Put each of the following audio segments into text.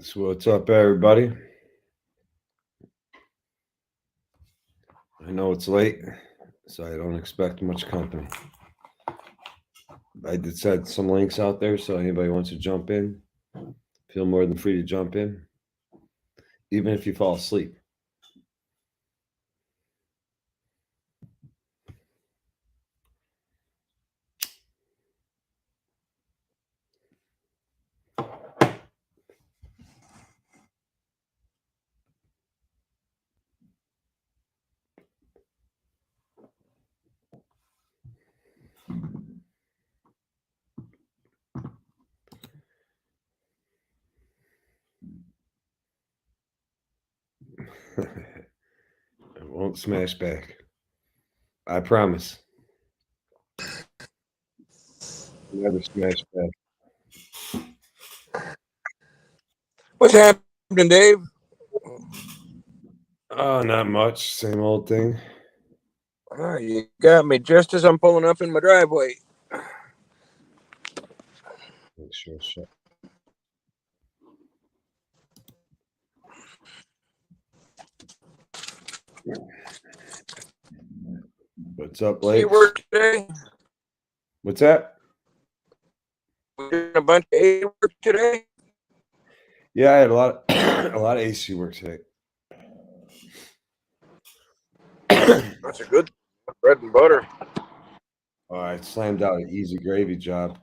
So what's up, everybody? I know it's late, so I don't expect much company. I did set some links out there, so anybody wants to jump in, feel more than free to jump in, even if you fall asleep. I won't smash back. I promise. Never smash back. What's happening, Dave? Oh, not much. Same old thing. You got me just as I'm pulling up in my driveway. Make sure it's shut. What's up, See Lakes? work today? What's that? We doing a bunch of A work today. Yeah, I had a lot, a lot of AC work today. That's a good bread and butter. I slammed out an easy gravy job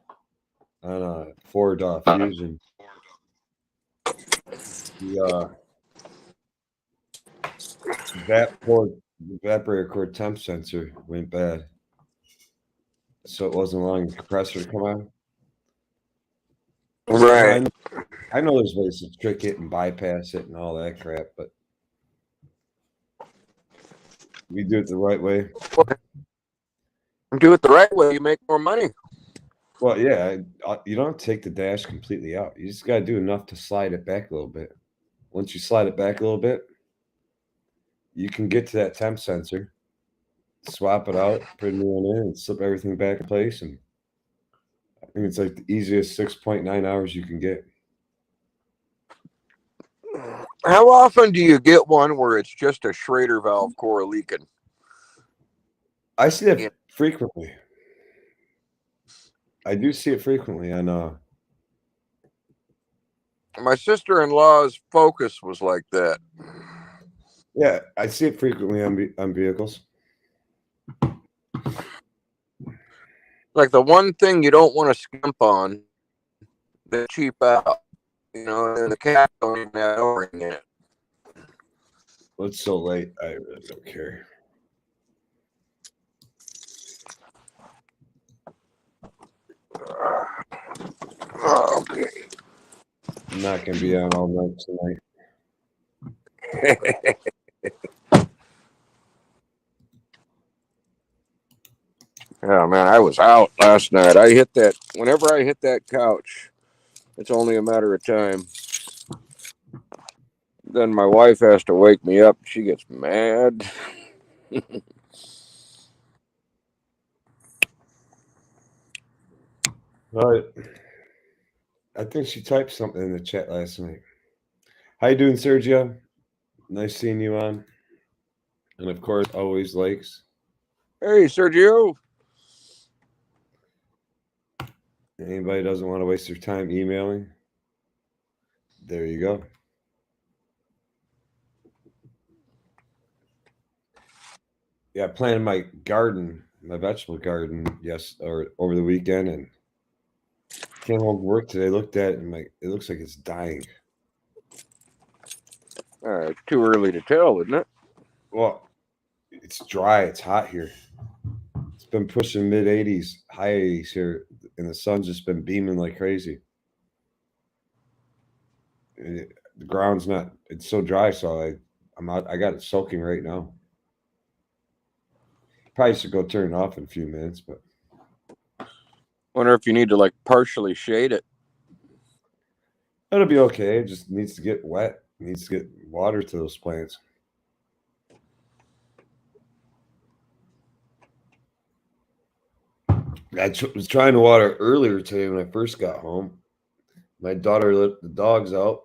on a Ford Fusion. The evaporator core temp sensor went bad, so it wasn't allowing the compressor to come on. Right. I know there's ways to trick it and bypass it and all that crap, but we do it the right way. Do it the right way, you make more money. Well, yeah, you don't take the dash completely out. You just got to do enough to slide it back a little bit. Once you slide it back a little bit, you can get to that temp sensor, swap it out, put a new one in, and slip everything back in place. And I think it's like the easiest 6.9 hours you can get. How often do you get one where it's just a Schrader valve core leaking? I see it frequently. I do see it frequently on My sister-in-law's Focus was like that. yeah, I see it frequently on vehicles. Like the one thing you don't want to skimp on, they cheap out. And the cat don't even have O-ring in it. Well, it's so late, I really don't care. Okay. I'm not gonna be on all night tonight. Yeah, man, I was out last night. Whenever I hit that couch, it's only a matter of time. Then my wife has to wake me up. She gets mad. But I think she typed something in the chat last night. How you doing, Sergio? Nice seeing you on. And of course, always Lakes. Hey, Sergio. Anybody doesn't want to waste their time emailing, there you go. Yeah, I planted my garden, my vegetable garden, or over the weekend, and came home from work today. Looked at it, and it looks like it's dying. Too early to tell, isn't it? Well, it's dry. It's hot here. It's been pushing mid 80s, high 80s here, and the sun's just been beaming like crazy. The ground's not. It's so dry, so I'm out. I got it soaking right now. Probably should go turn it off in a few minutes, but Wonder if you need to partially shade it. it'll be okay. It just needs to get wet. It needs to get water to those plants. I was trying to water earlier today when I first got home, My daughter let the dogs out.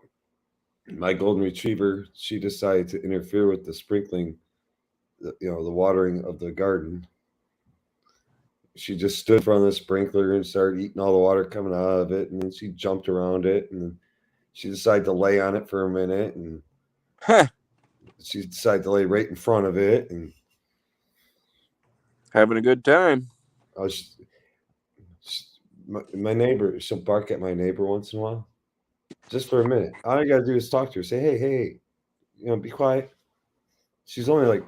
My golden retriever, she decided to interfere with the sprinkling, the watering of the garden. She just stood in front of the sprinkler and started eating all the water coming out of it, and then she jumped around it, and then she decided to lay on it for a minute, and Huh. she decided to lay right in front of it, and Having a good time. I was my neighbor. She'll bark at my neighbor once in a while, just for a minute. All you gotta do is talk to her. Say, hey, hey, be quiet. She's only like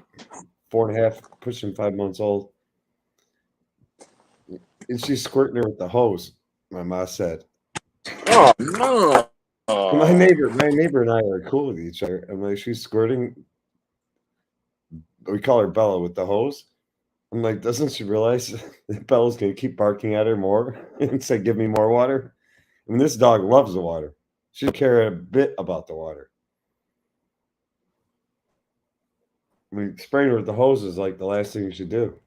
4.5, pushing 5 months old, and she's squirting her with the hose. My mom said. Oh no. My neighbor and I are cool with each other. I'm like, she's squirting. We call her Bella with the hose. I'm like, doesn't she realize that Bella's gonna keep barking at her more and say, "Give me more water"? I mean, this dog loves the water. She doesn't care a bit about the water. I mean, spraying her with the hose is like the last thing you should do.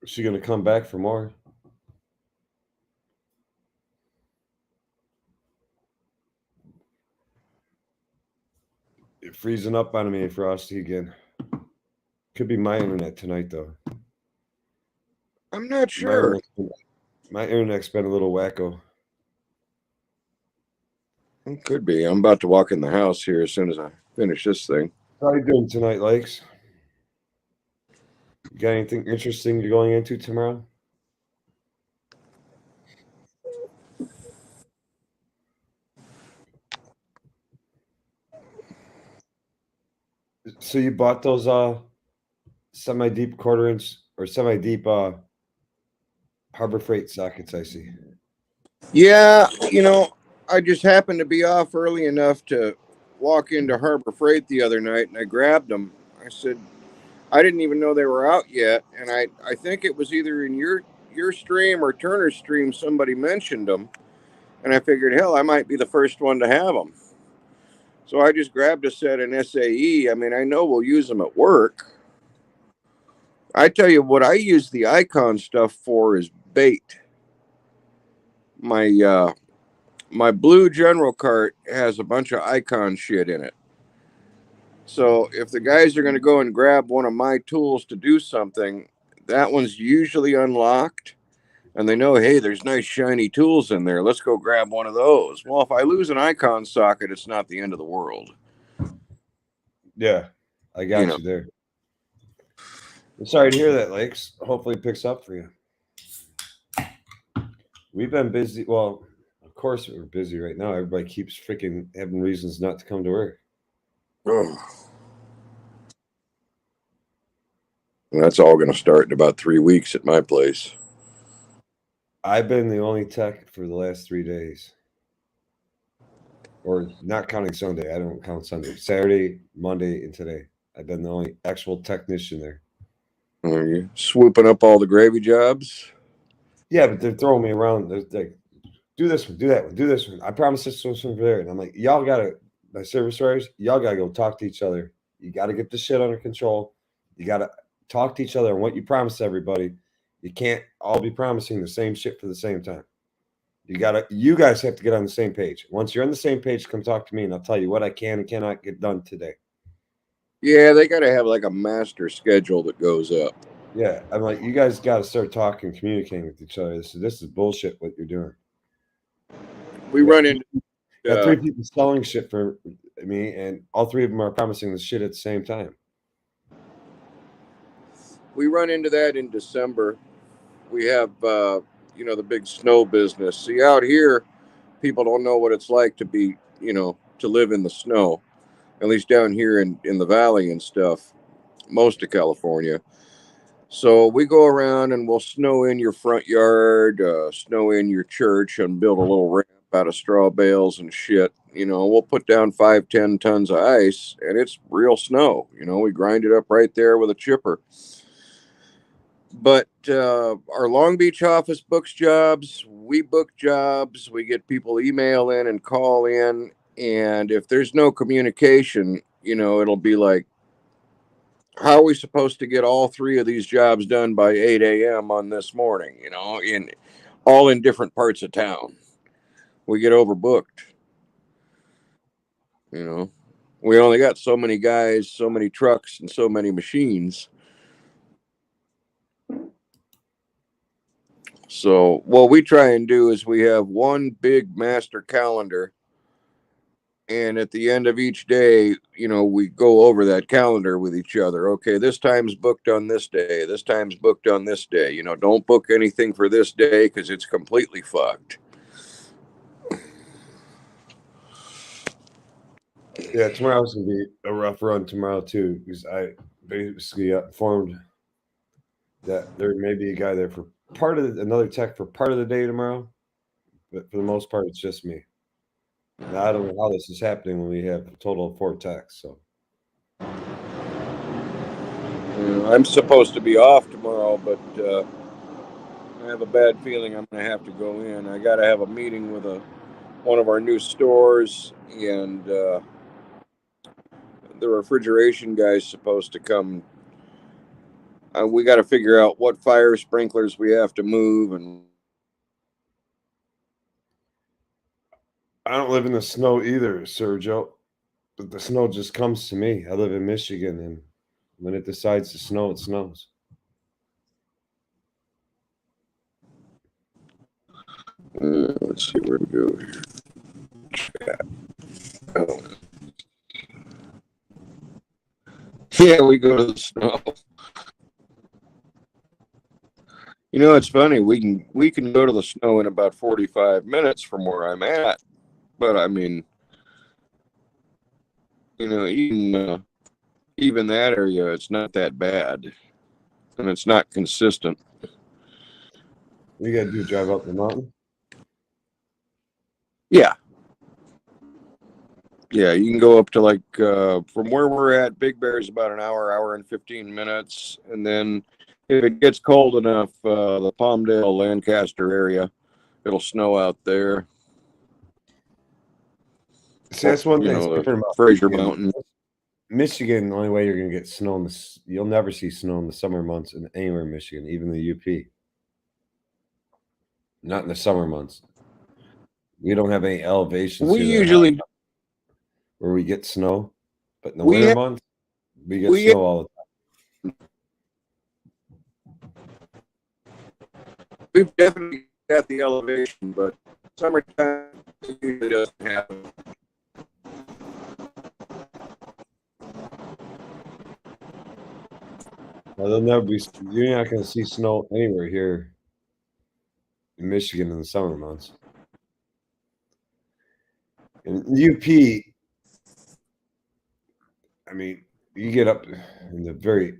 Is she gonna come back for more? It's freezing up on me, Frosty again. Could be my internet tonight, though. I'm not My sure. internet's been a little wacko. It could be. I'm about to walk in the house here as soon as I finish this thing. How you doing tonight, Lakes? You got anything interesting you're going into tomorrow? So you bought those semi-deep quarter-inch or semi-deep Harbor Freight sockets, I see. Yeah, I just happened to be off early enough to walk into Harbor Freight the other night, and I grabbed them. I said, I didn't even know they were out yet, and I think it was either in your stream or Turner's stream somebody mentioned them, and I figured, hell, I might be the first one to have them. So I just grabbed a set in SAE. I mean, I know we'll use them at work. I tell you what I use the Icon stuff for is bait. My blue General cart has a bunch of Icon shit in it. So if the guys are going to go and grab one of my tools to do something, that one's usually unlocked. And they know, hey, there's nice shiny tools in there. Let's go grab one of those. Well, if I lose an Icon socket, it's not the end of the world. Yeah, I got you there. I'm sorry to hear that, Lakes. Hopefully it picks up for you. We've been busy. Well, of course we're busy right now. Everybody keeps freaking having reasons not to come to work. Ugh. And that's all going to start in about 3 weeks at my place. I've been the only tech for the last 3 days. Or not counting Sunday. I don't count Sunday. Saturday, Monday, and today. I've been the only actual technician there. Are you swooping up all the gravy jobs? Yeah, but they're throwing me around. They're like, do this one, do that one, do this one. I promise this one's over there. And I'm like, y'all gotta, my service writers, y'all gotta go talk to each other. You gotta get this shit under control. You gotta talk to each other on what you promise everybody. You can't all be promising the same shit for the same time. You guys have to get on the same page. Once you're on the same page, come talk to me and I'll tell you what I can and cannot get done today. Yeah, they got to have like a master schedule that goes up. Yeah, I'm like, you guys got to start talking, communicating with each other. This is bullshit what you're doing. We run into got 3 people selling shit for me, and all 3 of them are promising the shit at the same time. We run into that in December. We have, the big snow business. See, out here, people don't know what it's like to be, to live in the snow. At least down here in the valley and stuff, most of California. So we go around and we'll snow in your front yard, snow in your church, and build a little ramp out of straw bales and shit. We'll put down 5-10 tons of ice, and it's real snow. We grind it up right there with a chipper. But our Long Beach office books jobs. We book jobs. We get people email in and call in. And if there's no communication, it'll be like, how are we supposed to get all 3 of these jobs done by 8 a.m. on this morning? And all in different parts of town. We get overbooked. You know, we only got so many guys, so many trucks, and so many machines. So what we try and do is we have one big master calendar, and at the end of each day, we go over that calendar with each other. Okay, this time's booked on this day. This time's booked on this day. Don't book anything for this day because it's completely fucked. Yeah, tomorrow's gonna be a rough run tomorrow too, because I basically got informed that there may be a guy there for another tech for part of the day tomorrow, but for the most part, it's just me. Now, I don't know how this is happening when we have a total of 4 techs. So I'm supposed to be off tomorrow, but I have a bad feeling I'm going to have to go in. I got to have a meeting with one of our new stores, and the refrigeration guy's supposed to come. We got to figure out what fire sprinklers we have to move. And I don't live in the snow either, Sergio. But the snow just comes to me. I live in Michigan, and when it decides to snow, it snows. Let's see where to go here. Chat. Oh. Yeah, we go to the snow. It's funny. We can go to the snow in about 45 minutes from where I'm at, but I mean, even that area, it's not that bad, and it's not consistent. What you got to do? Drive up the mountain? Yeah. Yeah, you can go up to from where we're at, Big Bear is about an hour and 15 minutes. And then if it gets cold enough, the Palmdale, Lancaster area, it'll snow out there. See, that's one thing that's different about Fraser Mountain. Michigan, the only way you're going to get snow you'll never see snow in the summer months anywhere in Michigan, even the UP. Not in the summer months. We don't have any elevations. We usually where we get snow, but in the winter months, we get snow all the time. We've definitely got the elevation, but summertime it usually doesn't happen. Well, you're not going to see snow anywhere here in Michigan in the summer months. In UP, I mean, you get up in the very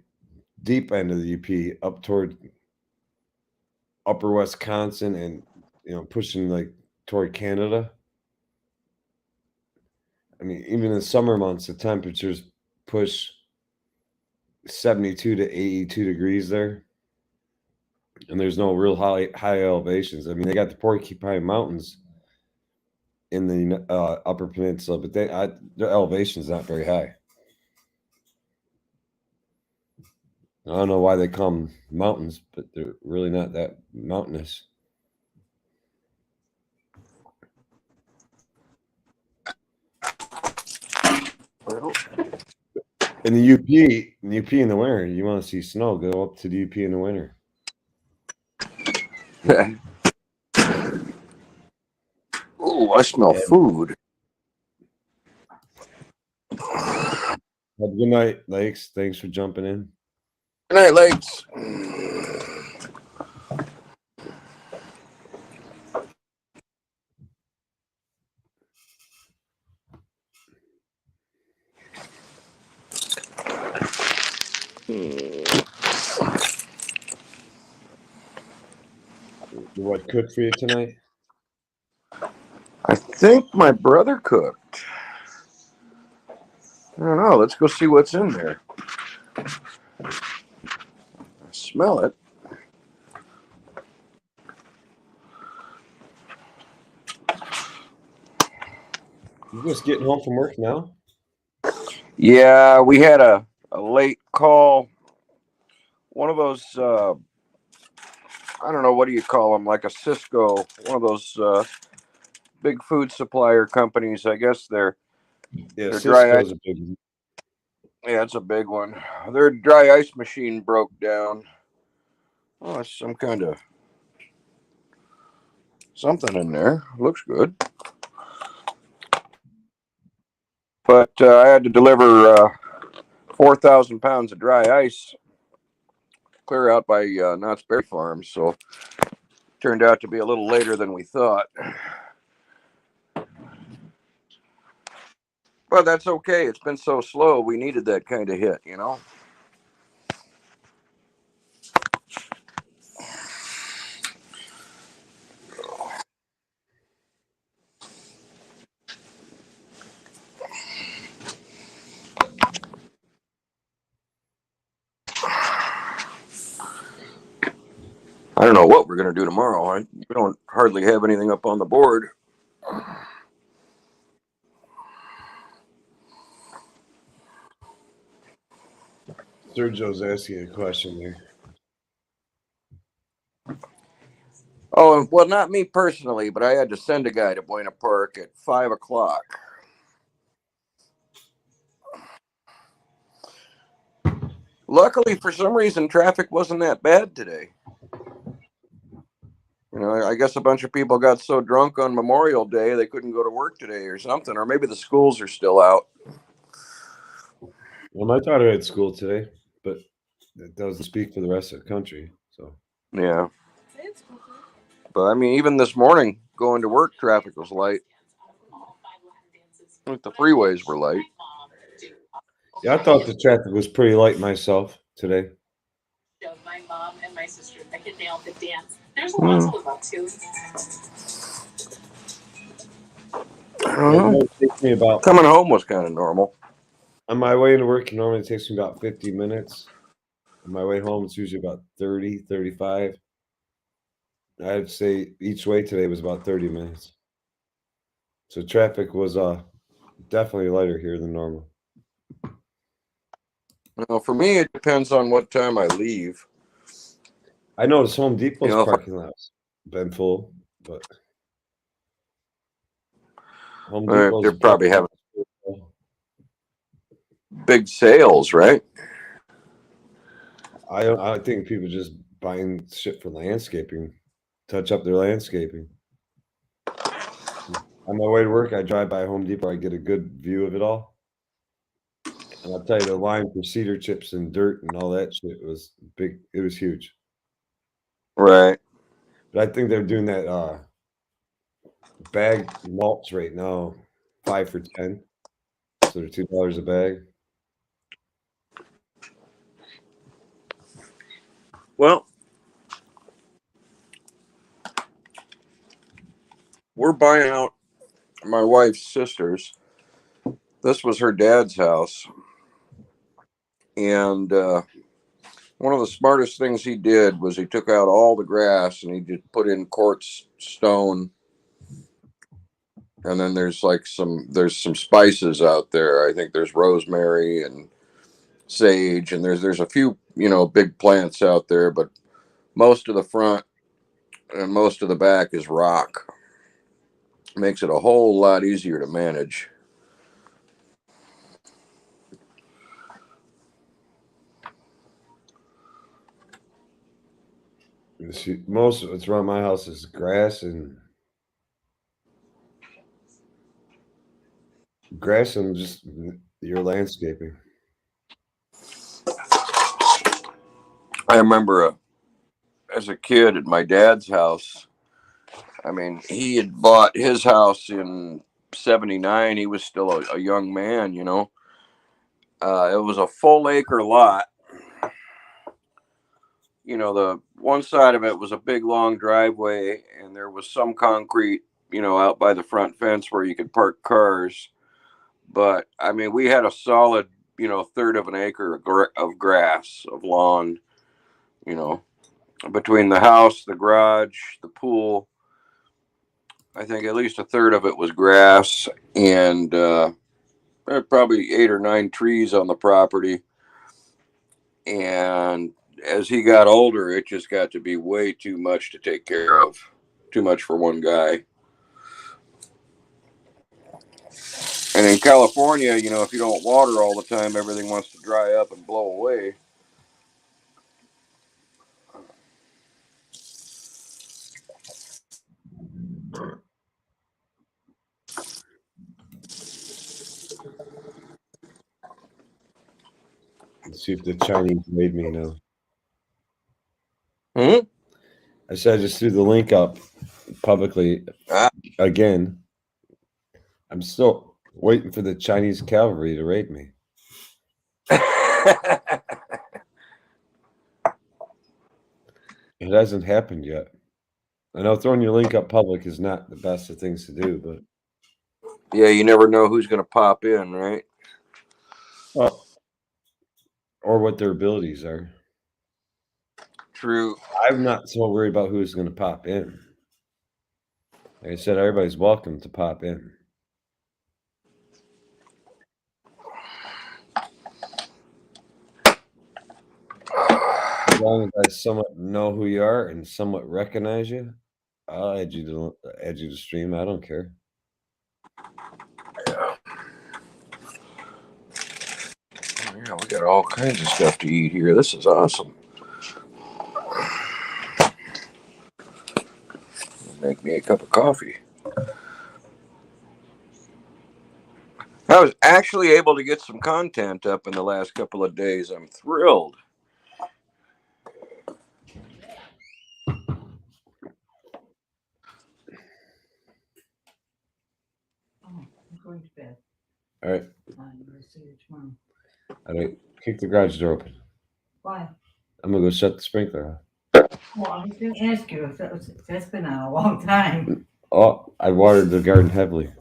deep end of the UP, up toward upper Wisconsin, and pushing toward Canada. I mean, even in the summer months, the temperatures push 72 to 82 degrees there, and there's no real high elevations. I mean, they got the Porcupine Mountains in the Upper Peninsula, but their elevation is not very high. I don't know why they call them mountains, but they're really not that mountainous. Well, in the UP in the winter, you want to see snow, go up to the UP in the winter. Oh, I smell food. Have a good night, Lakes. Thanks for jumping in. Good night, Lakes. What cooked for you tonight? I think my brother cooked. I don't know. Let's go see what's in there. I smell it. You just getting home from work now? Yeah, we had a late call. One of those I don't know, what do you call them? Like a Cisco, one of those big food supplier companies. I guess Yeah, their dry ice. Cisco's a big one. Yeah, it's a big one. Their dry ice machine broke down. Oh, it's some kind of something in there. Looks good. But I had to deliver 4,000 pounds of dry ice clear out by Knott's Berry Farm. So turned out to be a little later than we thought. But that's okay. It's been so slow. We needed that kind of hit, you know? I don't know what we're going to do tomorrow. We don't hardly have anything up on the board. Sergio's asking a question there. Oh, well, not me personally, but I had to send a guy to Buena Park at 5 o'clock. Luckily, for some reason, traffic wasn't that bad today. You know, I guess a bunch of people got so drunk on Memorial Day they couldn't go to work today or something, or maybe the schools are still out. Well, my daughter had school today, but that doesn't speak for the rest of the country. So Yeah. But I mean, even this morning going to work, traffic was light. Like the freeways were light. yeah, I thought the traffic was pretty light myself today. My mom and my sister that could nail the dance. There's a lot to live up to. I don't know. It takes me about Coming home was kind of normal. on my way to work. It normally takes me about 50 minutes. On my way home, it's usually about 30, 35. I'd say each way today was about 30 minutes. So traffic was definitely lighter here than normal. Well, for me, it depends on what time I leave. I noticed Home Depot's You know, parking lot's been full, but Home they're Depot's probably having big sales, right? I think people just buying shit for landscaping, touch up their landscaping. On my way to work, I drive by Home Depot. I get a good view of it all. And I'll tell you, the line for cedar chips and dirt and all that shit was big. It was huge. Right. But I think they're doing that bag mulch right now, 5 for 10. So they're $2 a bag. Well, we're buying out my wife's sister's. This was her dad's house. And one of the smartest things he did was he took out all the grass and he just put in quartz stone. And then there's some spices out there. I think there's rosemary and sage, and there's a few, big plants out there, but most of the front and most of the back is rock. Makes it a whole lot easier to manage. Most of what's around my house is grass and just your landscaping. I remember as a kid at my dad's house, I mean, he had bought his house in 79. He was still a young man, It was a full acre lot. The one side of it was a big long driveway, and there was some concrete, out by the front fence where you could park cars. But I mean, we had a solid, third of an acre of grass, of lawn, between the house, the garage, the pool. I think at least a third of it was grass, and there were probably 8 or 9 trees on the property. And as he got older, it just got to be way too much to take care of. Too much for one guy. And in California, you know, if you don't water all the time, everything wants to dry up and blow away. Let's see if the Chinese made me now. Hmm? I said I just threw the link up publicly again. I'm still waiting for the Chinese cavalry to raid me. It hasn't happened yet. I know throwing your link up public is not the best of things to do, but Yeah, you never know who's going to pop in, right? or what their abilities are. True. I'm not so worried about who's going to pop in. Like I said, everybody's welcome to pop in. As long as I somewhat know who you are and somewhat recognize you, I'll add you to stream. I don't care. Yeah, we got all kinds of stuff to eat here. This is awesome. Make me a cup of coffee. I was actually able to get some content up in the last couple of days. I'm thrilled. I'm going to bed. All right. I'm going to see you tomorrow. All right. Kick the garage door open. Why? I'm going to go shut the sprinkler off. Well, I was going to ask you if that's been on a long time. Oh, I watered the garden heavily.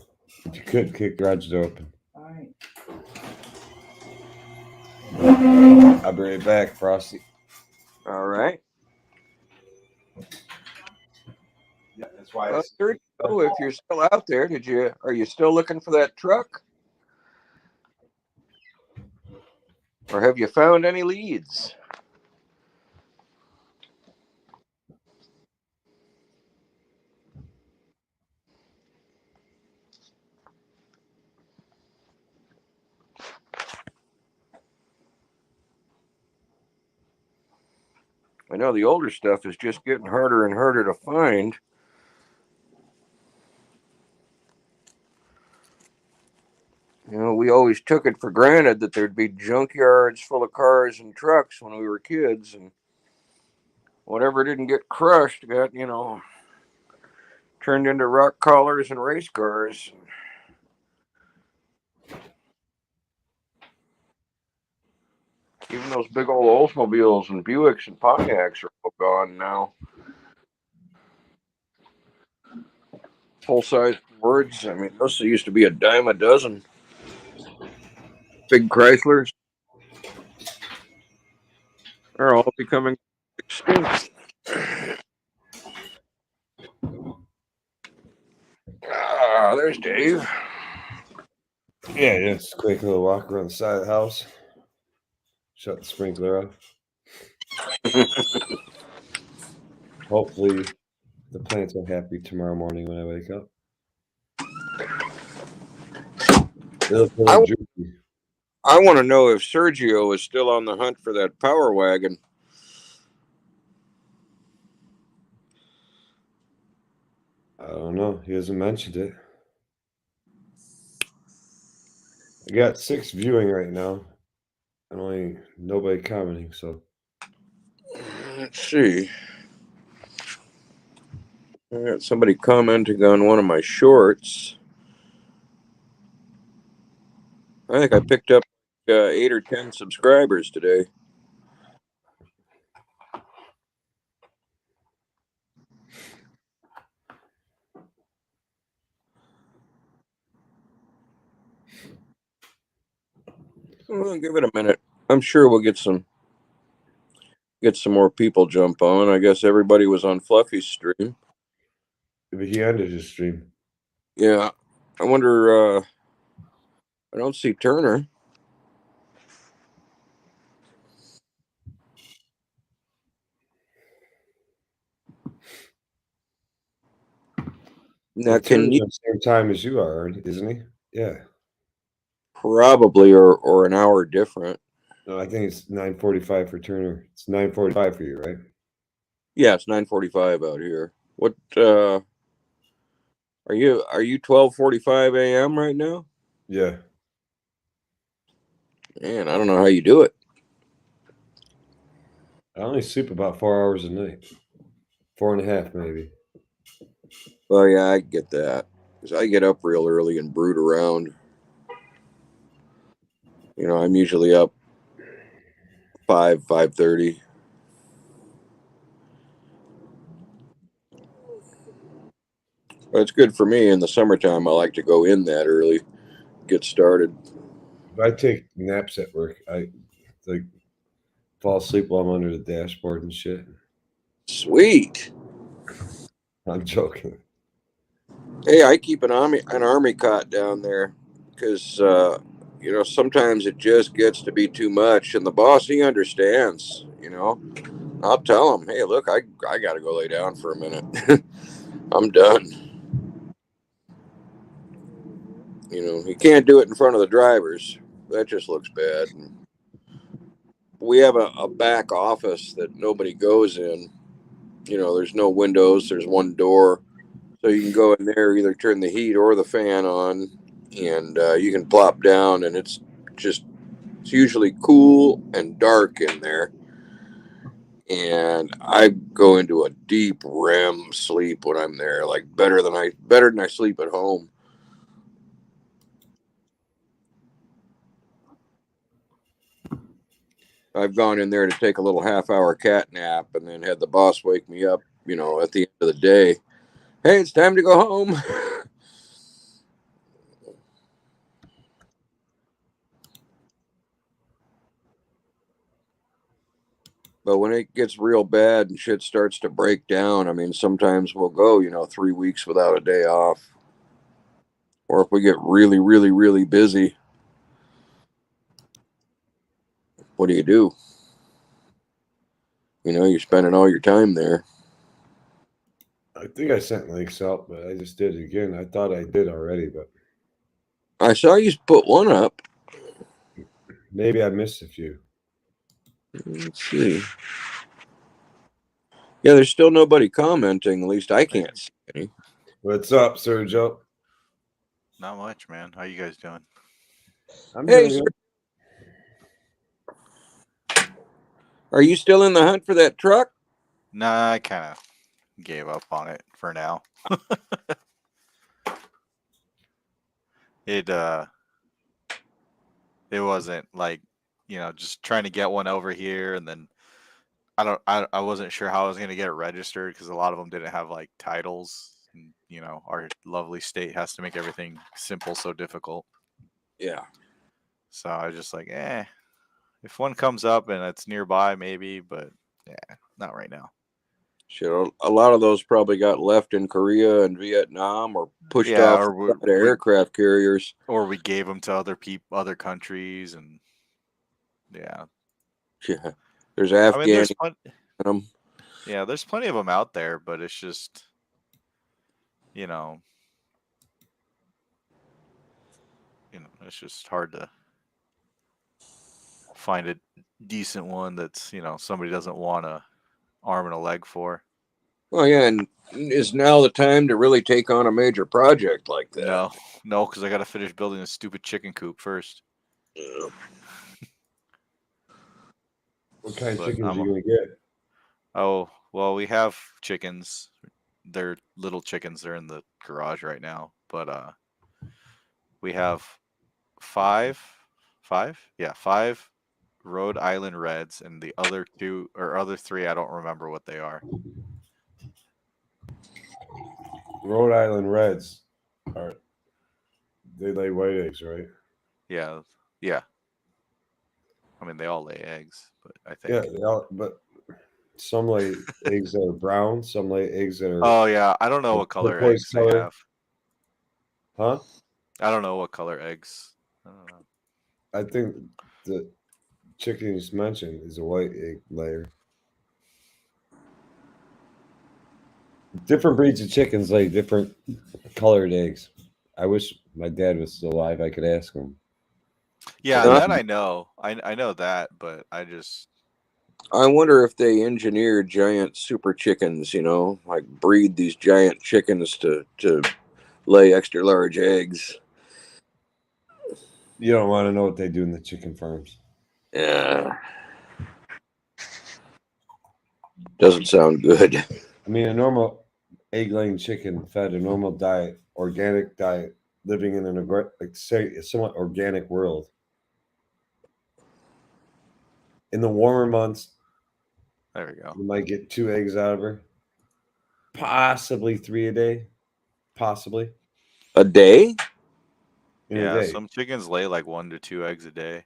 If you could, kick the garage door open. All right. I'll be right back, Frosty. All right. Yeah, that's why. Well, Sergio, if you're still out there, are you still looking for that truck? Or have you found any leads? I know the older stuff is just getting harder and harder to find. You know, we always took it for granted that there'd be junkyards full of cars and trucks when we were kids, and whatever didn't get crushed got, turned into rock collars and race cars. Even those big old Oldsmobiles and Buicks and Pontiacs are all gone now. Full-size Fords. I mean, those used to be a dime a dozen. Big Chryslers are all becoming extinct. There's Dave. Yeah, just a quick little walk around the side of the house. Shut the sprinkler off. Hopefully, the plants are happy tomorrow morning when I wake up. They look a little droopy. I want to know if Sergio is still on the hunt for that power wagon. I don't know. He hasn't mentioned it. I got 6 viewing right now, and only nobody commenting. So Let's see. I got somebody commenting on one of my shorts. I think I picked up 8 or 10 subscribers today. Well, give it a minute. I'm sure we'll get some more people jump on. I guess everybody was on Fluffy's stream. but he ended his stream. Yeah, I wonder. I don't see Turner. Now, can you the same time as you are, isn't he? Yeah. probably or an hour different? No, I think it's 9:45 for Turner. It's 9:45 for you, right? Yeah, it's 9:45 out here. What are you 12:45 a.m. right now? Yeah. Man, I don't know how you do it. I only sleep about 4 hours a night. 4.5 maybe. Well, yeah, I get that. 'Cause I get up real early and brood around. I'm usually up 5:30. But it's good for me in the summertime. I like to go in that early, get started. If I take naps at work, I like fall asleep while I'm under the dashboard and shit. Sweet. I'm joking. Hey, I keep an army cot down there because sometimes it just gets to be too much, and the boss he understands. I'll tell him, hey, look, I got to go lay down for a minute. I'm done. He can't do it in front of the drivers. That just looks bad. We have a back office that nobody goes in. There's no windows. There's one door. So you can go in there, either turn the heat or the fan on, and you can plop down, and it's usually cool and dark in there. And I go into a deep REM sleep when I'm there, like better than I sleep at home. I've gone in there to take a little half-hour cat nap, and then had the boss wake me up, at the end of the day. Hey, it's time to go home. But when it gets real bad and shit starts to break down, I mean, sometimes we'll go, 3 weeks without a day off. Or if we get really, really, really busy, what do? You're spending all your time there. I think I sent links out, but I just did it again. I thought I did already, but I saw you put one up. maybe I missed a few. Let's see. Yeah, there's still nobody commenting. At least I can't see any. What's up, Sergio? Not much, man. How you guys doing? I'm Hey, doing sir, good. are you still in the hunt for that truck? Nah, I kind of gave up on it for now. It wasn't like, just trying to get one over here, and then I wasn't sure how I was going to get it registered because a lot of them didn't have like titles. And, our lovely state has to make everything simple so difficult. Yeah. So I was just like, if one comes up and it's nearby, maybe, but yeah, not right now. Shit, a lot of those probably got left in Korea and Vietnam or pushed Yeah, off or to aircraft carriers. or we gave them to other countries, and yeah. Yeah. There's I mean, Afghan in them. yeah, there's plenty of them out there, but it's just, you know, it's just hard to find a decent one that's, somebody doesn't want a arm and a leg for. Oh, yeah, and is now the time to really take on a major project like that? No, because I got to finish building a stupid chicken coop first. Yeah. What kind of But chickens are you gonna get? Oh, well, we have chickens. They're little chickens. They're in the garage right now. But we have five, yeah, five Rhode Island Reds, and the other other three, I don't remember what they are. Rhode Island Reds. They lay white eggs, right? Yeah, yeah. I mean, they all lay eggs, but I Yeah, think. but some lay eggs that are brown. Some lay eggs that are Oh yeah, I don't know like what color turquoise eggs they color. have. Huh? I don't know what color eggs. I don't know. I think the chicken you just mentioned is a white egg layer. Different breeds of chickens lay different colored eggs. I wish my dad was still alive. I could ask him. Yeah, Huh? that I know. I know that, but I just I wonder if they engineer giant super chickens, like breed these giant chickens to lay extra large eggs. You don't want to know what they do in the chicken farms. Yeah. Doesn't sound good. I mean, a normal egg-laying chicken fed a normal diet, organic diet, living in a somewhat organic world. In the warmer months, there we go. you might get 2 eggs out of her, possibly 3 a day, possibly A day? in a Yeah, day. some chickens lay like 1 to 2 eggs a day.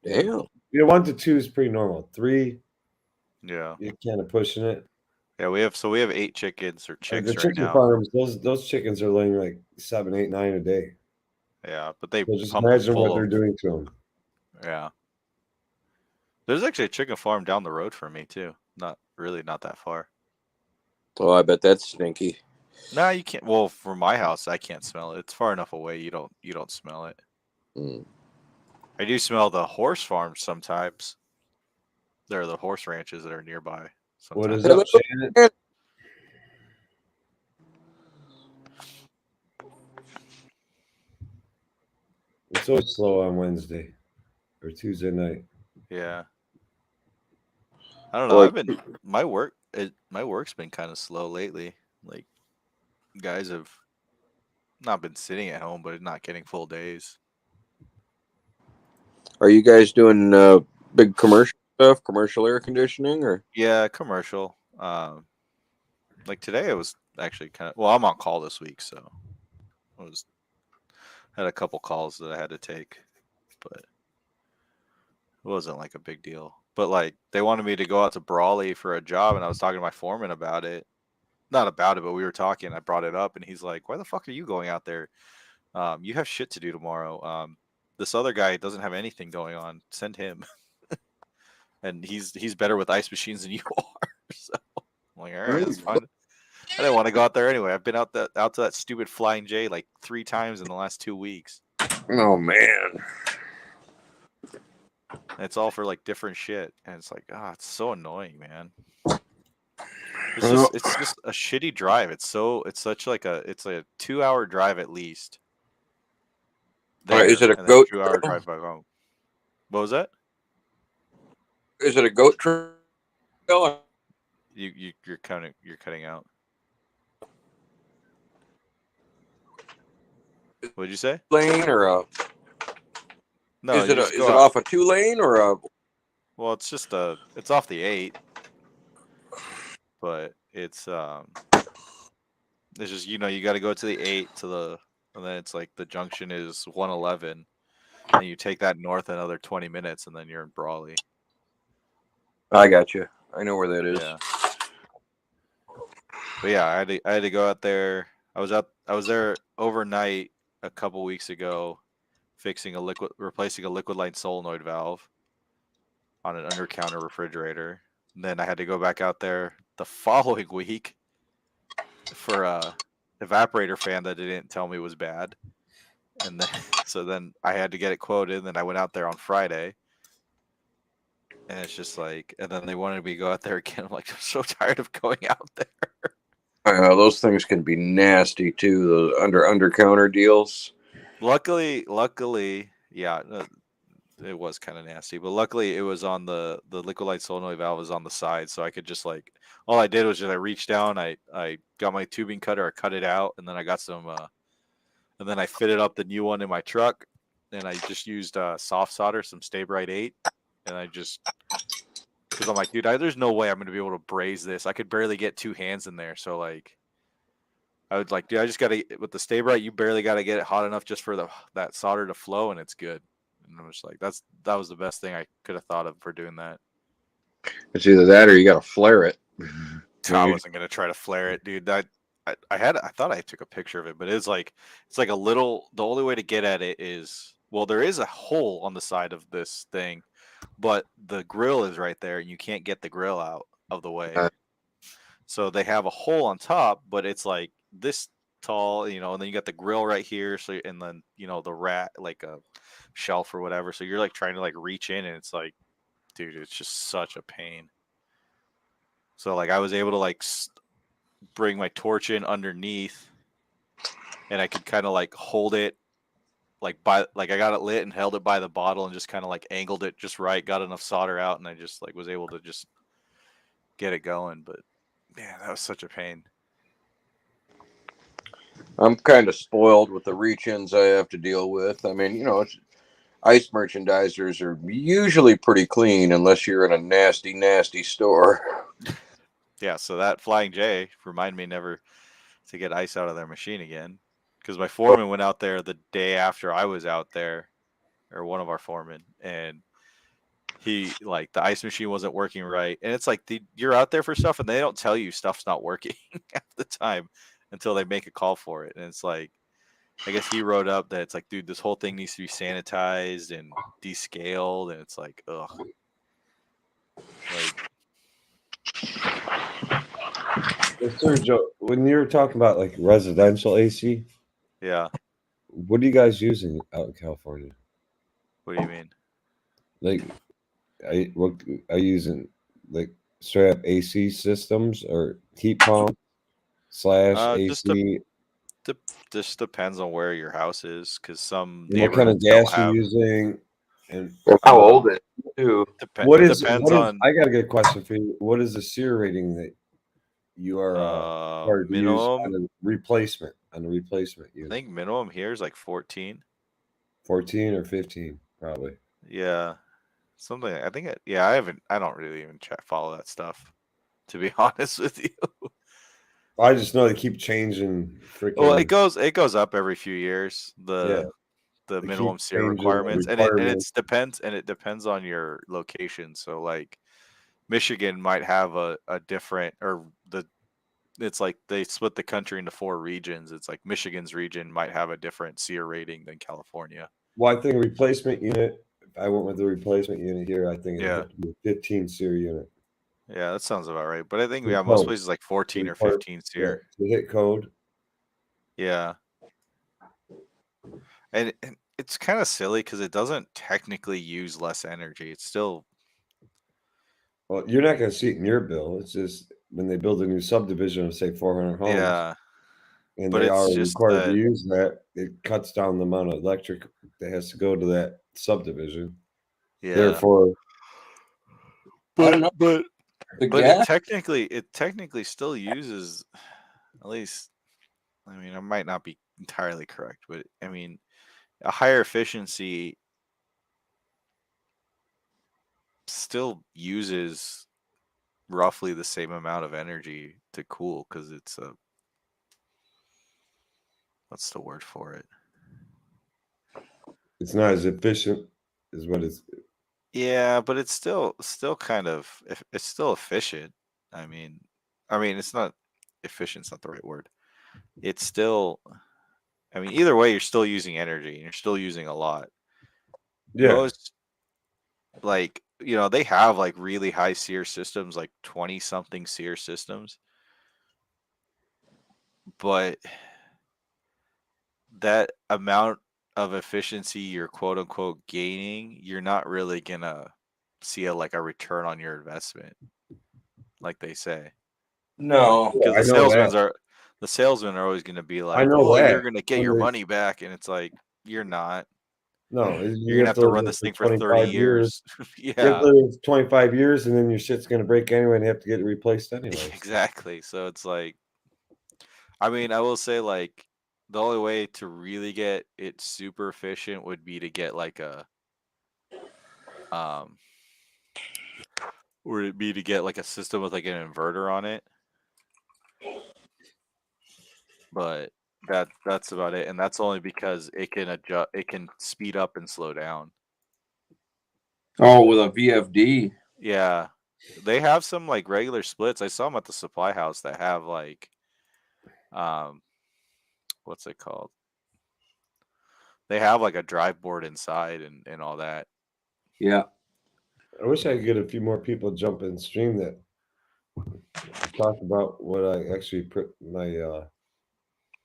Damn. 1 to 2 is pretty normal. 3, Yeah. you're kind of pushing it. Yeah, we have 8 chickens or The chicks right chicken now. farms, those chickens are laying like 7, 8, 9 a day. Yeah, but they So just pump them imagine what full they're of doing to them. yeah. There's actually a chicken farm down the road from me too. Not that far. Oh, I bet that's stinky. No, you can't. Well, from my house, I can't smell it. It's far enough away. You don't smell it. Mm. I do smell the horse farms sometimes. There are the horse ranches that are nearby. What is Sometimes. up, Shannon? It's always slow on Wednesday or Tuesday night. Yeah. I don't know. Boy, I've been my work's been kind of slow lately. Like guys have not been sitting at home, but not getting full days. are you guys doing big commercial stuff, commercial air conditioning, or? Yeah, commercial. Like today, it was actually kind of. Well, I'm on call this week, so I had a couple calls that I had to take, but it wasn't like a big deal. But like they wanted me to go out to Brawley for a job, and I was talking to my foreman about it. Not about it, but we were talking. I brought it up, and he's like, "Why the fuck are you going out there? You have shit to do tomorrow. This other guy doesn't have anything going on. Send him." And he's better with ice machines than you are. So I'm like, all right, that's fine. I didn't want to go out there anyway. I've been out to that stupid Flying J like 3 times in the last 2 weeks. Oh man. And it's all for like different shit, and it's like, it's so annoying, man. It's just a shitty drive. It's such like it's a 2-hour drive at least. There, Is it a and then goat? 2-hour drive back home. What was that? Is it a goat trail? You're cutting out. What'd you say? Lane or a? No, Is you it just is go it out. off a 2-lane or a? Well, it's just it's off the 8, but it's just you got to go to the 8 and then it's like the junction is 111, and you take that north another 20 minutes, and then you're in Brawley. I got you. I know where that is. Yeah. But yeah, I had to go out there. I was there overnight a couple weeks ago, replacing a liquid line solenoid valve on an under counter refrigerator. And then I had to go back out there the following week for a evaporator fan that they didn't tell me was bad. And then then I had to get it quoted, and then I went out there on Friday. And it's just like, and then they wanted me to go out there again. I'm like, I'm so tired of going out there. Those things can be nasty too. Those under counter deals. Luckily, yeah, it was kind of nasty, but luckily it was on the liquid light solenoid valve was on the side, so I could just like, all I did was just I reached down, I got my tubing cutter, I cut it out, and then I got some, and then I fitted up the new one in my truck, and I just used soft solder, some Stay-Brite 8, and I just, because I'm like, dude, there's no way I'm gonna be able to braze this. I could barely get 2 hands in there, so like, I would like, dude, I just gotta with the Stay-Brite, you barely gotta get it hot enough just for that solder to flow, and it's good. And I was like, that was the best thing I could have thought of for doing that. It's either that or you got to flare it. I wasn't gonna try to flare it, dude. I thought I took a picture of it, but it's like a little. The only way to get at it is, well, there is a hole on the side of this thing, but the grill is right there, and you can't get the grill out of the way. So they have a hole on top, but it's like this tall, you know, and then you got the grill right here. So, and then, you know, the rat, like a shelf or whatever. So you're like trying to like reach in, and it's like, dude, it's just such a pain. So like I was able to like bring my torch in underneath, and I could kind of like hold it like I got it lit and held it by the bottle and just kind of like angled it just right, got enough solder out, and I just like was able to just get it going. But man, that was such a pain. I'm kind of spoiled with the reach-ins I have to deal with. I mean, you know, ice merchandisers are usually pretty clean unless you're in a nasty, nasty store. Yeah, so that Flying J reminded me never to get ice out of their machine again, because my foreman went out there the day after I was out there, or one of our foremen, and he like the ice machine wasn't working right, and it's like you're out there for stuff and they don't tell you stuff's not working half the time until they make a call for it, and it's like, I guess he wrote up that it's like, dude, this whole thing needs to be sanitized and descaled, and it's like, ugh. Like, Yes, sir, Joe. When you're talking about like residential AC, yeah. what are you guys using out in California? What do you mean? Like, what are you using? Like straight up AC systems or heat pump / Just AC? just depends on where your house is, because some And what kind of neighborhoods don't gas you're have. using? And How old it is, too. what It is depends on I got a good question for you. What is the SEER rating that you are required to use minimum. on a replacement I unit? think minimum here is like 14. 14 or 15, probably. Yeah, something. I think. Yeah, I don't really even follow that stuff, to be honest with you. I just know they keep changing Well, freaking. it goes up every few years. Yeah, The they minimum keep SEER changing the requirements, and requirements. it depends on your location. So like Michigan might have a different, or it's like they split the country into 4 regions. It's like Michigan's region might have a different SEER rating than California. Well, I think a replacement unit. If I went with the replacement unit here, I think it'd Yeah. have to be a 15 SEER unit. Yeah, that sounds about right. But I think To most code. places like 14 or Require- 15 Yeah, SEER. to hit code. Yeah. And it's kind of silly because it doesn't technically use less energy. It's still, Well, you're not going to see it in your bill. It's just when they build a new subdivision of say 400 homes, yeah. and But they it's are just required to that, use that, it cuts down the amount of electric that has to go to that subdivision. yeah. Therefore, I don't know. but The But gas. it technically still uses, at least, I mean, I might not be entirely correct, but I mean, a higher efficiency still uses roughly the same amount of energy to cool, because it's a, what's the word for it? it's not as efficient as what it's. Yeah, but it's still kind of, it's still efficient. I mean, it's not efficient. It's not the right word. It's still, I mean, either way, you're still using energy and you're still using a lot. Yeah, Most, like, you know, they have like really high SEER systems, like 20 something SEER systems, but that amount of efficiency you're quote unquote gaining, you're not really gonna see like a return on your investment, like they say. No. yeah, Because I know that. the salesmen are always gonna be I like, know oh, that. you're gonna get When your they- money back, and it's like, you're not. No, You're you gonna have to run live this for thing for 30 25 years. You have Yeah. to live for 25 years, and then your shit's gonna break anyway, and have to get it replaced anyway. Exactly. So it's like, I mean, I will say, like, the only way to really get it super efficient would be to get like um would it be to get like a system with like an inverter on it. But that's about it, and that's only because it can adjust, it can speed up and slow down. Oh, with a VFD. Yeah. They have some like regular splits. I saw them at the supply house that have like what's it called? They have like a drive board inside and all that. Yeah. I wish I could get a few more people jump in stream that talk about what I actually put my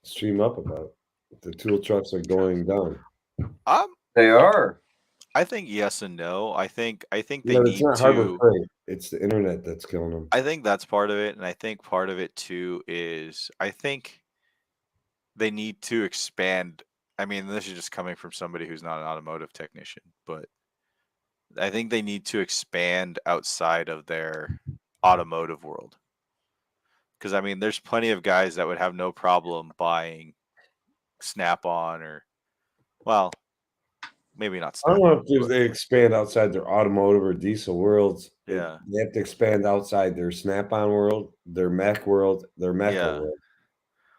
stream up about. The tool trucks are going down. They are. I think yes and no. I think they No, it's need not Harbor to. Freight. It's the internet that's killing them. I think that's part of it, and I think part of it too is I think they need to expand. I mean, this is just coming from somebody who's not an automotive technician, but I think they need to expand outside of their automotive world. Because I mean, there's plenty of guys that would have no problem buying Snap-on or, well, maybe not I don't Snap-on. know if they expand outside their automotive or diesel worlds. Yeah. They have to expand outside their Snap-on world, their Mac world, their Mecca Yeah. world.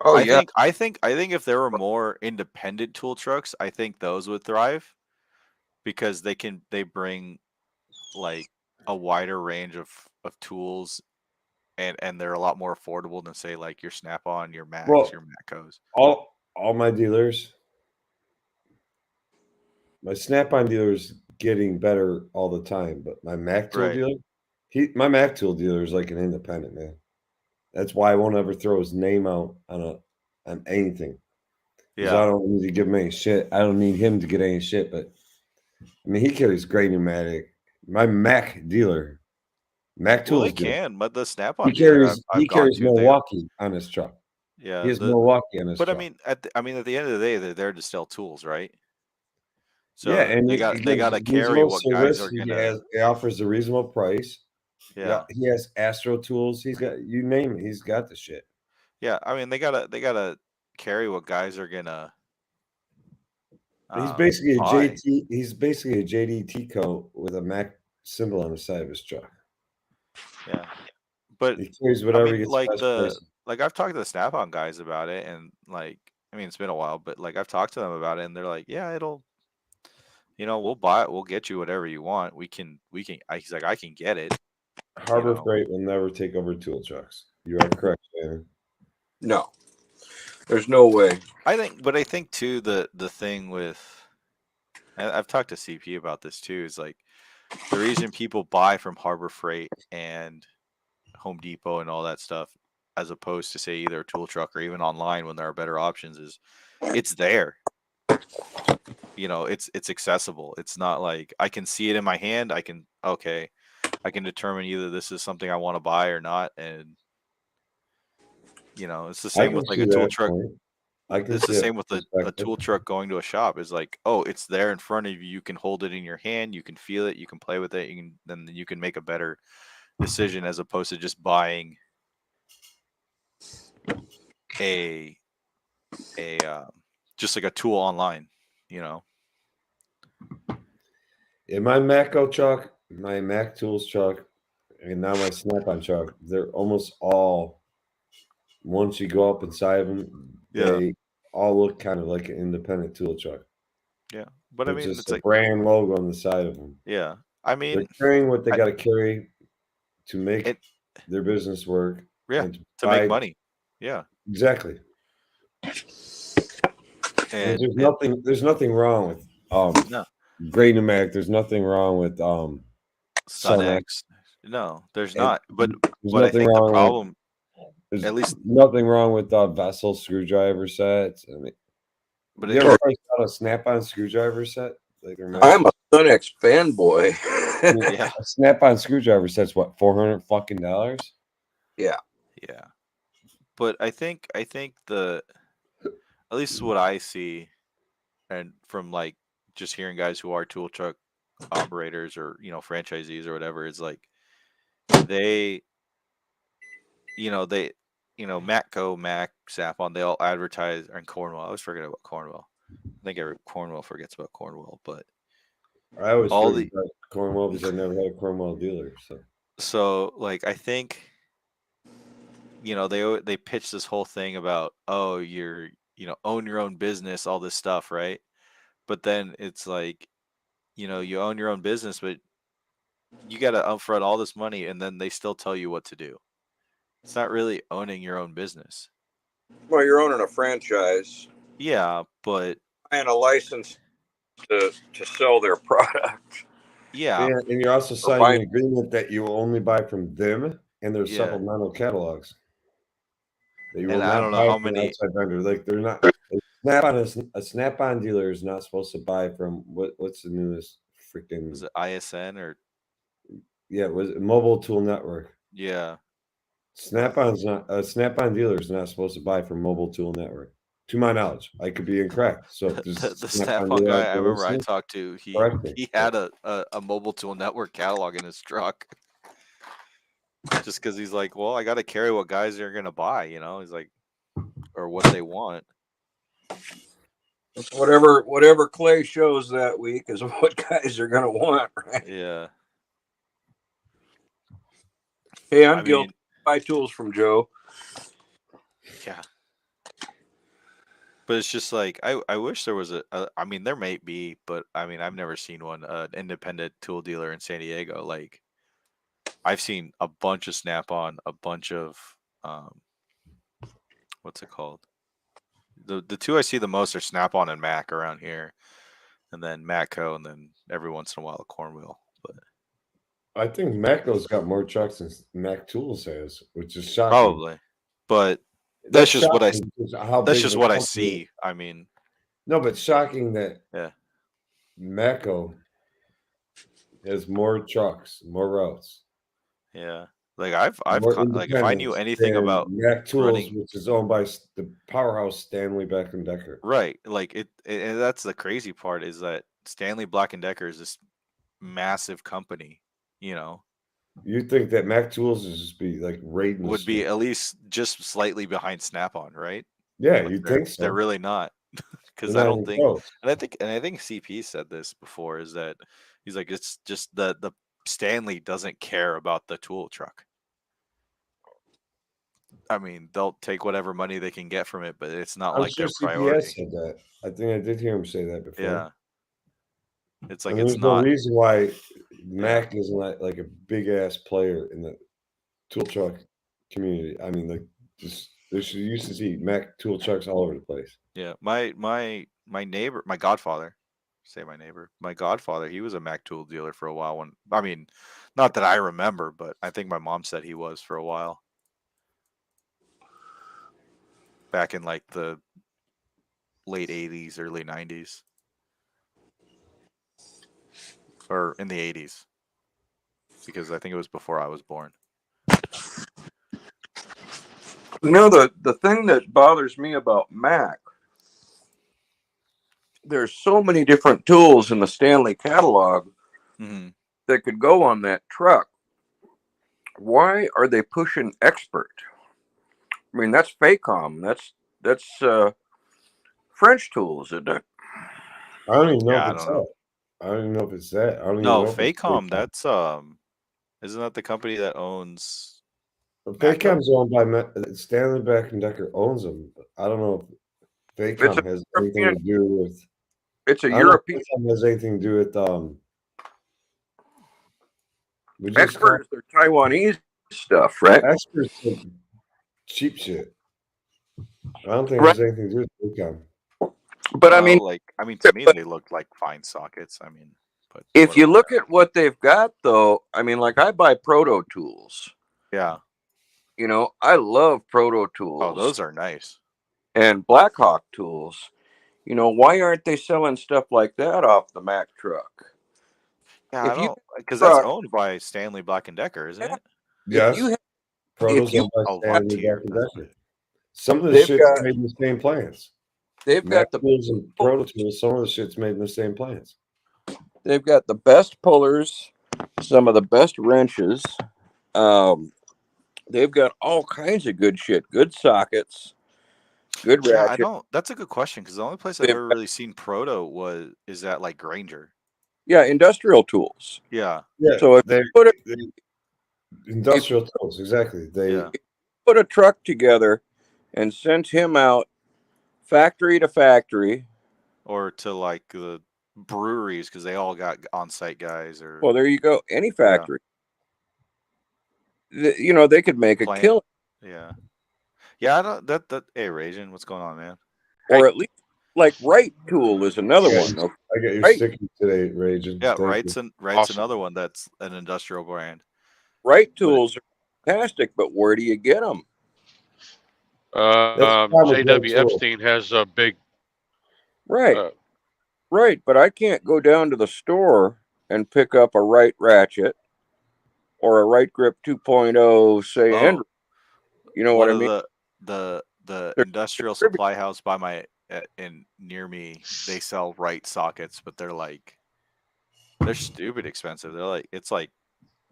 Oh I yeah. think if there were more independent tool trucks, I think those would thrive because they bring like a wider range of tools and they're a lot more affordable than say like your Snap-on, your Macs, Well, your Matcos. all my dealers, my Snap-on dealer's getting better all the time, but my Mac tool Right. dealer, my Mac tool dealer is like an independent man. That's why I won't ever throw his name out on anything. Because I Yeah. don't need to give him any shit. I don't need him to get any shit. But I mean, he carries great pneumatic. My Mac dealer, Mac Well, they Tools dealer, can, but the Snap-on he dealer carries I've gone carries to, they Milwaukee on his truck. yeah, He has Milwaukee on his but I truck. mean at the end of the day, they're there to sell tools, right? Yeah, So and they he got gives to carry reasonable what guys service. are He gonna. he offers a reasonable price. Yeah. He has Astro Tools. He's got, you name it, he's got the shit. Yeah, I mean they gotta carry what guys are gonna He's basically a buy. JT. He's basically a JDT coat with a Mac symbol on the side of his truck. Yeah, but He carries I whatever he mean gets like best price. I've talked to the Snap-on guys about it, and like I mean it's been a while, but like I've talked to them about it, and they're like, yeah, it'll, we'll buy it, we'll get you whatever you want. He's like, I can get it. Harbor know. Freight will never take over tool trucks. You are correct, Shannon. No. There's no way. I think too the thing with, I've talked to CP about this too, is like the reason people buy from Harbor Freight and Home Depot and all that stuff, as opposed to say either a tool truck or even online when there are better options, is it's there. It's accessible. It's not like I can see it in my hand. I can determine either this is something I want to buy or not, and it's the same with like a tool truck. It's the same with a tool truck going to a shop. Is like, oh, it's there in front of you. You can hold it in your hand. You can feel it. You can play with it. Then you can make a better decision as opposed to just buying just like a tool online. In my Matco truck, my Mac Tools truck, and now my Snap-on truck, they're almost all, once you go up inside of them, they all look kind of like an independent tool truck. Yeah, but They're I mean, just it's a like brand logo on the side of them. Yeah, I mean, they're carrying what they got to carry to make their business work. Yeah, to make money. Yeah, exactly. And there's nothing wrong with no. Great Pneumatic. There's nothing wrong with Sunex. No, there's not. But I think the problem, there's at least nothing wrong with Vessel screwdriver sets. I mean, but you ever priced out a Snap-on screwdriver set? Like I'm a Sunex fanboy. Yeah, a Snap-on screwdriver set's what, $400 fucking? Yeah. Yeah, but I think at least what I see, and from like just hearing guys who are tool truck operators or franchisees or whatever, is like they Matco, Mac, Snap-on, they all advertise, and Cornwell. I always forget about Cornwell. I think Cornwell forgets about Cornwell, but I always forget about Cornwell because I never had a Cornwell dealer. So like I think they pitch this whole thing about, oh, you're own your own business, all this stuff, right? But then it's like you own your own business, but you got to upfront all this money, and then they still tell you what to do. It's not really owning your own business. Well, you're owning a franchise. Yeah, but and a license to sell their product. Yeah, and you're also signing an agreement that you will only buy from them. and there's Yeah. supplemental catalogs that you will And I not don't know buy how from an many. outside vendor. Like they're not a Snap-on dealer is not supposed to buy from what's the newest freaking Was it ISN or was it Mobile Tool Network. yeah? Snap-on's not a Snap-on dealer is not supposed to buy from Mobile Tool Network. To my knowledge, I could be incorrect. So if there's The Snap-on Snap-on dealer guy out I there remember I listening, talked to, he correct me. he had a Mobile Tool Network catalog in his truck. Just because he's like, well, I got to carry what guys are gonna buy, you know. He's like, or what they want. Whatever Clay shows that week is what guys are gonna want, right? Yeah. Hey, I'm I guilty. mean, Buy tools from Joe. yeah. But it's just like I wish there was I mean there may be, but I mean I've never seen one an independent tool dealer in San Diego. Like I've seen a bunch of Snap-on, a bunch of what's it called? The two I see the most are Snap-on and Mac around here, and then Matco, and then every once in a while a Cornwheel. But I think Macco's got more trucks than Mac Tools has, which is shocking. probably, but that's just what I shocking because how that's big just of a what I company- see. I mean, No, but shocking that yeah, Macco has more trucks, more routes. yeah. Like I've more like if I knew independents anything than about Mac Tools, running- which is owned by the powerhouse Stanley Black & Decker. right, like and that's the crazy part is that Stanley Black & Decker is this massive company, you know, You'd think that Mac Tools would just be like raiding the would be store. at least just slightly behind Snap-on, right? Yeah, But you'd they're- think so. They're really not, because They're I not don't even think, close. and I think CP said this before, is that he's like it's just the Stanley doesn't care about the tool truck. I mean, they'll take whatever money they can get from it, but it's not I'm like sure their CPS priority. said that. I think I did hear him say that before. Yeah, it's like And it's there's no not. reason why Mac isn't like a big ass player in the tool truck community. I mean, like just you used to see Mac tool trucks all over the place. Yeah, my neighbor, my godfather, my godfather, he was a Mac tool dealer for a while. When I mean, not that I remember, but I think my mom said he was for a while. Back in like the late 80s, early 90s. Or in the 80s. Because I think it was before I was born. You know, the thing that bothers me about Mac, there's so many different tools in the Stanley catalog Mhm. that could go on that truck. Why are they pushing Expert? I mean, that's Facom. That's French tools, isn't it? I don't even know Yeah, I if it's don't know. that. I don't even know if it's that. I don't even No, know if it's Facom, that's isn't that the company that owns Facom's owned by Stanley Black & Decker owns them. I don't know if Facom has anything to do with. It's a I don't know if European. Facom has anything to do with would you just call Expert is their Taiwanese stuff, right? Expert's like cheap shit. I don't think it Right. has anything to do with Facom. But I mean, to me they look like fine sockets. I mean, but if you whatever. look at what they've got, though, I mean, like I buy Proto Tools. Yeah. You know, I love Proto Tools. Oh, those are nice. And Blackhawk Tools. You know, why aren't they selling stuff like that off the Mac truck? Yeah, If you because that's truck- owned by Stanley Black & Decker, isn't it? Yes, you have- Proto's you- owned by Oh, Stanley Vontier, Black & that's Decker. right. Some of the They've shit's got- made in the same plants. they've Mac got the Tools and Proto Tools, some of the shit's made in the same plants. they've got the best pullers, some of the best wrenches. They've got all kinds of good shit, good sockets, good Yeah, ratchet. that's a good question because the only place I've They've ever really seen Proto is at like Granger. Yeah, industrial tools. Yeah. Yeah, So if they you put industrial tools, exactly. They Yeah. put a truck together and sent him out factory to factory. Or to like the breweries because they all got on-site guys or Well, there you go. Any factory. You know, they could make a Plant. killing, yeah. Yeah, I don't that hey Rajan, what's going on, man? or at least like Wright Tool is another Yeah. one. Okay? I got your Right. sticky today, Raging. Yeah, Thank Wright's you. Wright's Awesome. another one that's an industrial brand. Wright Tools are fantastic, but where do you get them? the problem with J.W. Red Tool. Epstein has a big. Right, right. But I can't go down to the store and pick up a right ratchet or a right grip 2.0, say, Oh, Andrew. You know what I mean? the They're industrial distributed. supply house by my in near me, they sell right sockets, but they're stupid expensive. They're like it's like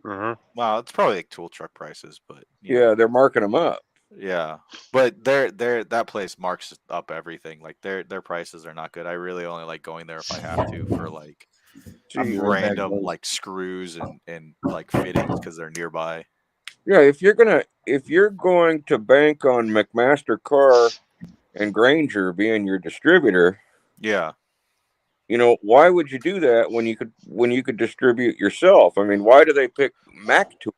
Uh-huh. wow, it's probably like tool truck prices, but Yeah, they're marking them up. yeah. But they're that place marks up everything. Like their prices are not good. I really only like going there if I have to for like I'll See, be right back, random boys. like screws and like fittings because they're nearby. yeah, if you're going to bank on McMaster Carr and Granger being your distributor, Yeah. you know, why would you do that when you could distribute yourself? I mean, why do they pick Mac tools?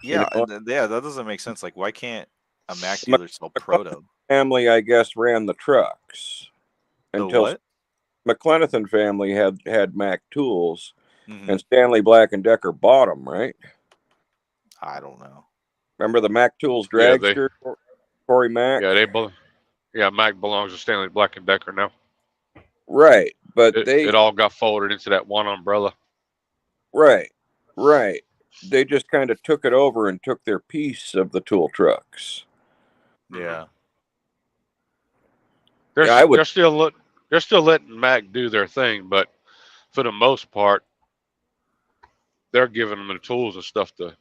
Yeah, know, yeah, that doesn't make sense. Like, why can't a Mac My- dealer sell Proto? Family, I guess, ran the trucks The until what? McClenathan family had Mac tools, Mhm. and Stanley Black and Decker bought them. Right? I don't know. Remember the Mac tools Yeah, dragster, Corey Mac? Yeah, Mac belongs to Stanley Black and Decker now. Right, but It all got folded into that one umbrella. right. They just kind of took it over and took their piece of the tool trucks. Yeah. Yeah, I would- They're still letting Mac do their thing, but for the most part, they're giving them the tools and stuff to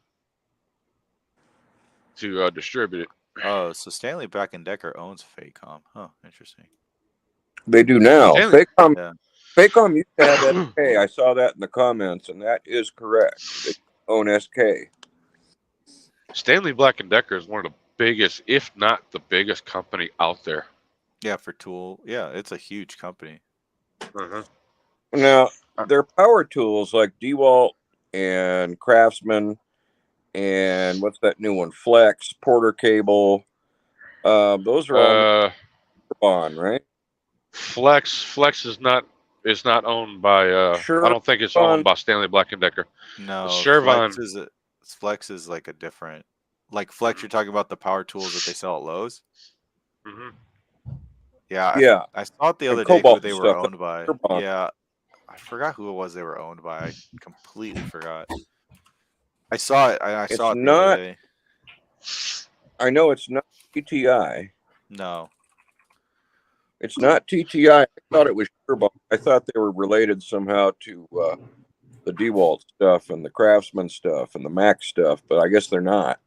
distribute it. Oh, so Stanley Black and Decker owns Faycom. Huh, interesting. They do now. Stanley- Yeah. Faycom used to have SK. I saw that in the comments, and that is correct. They own SK. Stanley Black and Decker is one of the biggest, if not the biggest company out there. Yeah, for tool. Yeah, it's a huge company. Uh-huh. Now, their power tools like DeWalt and Craftsman and what's that new one? Flex, Porter Cable. Those are all on, right? Flex is not owned by Sure. I don't think it's owned by Stanley Black and Decker. No, Shervon- Flex is like a different. Like Flex, you're talking about the power tools that they sell at Lowe's. Mm-hmm. Yeah, Yeah. I saw it the And other day who Cobalt they were stuff, owned by. Shervon. Yeah, I forgot who it was they were owned by. I completely forgot. I saw it. I It's saw it the not- other day. I know it's not TTI. No. It's not TTI. I thought it was Shervon. I thought they were related somehow to the DeWalt stuff and the Craftsman stuff and the Mac stuff, but I guess they're not.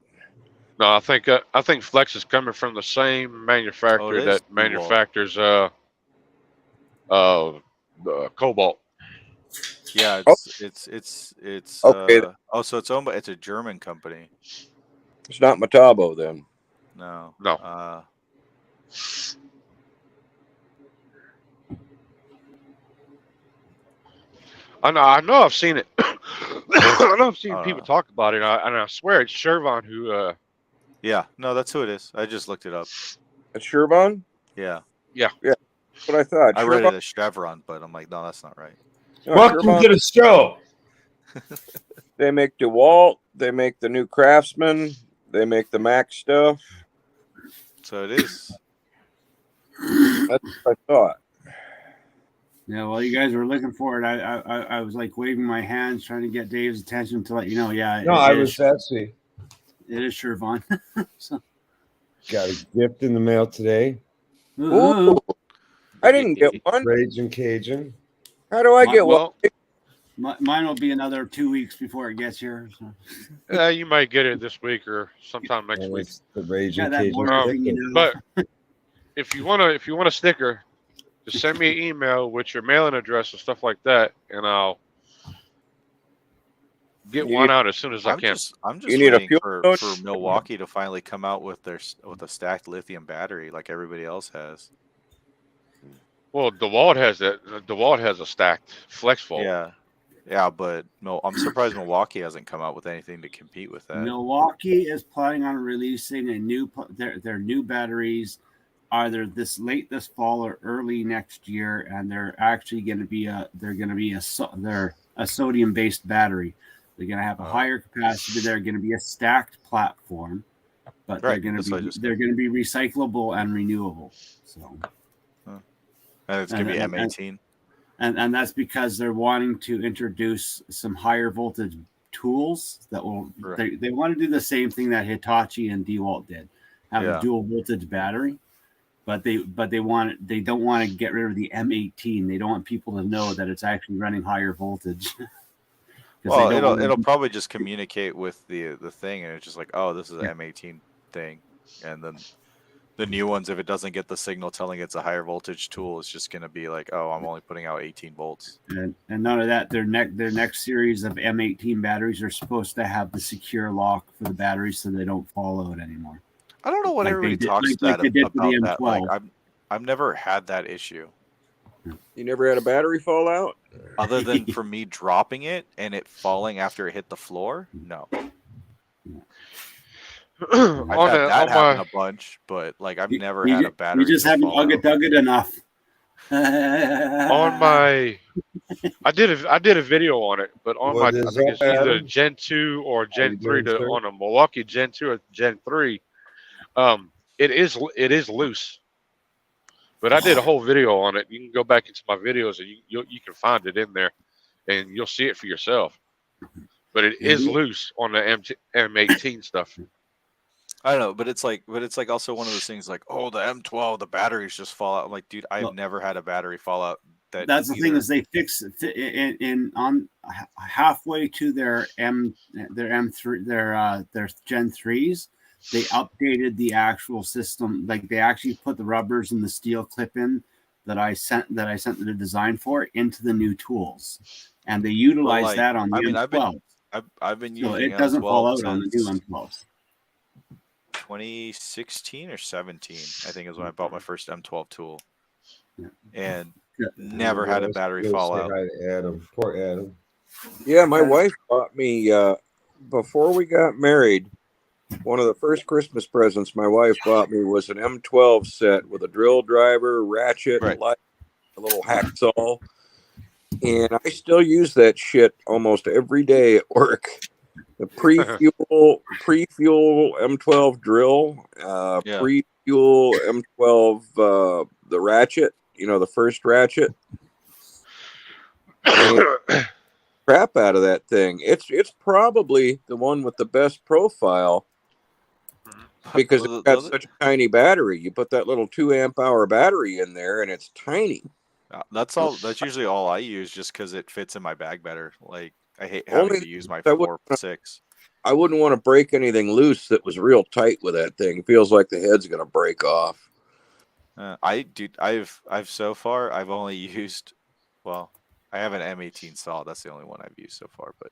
No, I think Flex is coming from the same manufacturer it is that DeWalt. manufactures Cobalt. Yeah, Oh. it's Okay. so it's owned by it's a German company. It's not Metabo then. No. No. I know I've seen it. I know I've seen people talk about it, and I swear it's Shervon who. Yeah, no, that's who it is. I just looked it up. It's Shervon? Yeah, That's what I thought. I read Shervon- it as Chevron, but I'm like, no, that's not right. no, Welcome Shervon- to the show. They make DeWalt. They make the new Craftsman. They make the Mac stuff. So it is. That's what I thought. Yeah, well, you guys were looking for it. I was like waving my hands, trying to get Dave's attention to let you know. Yeah, No, I was actually It is Shervon. So, got a gift in the mail today. Ooh, I didn't get one. Raging Cajun. How do I get one? Well, mine will be another 2 weeks before it gets here. So. you might get it this week or sometime next And week. it's the Raging Yeah, that Cajun. border thing, sticker. you know. But if you want a sticker, just send me an email with your mailing address and stuff like that, and I'll get You one need- out as soon as I can. I'm just You need a waiting fuel for node? Milwaukee to finally come out with a stacked lithium battery like everybody else has. Well, DeWalt has that. DeWalt has a stacked Flex Volt. Yeah, but I'm surprised Milwaukee hasn't come out with anything to compete with that. Milwaukee is planning on releasing their new batteries either this fall or early next year, and they're actually going to be a sodium based battery. They're going to have a Oh. higher capacity. They're going to be a stacked platform, but they're Right, going that's what I to be just they're said. going to be recyclable and renewable. So, And it's gonna be and- M18. and that's because they're wanting to introduce some higher voltage tools that will. Right. They want to do the same thing that Hitachi and DeWalt did, have Yeah. a dual voltage battery. But they don't want to get rid of the M18. They don't want people to know that it's actually running higher voltage. 'Cause Well, they don't want it'll to- probably just communicate with the thing, and it's just like, oh, this is an M18 thing, and then the new ones, if it doesn't get the signal telling it's a higher voltage tool, it's just gonna be like, oh, I'm only putting out 18 volts. and none of that. Their next series of M18 batteries are supposed to have the secure lock for the batteries so they don't fall out anymore. I don't know what Like they everybody did- talks like they did for the about that. Like M12. I've never had that issue, You never had a battery fallout? other than for me dropping it and it falling after it hit the floor. No, I've had that happen a bunch, but like I've never had a battery. You just haven't dug it enough. On my, I did a video on it, but on What my, I is think up, it's either Adam? Gen 2 or Gen you 3 doing, sir? on a Milwaukee Gen 2 or Gen 3. It is loose. But I did a whole video on it. You can go back into my videos and you can find it in there, and you'll see it for yourself. But it is loose on the M18 stuff. I don't know, but it's like also one of those things like, oh, the M12, the batteries just fall out. I'm like, dude, I've never had a battery fall out. That's the thing is they fix in on halfway to their M3 their Gen 3s. They updated the actual system. Like they actually put the rubbers and the steel clip in that I sent the design for into the new tools, and they utilize that on the M12. I've been So using it doesn't M12 fall out on the new since M12s. 2016 or 17, I think, is when I bought my first M12 tool, Yeah. and Yeah. never had a battery Go fall say out. hi to Adam. Poor Adam. Yeah, my wife bought me before we got married. One of the first Christmas presents my wife bought me was an M12 set with a drill driver, ratchet, Right. light, a little hacksaw. And I still use that shit almost every day at work. The pre-fuel M12 drill, Yeah. pre-fuel M12, the ratchet, the first ratchet. And crap out of that thing. It's probably the one with the best profile because it's got such a tiny battery. You put that little 2 amp hour battery in there and it's tiny. That's usually all I use, just because it fits in my bag better. Like I hate having to use my 4.6. I wouldn't want to break anything loose that was real tight with that thing. It feels like the head's going to break off. I've so far I've only used, well, I have an M18 saw. That's the only one I've used so far, but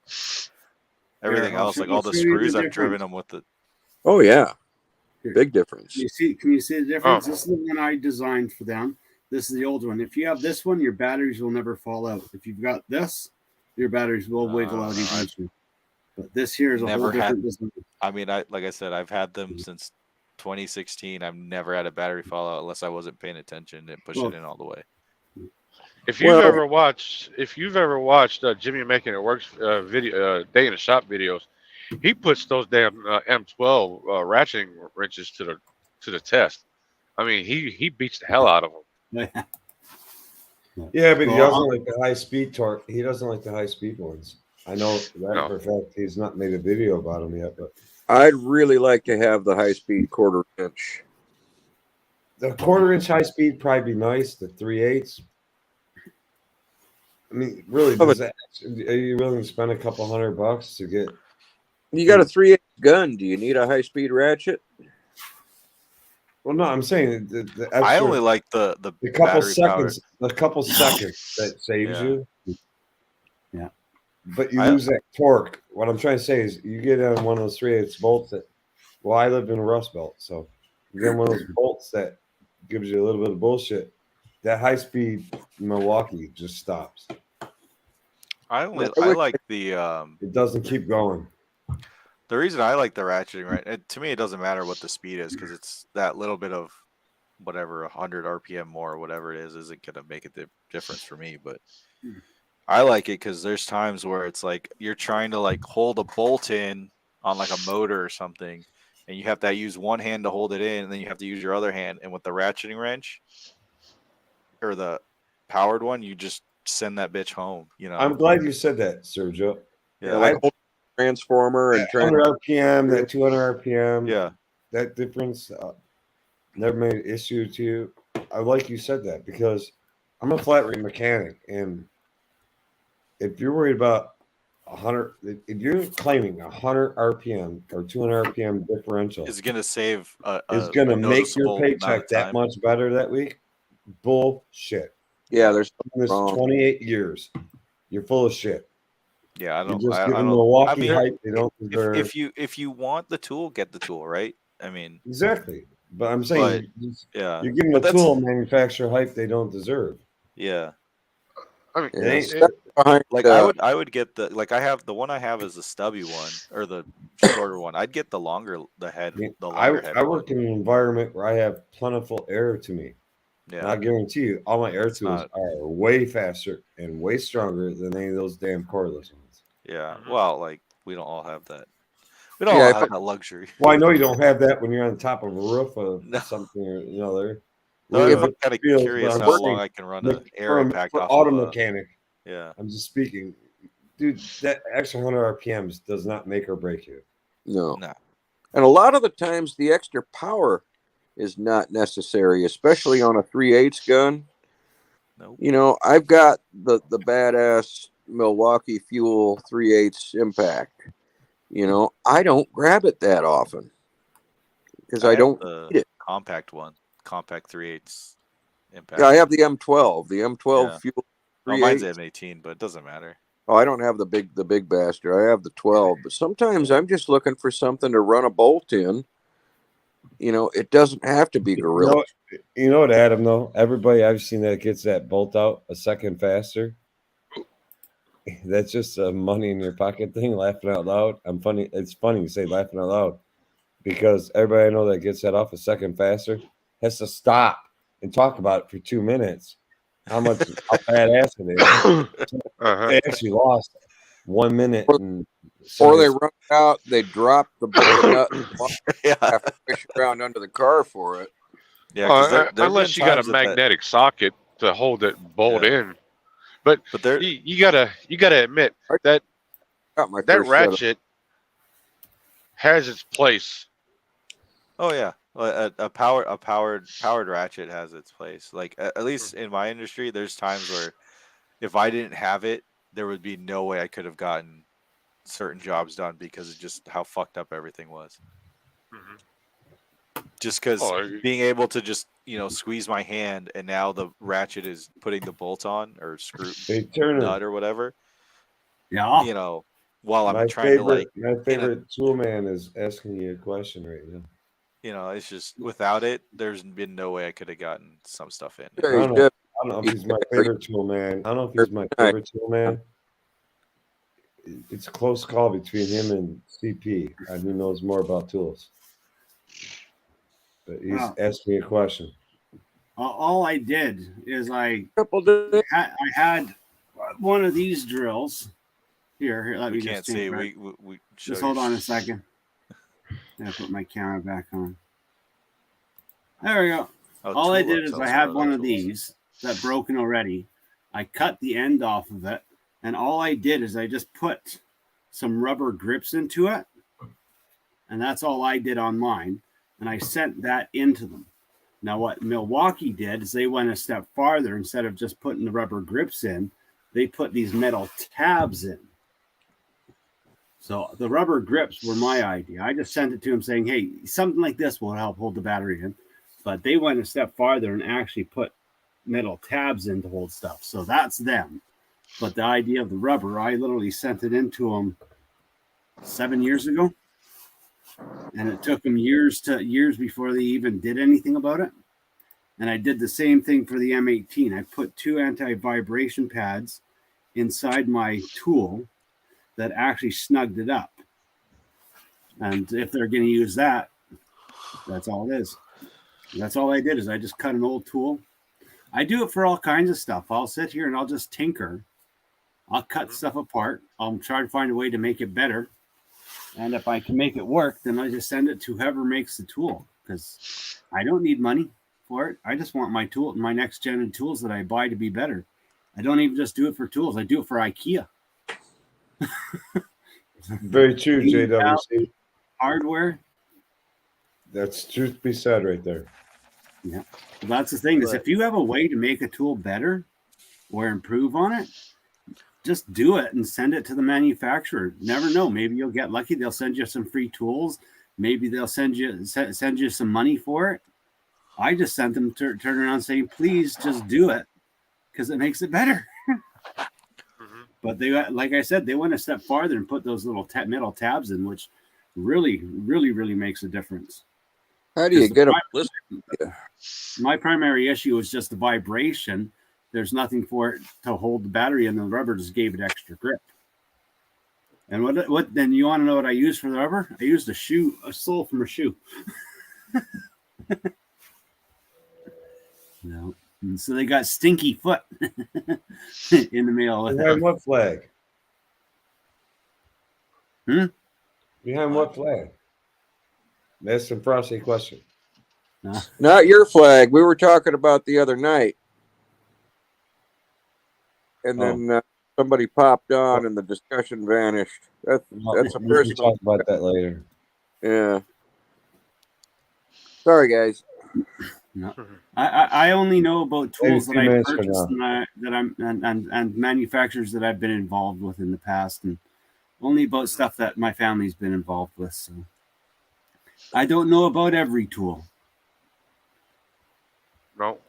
everything else, like all the screws, I've driven them with the. Oh yeah, big difference. Can you see the difference? This is the one I designed for them. This is the old one. If you have this one, your batteries will never fall out. If you've got this, your batteries will wiggle out eventually. But this here is a whole different design. I mean, like I said, I've had them since 2016. I've never had a battery fall out unless I wasn't paying attention and push it in all the way. If you've ever watched Jimmy Making It Works video, day in the shop videos, he puts those damn M12 ratcheting wrenches to the test. I mean, he beats the hell out of them. Yeah, but he doesn't like the high speed torque. He doesn't like the high speed ones. I know that for a fact. He's not made a video about them yet, but I'd really like to have the high speed 1/4 inch. The 1/4 inch high speed probably be nice. The 3/8. I mean, really, are you willing to spend a couple $100 to get? You got a 3/8 gun. Do you need a high speed ratchet? Well, no, I'm saying the extra, I only like the couple battery seconds, power. the couple seconds that saves you. Yeah, but you lose that torque. What I'm trying to say is, you get on one of those 3/8 bolts that. Well, I lived in a Rust Belt, so you get one of those bolts that gives you a little bit of bullshit. That high speed Milwaukee just stops. I like the. It doesn't keep going. The reason I like the ratcheting, right? To me, it doesn't matter what the speed is, because it's that little bit of whatever 100 RPM more or whatever it is isn't going to make a difference for me. But I like it because there's times where it's like you're trying to like hold a bolt in on like a motor or something, and you have to use one hand to hold it in, and then you have to use your other hand. And with the ratcheting wrench or the powered one, you just send that bitch home. You know? I'm glad you said that, Sergio. Yeah, like I- whole transformer and that 100 RPM, that 200 RPM, Yeah. that difference never made an issue to you. I like you said that because I'm a flat rate mechanic, and if you're worried about 100, if you're claiming 100 RPM or 200 RPM differential Is going to save is going to make your noticeable amount paycheck of that time. much better that week, bullshit. yeah, there's In this wrong. 28 years, you're full of shit. Yeah, I You're don't. just I giving don't. Milwaukee I mean, hype they don't deserve. if you want the tool, get the tool, right? I mean, Exactly. But I'm saying yeah, you're giving but the that's- tool manufacturer hype they don't deserve. yeah. I mean, Yeah, They- stuff behind, Like I would get the like I have the one I have is the stubby one or the shorter one. I'd get the longer the head the longer head I one. work in an environment where I have plentiful air to me. And I Yeah, guarantee you, all my air It's tools not- are way faster and way stronger than any of those damn cordless ones. yeah. Mhm. Well, like we don't all have that. We don't Yeah, all if have that luxury. Well, I know you don't have that when you're on top of a roof of No. something or another. No, If I'm kind of Feels, curious but I'm how saying, long I can run an air for impact off auto of a. mechanic, Yeah, I'm just speaking. Dude, that extra 100 RPMs does not make or break you. no. no. And a lot of the times the extra power is not necessary, especially on a 3/8 gun. Nope. You know, I've got the badass Milwaukee Fuel 3/8 impact. You know, I don't grab it that often because I have don't the need it. compact one, compact 3/8 impact. Yeah, I have the M12, the M12 Yeah. Fuel Oh, mine's 3/8. M18, but it doesn't matter. Oh, I don't have the big bastard. I have the 12, but sometimes I'm just looking for something to run a bolt in. You know, it doesn't have to be Gorilla. You know what, Adam, though? Everybody I've seen that gets that bolt out a second faster. That's just a money in your pocket thing, laughing out loud. It's funny you say laughing out loud because everybody I know that gets that off a second faster has to stop and talk about it for 2 minutes. How badass it is. uh-huh. They actually lost 1 minute. And Or they run out, they drop the nut, Yeah, have to fish around under the car for it. yeah. 'Cause there've Unless been you got a times that- magnetic socket to hold that bolt Yeah. in, but but there, you gotta admit that Got my that first set of- ratchet has its place. oh yeah, a powered ratchet has its place. Like at least in my industry, there's times where if I didn't have it, there would be no way I could have gotten certain jobs done because of just how fucked up everything was. Mhm. Just because Oh, being able to just squeeze my hand and now the ratchet is putting the bolt on or screw they turn it. nut or whatever, Yeah. while I'm My trying to like, favorite tool man is asking you a question right now. it's just without it, there's been no way I could have gotten some stuff in. Yeah, I don't he's know. dead. I don't know if he's my favorite tool man. I don't know if he's my favorite tool man. It's a close call between him and CP. Who knows more about tools? But he's Wow. asked me a question. All I did is I Couple days. had one of these drills. Here, let We me can't just see. think, right? We Just show hold you- on a second. I put my camera back on. There we go. Oh, All I Tool did is sells I had other one of tools. these that broken already. I cut the end off of it, and all I did is I just put some rubber grips into it, and that's all I did on mine. And I sent that into them. Now, what Milwaukee did is they went a step farther. Instead of just putting the rubber grips in, they put these metal tabs in. So the rubber grips were my idea. I just sent it to them saying, hey, something like this will help hold the battery in. But they went a step farther and actually put metal tabs in to hold stuff. So that's them. But the idea of the rubber, I literally sent it into them 7 years ago. And it took them years before they even did anything about it. And I did the same thing for the M18. I put 2 anti-vibration pads inside my tool that actually snugged it up. And if they're going to use that, that's all it is. That's all I did is I just cut an old tool. I do it for all kinds of stuff. I'll sit here and I'll just tinker. I'll cut stuff apart. I'll try to find a way to make it better. And if I can make it work, then I just send it to whoever makes the tool, because I don't need money for it. I just want my tool, my next gen of tools that I buy to be better. I don't even just do it for tools. I do it for IKEA. Very true, JWC. Hardware. That's truth be said right there. Yeah. That's the thing is if you have a way to make a tool better or improve on it, just do it and send it to the manufacturer. Never know. Maybe you'll get lucky. They'll send you some free tools. Maybe they'll send you some money for it. I just sent them to turn around saying, please just do it because it makes it better. But they, like I said, they went a step farther and put those little metal tabs in, which really, really, really makes a difference. How do you get them? My primary issue is just the vibration. There's nothing for it to hold the battery, and the rubber just gave it extra grip. And what? Then you want to know what I used for the rubber? I used a sole from a shoe. No. And so they got stinky foot in the mail. Behind what flag? Behind what flag? That's some frosty question. Not your flag. We were talking about the other night. And then somebody popped on and the discussion vanished. That's a We can personal. talk about that later. Yeah. Sorry, guys. No. I only know about tools that I minutes from purchased and manufacturers that I've been involved with in the past, and only about stuff that my family's been involved with. So I don't know about every tool. No.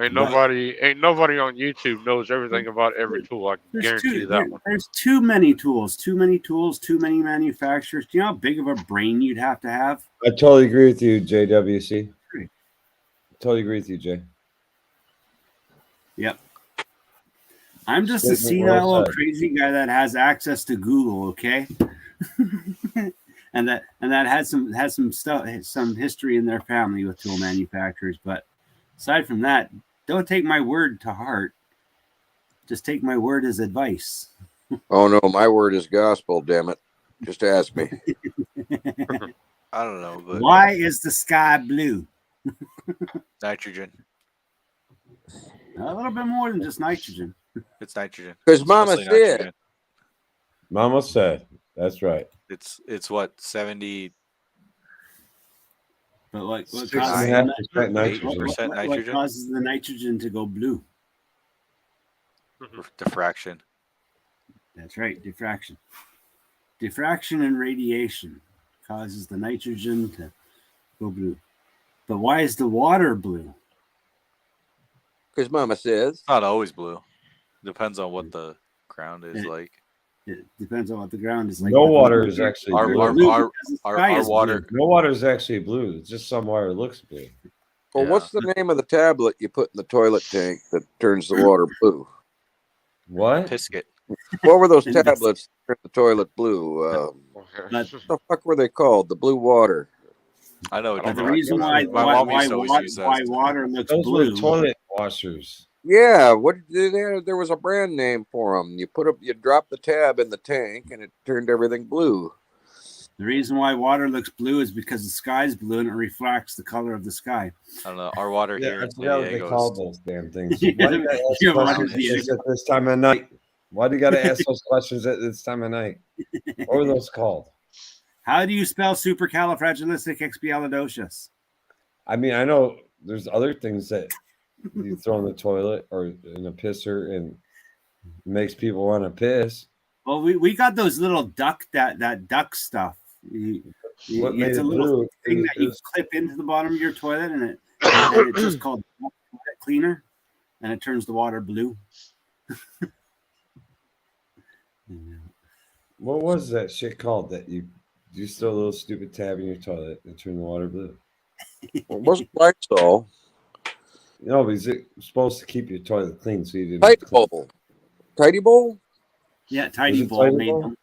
Ain't nobody on YouTube knows everything about every tool. I can guarantee you that one. There's too many tools, too many manufacturers. Do you know how big of a brain you'd have to have? I totally agree with you, JWC. Totally agree with you, Jay. Yep. I'm just a Statement well senile little said. crazy guy that has access to Google, okay? and that has some history in their family with tool manufacturers. But aside from that, don't take my word to heart. Just take my word as advice. Oh no, my word is gospel. Damn it! Just ask me. I don't know, but Why is the sky blue? nitrogen. A little bit more than just nitrogen. It's nitrogen. Because Mama Mostly said. nitrogen. Mama said. That's right. It's what 70. But what 6.5% nitrogen. what causes the nitrogen to go blue? Diffraction. That's right, diffraction. Diffraction and radiation causes the nitrogen to go blue. But why is the water blue? Because Mama says. It's not always blue. Depends on what the ground is like. It depends on what the ground is like. No water is actually Our- blue. our- Blue our- because the Our, sky our is water. blue. No water is actually blue. It's just some water looks blue. Well, Yeah. what's the name of the tablet you put in the toilet tank that turns the water blue? What? Pisket. What were those tablets that turned the toilet blue? But What the fuck were they called? The blue water. I know. But the different. reason why My mom used to always use those. water looks Those were blue. toilet washers. Yeah, what did there was a brand name for them. You drop the tab in the tank and it turned everything blue. The reason why water looks blue is because the sky is blue and it reflects the color of the sky. I don't know. Our water Yeah, here I in forgot what they Diego call is those damn things. Yeah, Why do you gotta ask yeah, questions water Diego. at this time of night? Why do you gotta ask those questions at this time of night? What were those called? How do you spell supercalifragilisticexpialidocious? I mean, I know there's other things that you throw in the toilet or in a pisser and makes people want to piss. Well, we got those little duck that duck stuff. What made It's a it little blue? thing that you clip into the bottom of your toilet, and it's just called toilet cleaner, and it turns the water blue. What was that shit called that you throw a little stupid tab in your toilet and turn the water blue? Well, it wasn't Lysol. No, because it's supposed to keep your toilet clean, so you didn't. Tidy Bowl. Tidy Bowl? Yeah, Was Tidy it Bowl Tidy made Bowl? them.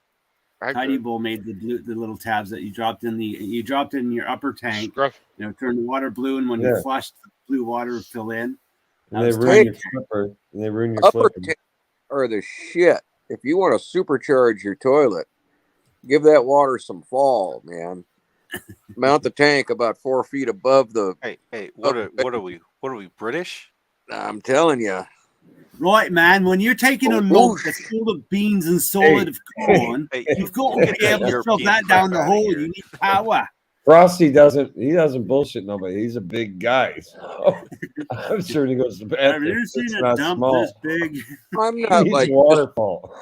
Tidy Bowl made the little tabs that you dropped in your upper tank. Scruff. Turn the water blue, and when Yeah. you flushed, the blue water would fill in. And they That was ruin your Tidy. flipper. And they ruin your Upper flipper. tank are the shit. if you want to supercharge your toilet, give that water some fall, man. Mount the tank about 4 feet above the. Hey, what are we British? I'm telling you. Right, man. When you're taking a lump that's full of beans and solid of corn, Hey, you've got get to be that able to shove European that down crap the outta hole. here. You need power. Frosty doesn't bullshit nobody. He's a big guy. So I'm sure he goes to the Have you bathroom. ever seen It's a not dump small. this big? I'm He not needs like waterfall.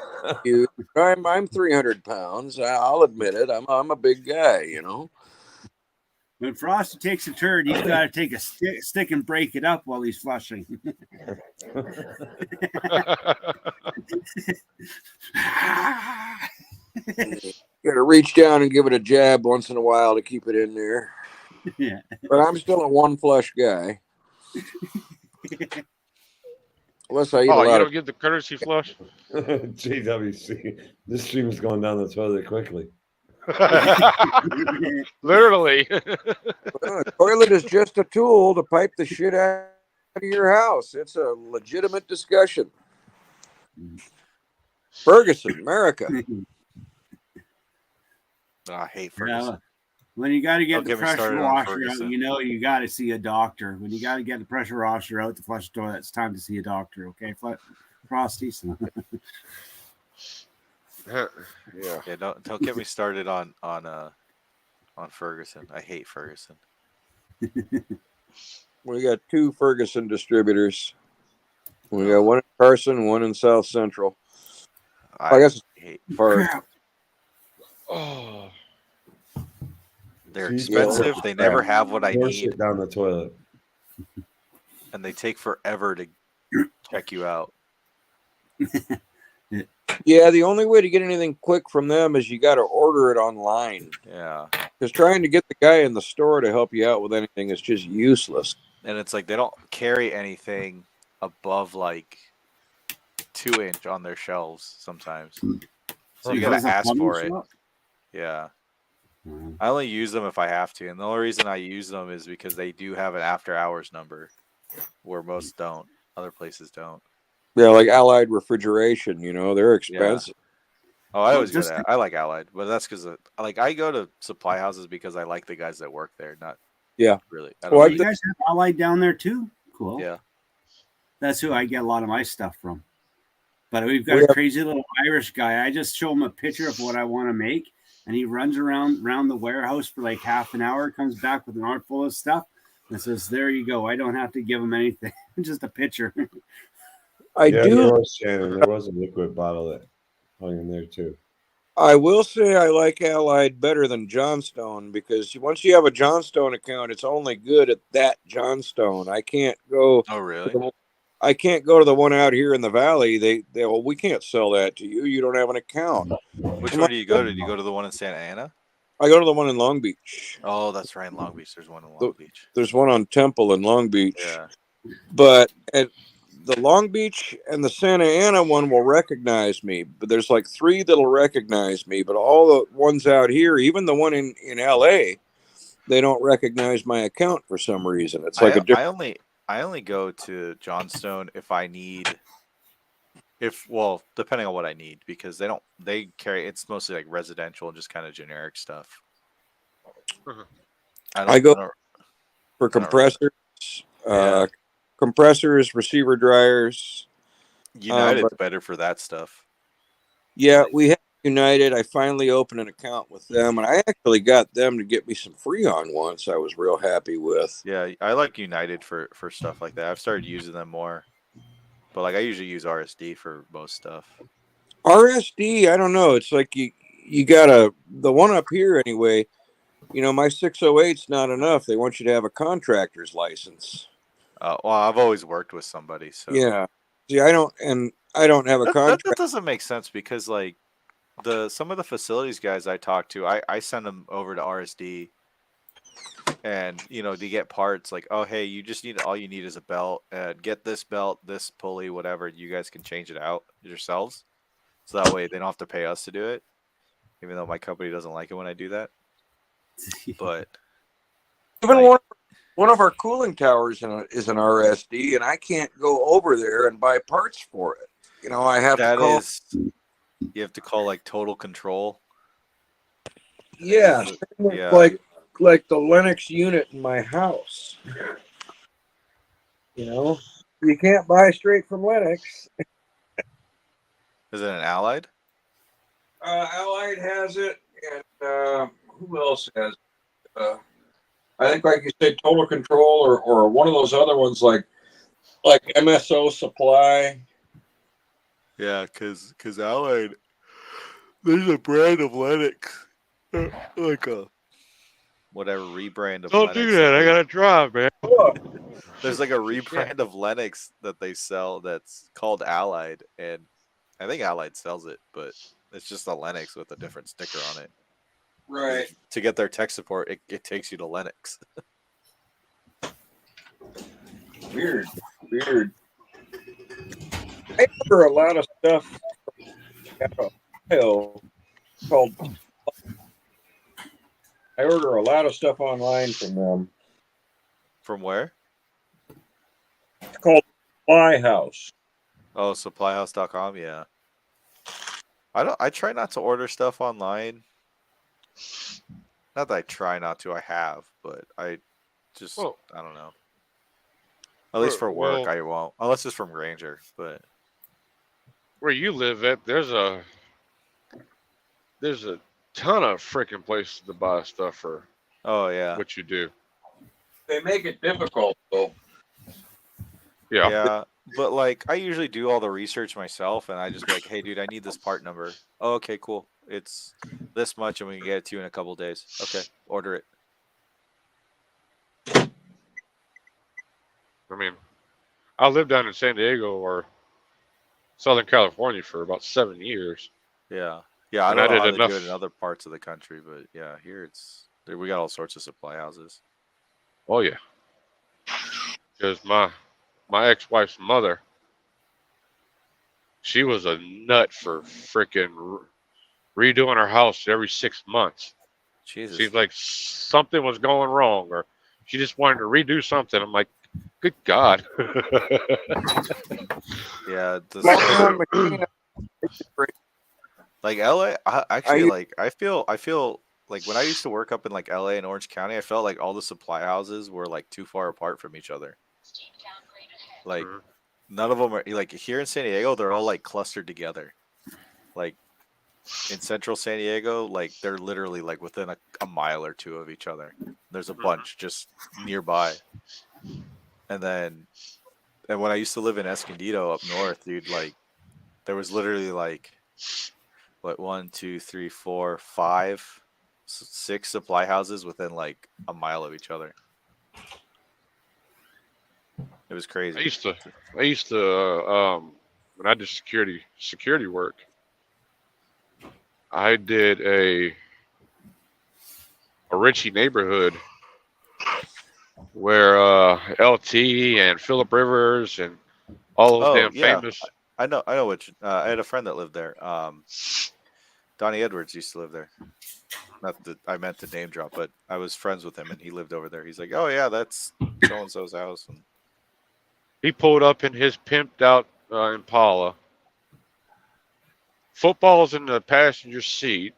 you. I'm 300 pounds. I'll admit it. I'm a big guy, you know. When Frosty takes a turd, he's got to take a stick and break it up while he's flushing. Got to reach down and give it a jab once in a while to keep it in there. Yeah. But I'm still a one flush guy. Unless I eat a Oh, you lot don't of. get the courtesy flush? JWC. This stream is going down the toilet quickly. Literally. Toilet is just a tool to pipe the shit out of your house. It's a legitimate discussion. Ferguson, America. I hate Ferguson. When you got to get Don't the get me pressure started on washer out, Ferguson. you know you got to see a doctor. When you got to get the pressure washer out to flush the toilet, it's time to see a doctor. Okay, Frosty. Yeah. Yeah, don't get me started on Ferguson. I hate Ferguson. We got 2 Ferguson distributors. We got one in Carson, one in South Central. I guess hate. part. Oh. They're Jeez, expensive. yeah. They never have what I Pour need, shit down the toilet. and they take forever to check you out. Yeah, the only way to get anything quick from them is you got to order it online. Yeah, Because trying to get the guy in the store to help you out with anything is just useless. and it's like they don't carry anything above like 2-inch on their shelves sometimes. So you gotta ask for it. Yeah. I only use them if I have to, and the only reason I use them is because they do have an after hours number, where most don't. Other places don't. Yeah, like Allied Refrigeration, you know, they're expensive. Oh, I always go to. I like Allied, but that's because I go to supply houses because I like the guys that work there. Not really. I don't Well, like- You guys have Allied down there too? Cool. yeah. That's who I get a lot of my stuff from. But we've got We a have- crazy little Irish guy. I just show him a picture of what I want to make, and he runs around the warehouse for like half an hour, comes back with an armful of stuff, and says, "There you go. I don't have to give him anything, just a picture." Yeah, do. there was, Shannon. There was a liquid bottle that hung in there too. I will say I like Allied better than Johnstone because once you have a Johnstone account, it's only good at that Johnstone. I can't go. Oh, really? I can't go to the one out here in the valley. They well, we can't sell that to you. You don't have an account. Which one do you go to? Do you go to the one in Santa Ana? I go to the one in Long Beach. Oh, that's right, in Long Beach. There's one in Long Beach. There's one on Temple in Long Beach. Yeah. But at the Long Beach and the Santa Ana one will recognize me. But there's like 3 that'll recognize me. But all the ones out here, even the one in LA, they don't recognize my account for some reason. It's like a different. I only go to Johnstone if I need, depending on what I need, because they carry, it's mostly like residential and just kind of generic stuff. I go for compressors, compressors, receiver dryers. United's better for that stuff. Yeah, we have United. I finally opened an account with them, and I actually got them to get me some Freon once. I was real happy with. Yeah, I like United for stuff like that. I've started using them more, but like I usually use RSD for most stuff. RSD, I don't know. It's like you got the one up here anyway. You know, my 608's not enough. They want you to have a contractor's license. Well, I've always worked with somebody, so Yeah. See, I don't have a contract. that doesn't make sense because like some of the facilities guys I talk to, I send them over to RSD, and you know, to get parts like, oh hey, all you need is a belt, get this belt, this pulley, whatever. You guys can change it out yourselves, so that way they don't have to pay us to do it, even though my company doesn't like it when I do that. But Even one of our cooling towers is an RSD, and I can't go over there and buy parts for it. You know, I have to call. You have to call like total control. Yeah, Yeah. like the Lennox unit in my house. You know, you can't buy straight from Lennox. Is it an Allied? Allied has it, and who else has it? I think, like you said, Total Control, or one of those other ones like MSO Supply. Yeah, cause Allied, there's a brand of Lennox, like a whatever rebrand of Don't do Lennox. that. I gotta drive, man. There's like a Shit. rebrand of Lennox that they sell that's called Allied, and I think Allied sells it, but it's just a Lennox with a different sticker on it. Right. To get their tech support, it takes you to Lennox. Weird. I order a lot of stuff out of Ohio called. I order a lot of stuff online from them. From where? It's called Supply House. Oh, supplyhouse.com. Yeah. I try not to order stuff online. Not that I try not to, I have, but I just Well, I don't know. At least for work, well, I won't, unless it's from Granger. But where you live at, there's a ton of freaking places to buy stuff for oh yeah, what you do. They make it difficult though. Yeah. yeah. But like, I usually do all the research myself, and I just be like, "Hey, dude, I need this part number." Oh, okay, cool. It's this much, and we can get it to you in a couple days. Okay, order it. I mean, I lived down in San Diego or Southern California for about 7 years. Yeah, yeah. I And don't I know did how they do enough. it in other parts of the country, but yeah, here we got all sorts of supply houses. Oh yeah, because my ex-wife's mother, she was a nut for freaking redoing her house every 6 months. Jesus. Seems like something was going wrong, or she just wanted to redo something. I'm like, good God. Yeah, My mom, like LA. Actually, I- like I feel like when I used to work up in like LA and Orange County, I felt like all the supply houses were like too far apart from each other. Like Mhm. none of them are like here in San Diego. They're all like clustered together. Like in central San Diego, like they're literally like within a mile or two of each other. There's a bunch just nearby. And when I used to live in Escondido up north, dude, like there was literally like what 1, 2, 3, 4, 5, 6 supply houses within like a mile of each other. It was crazy. I used to when I did security work, I did a Ritchie neighborhood where LT and Philip Rivers and all those Oh damn yeah, famous. I know which. I had a friend that lived there. Donnie Edwards used to live there. Not that I meant to name drop, but I was friends with him, and he lived over there. He's like, "Oh yeah, that's so and so's house." And He pulled up in his pimped out Impala. Football's in the passenger seat.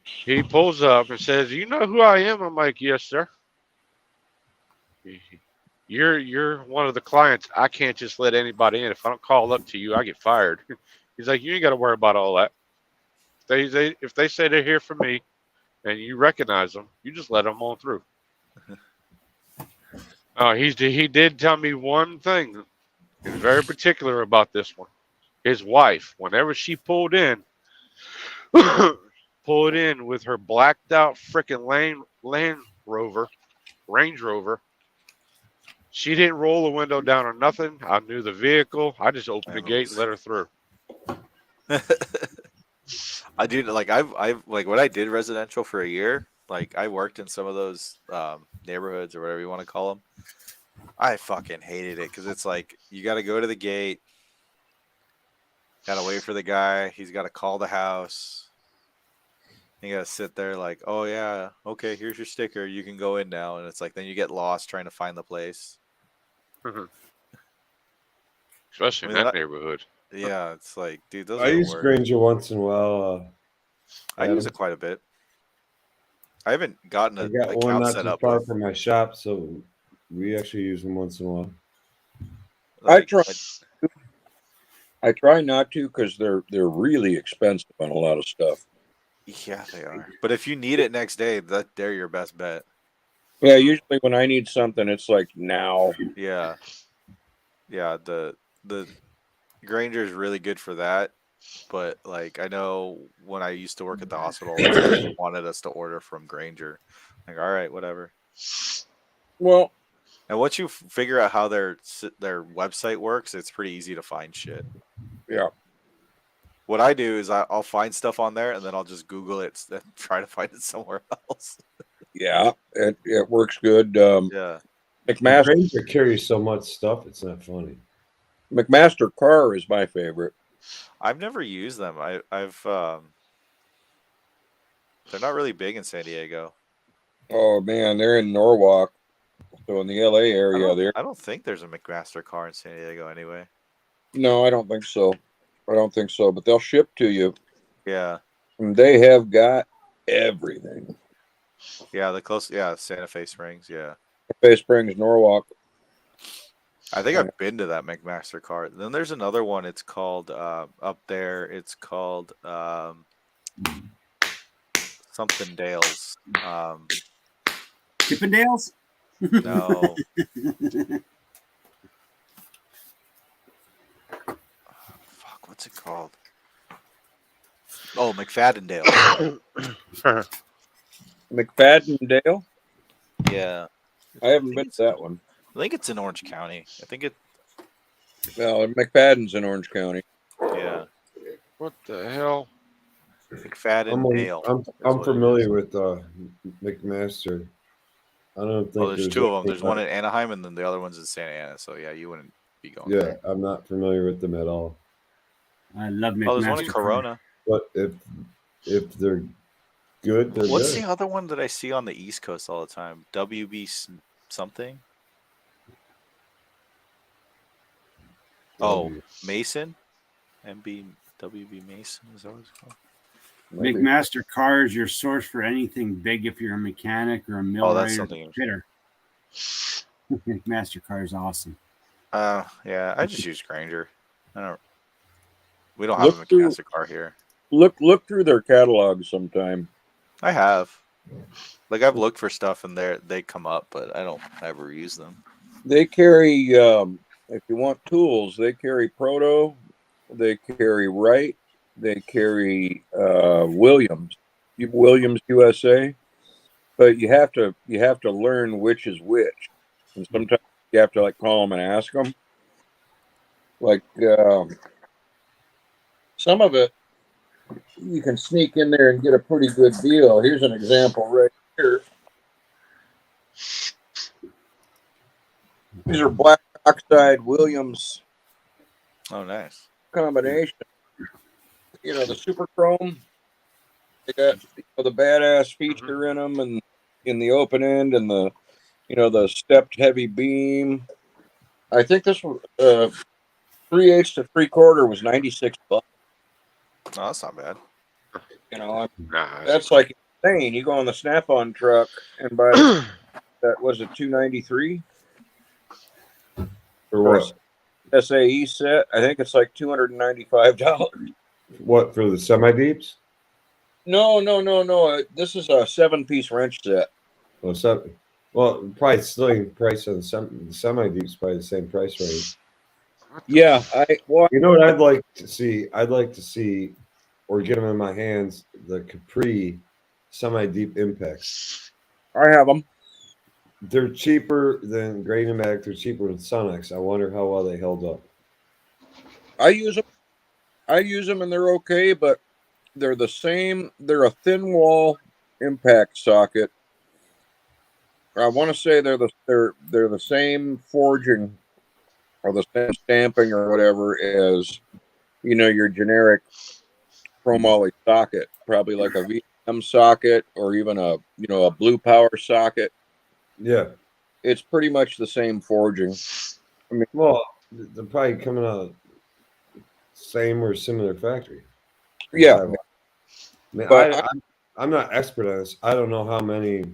He pulls up and says, "You know who I am?" I'm like, "Yes, sir." You're one of the clients. I can't just let anybody in. If I don't call up to you, I get fired. He's like, "You ain't got to worry about all that. If they say they're here for me, and you recognize them, you just let them on through." He did tell me one thing. He's very particular about this one. His wife, whenever she pulled in with her blacked out freaking Range Rover. She didn't roll the window down or nothing. I knew the vehicle. I just opened the gate and let her through. I do like I've like when I did residential for a year. Like I worked in some of those neighborhoods or whatever you want to call them. I fucking hated it because it's like you got to go to the gate, got to wait for the guy. He's got to call the house. You got to sit there like, oh yeah, okay, here's your sticker. You can go in now. And it's like then you get lost trying to find the place. especially I in mean, that that- neighborhood. Yeah, it's like, dude, those I are the use worst. Granger once in a while. I use Adam. it quite a bit. I haven't gotten I an got one account not set too up far with. from my shop, so we actually use them once in a while. Like, I try not to because they're really expensive on a lot of stuff. yeah, they are. But if you need it next day, they're your best bet. Yeah, usually when I need something, it's like now. Yeah, yeah. The Granger is really good for that. But like, I know when I used to work at the hospital, all the time, they wanted us to order from Granger. Like, all right, whatever. Well, And once you figure out how their website works, it's pretty easy to find shit. yeah. What I do is I'll find stuff on there and then I'll just Google it and try to find it somewhere else. Yeah, it works good. Yeah. Granger carries so much stuff; it's not funny. McMaster Carr is my favorite. I've never used them. I've they're not really big in San Diego. Oh man, they're in Norwalk, so in the LA area. There, I don't think there's a McMaster car in San Diego anyway. no, I don't think so. I don't think so. But they'll ship to you. Yeah. And they have got everything. Yeah, Santa Fe Springs, yeah. Bay Springs, Norwalk. I think I've been to that McMaster car. Then there's another one. It's called up there. It's called something Dales. Chippendales? No. Fuck, what's it called? Oh, McFadden-Dale. McFadden-Dale? Yeah. I haven't been to that one. I think it's in Orange County. I think it. No, McFadden's in Orange County. Yeah. What the hell? McFadden-Dale. I'm familiar with McMaster. I don't think Oh, there's two of them. There's anything one in Anaheim and then the other one's in Santa Ana. So yeah, you wouldn't be going Yeah, there. I'm not familiar with them at all. I love Oh, there's one in McMaster. Corona. But if they're good, they're What's good. the other one that I see on the East Coast all the time? something? Oh, Mason? WB Mason is that what it's called? Maybe. McMaster Car is your source for anything big if you're a mechanic or a Oh, millwright that's or something. fitter. McMaster Car is awesome. Yeah, I just use Granger. We don't have a Look through- McMaster car here. Look through their catalog sometime. I have. Like I've looked for stuff and they come up, but I don't ever use them. They carry, if you want tools, they carry Proto, they carry Wright, they carry Williams USA. But you have to learn which is which, and sometimes you have to like call them and ask them. Like some of it, you can sneak in there and get a pretty good deal. Here's an example right here. These are black oxide Williams Oh, nice. combination. You know, the super chrome. They got the badass feature in them, and in the open end, and the stepped heavy beam. I think this was 3/8 to 3/4 was $96. Oh, that's not bad. You know, Nah, that's like insane. You go on the Snap-on truck and buy that was it $293 For what? SAE set. I think it's like $295. What, for the semi deeps? No. This is a 7-piece wrench set. Well, probably still price on the semi deeps, probably the same price range. Yeah, You know what I'd like to see? I'd like to see, or get them in my hands, the Capri semi-deep impacts. I have them. They're cheaper than Granumatic. They're cheaper than Sonex. I wonder how well they held up. I use them, and they're okay, but they're the same. They're a thin wall impact socket. I want to say they're the same forging or the same stamping or whatever as your generic chromoly socket, probably like a VM socket or even a Blue Power socket. Yeah. It's pretty much the same forging. Well, they're probably coming out of same or similar factory. in Yeah, Taiwan. I mean, but I'm not expert on this. I don't know how many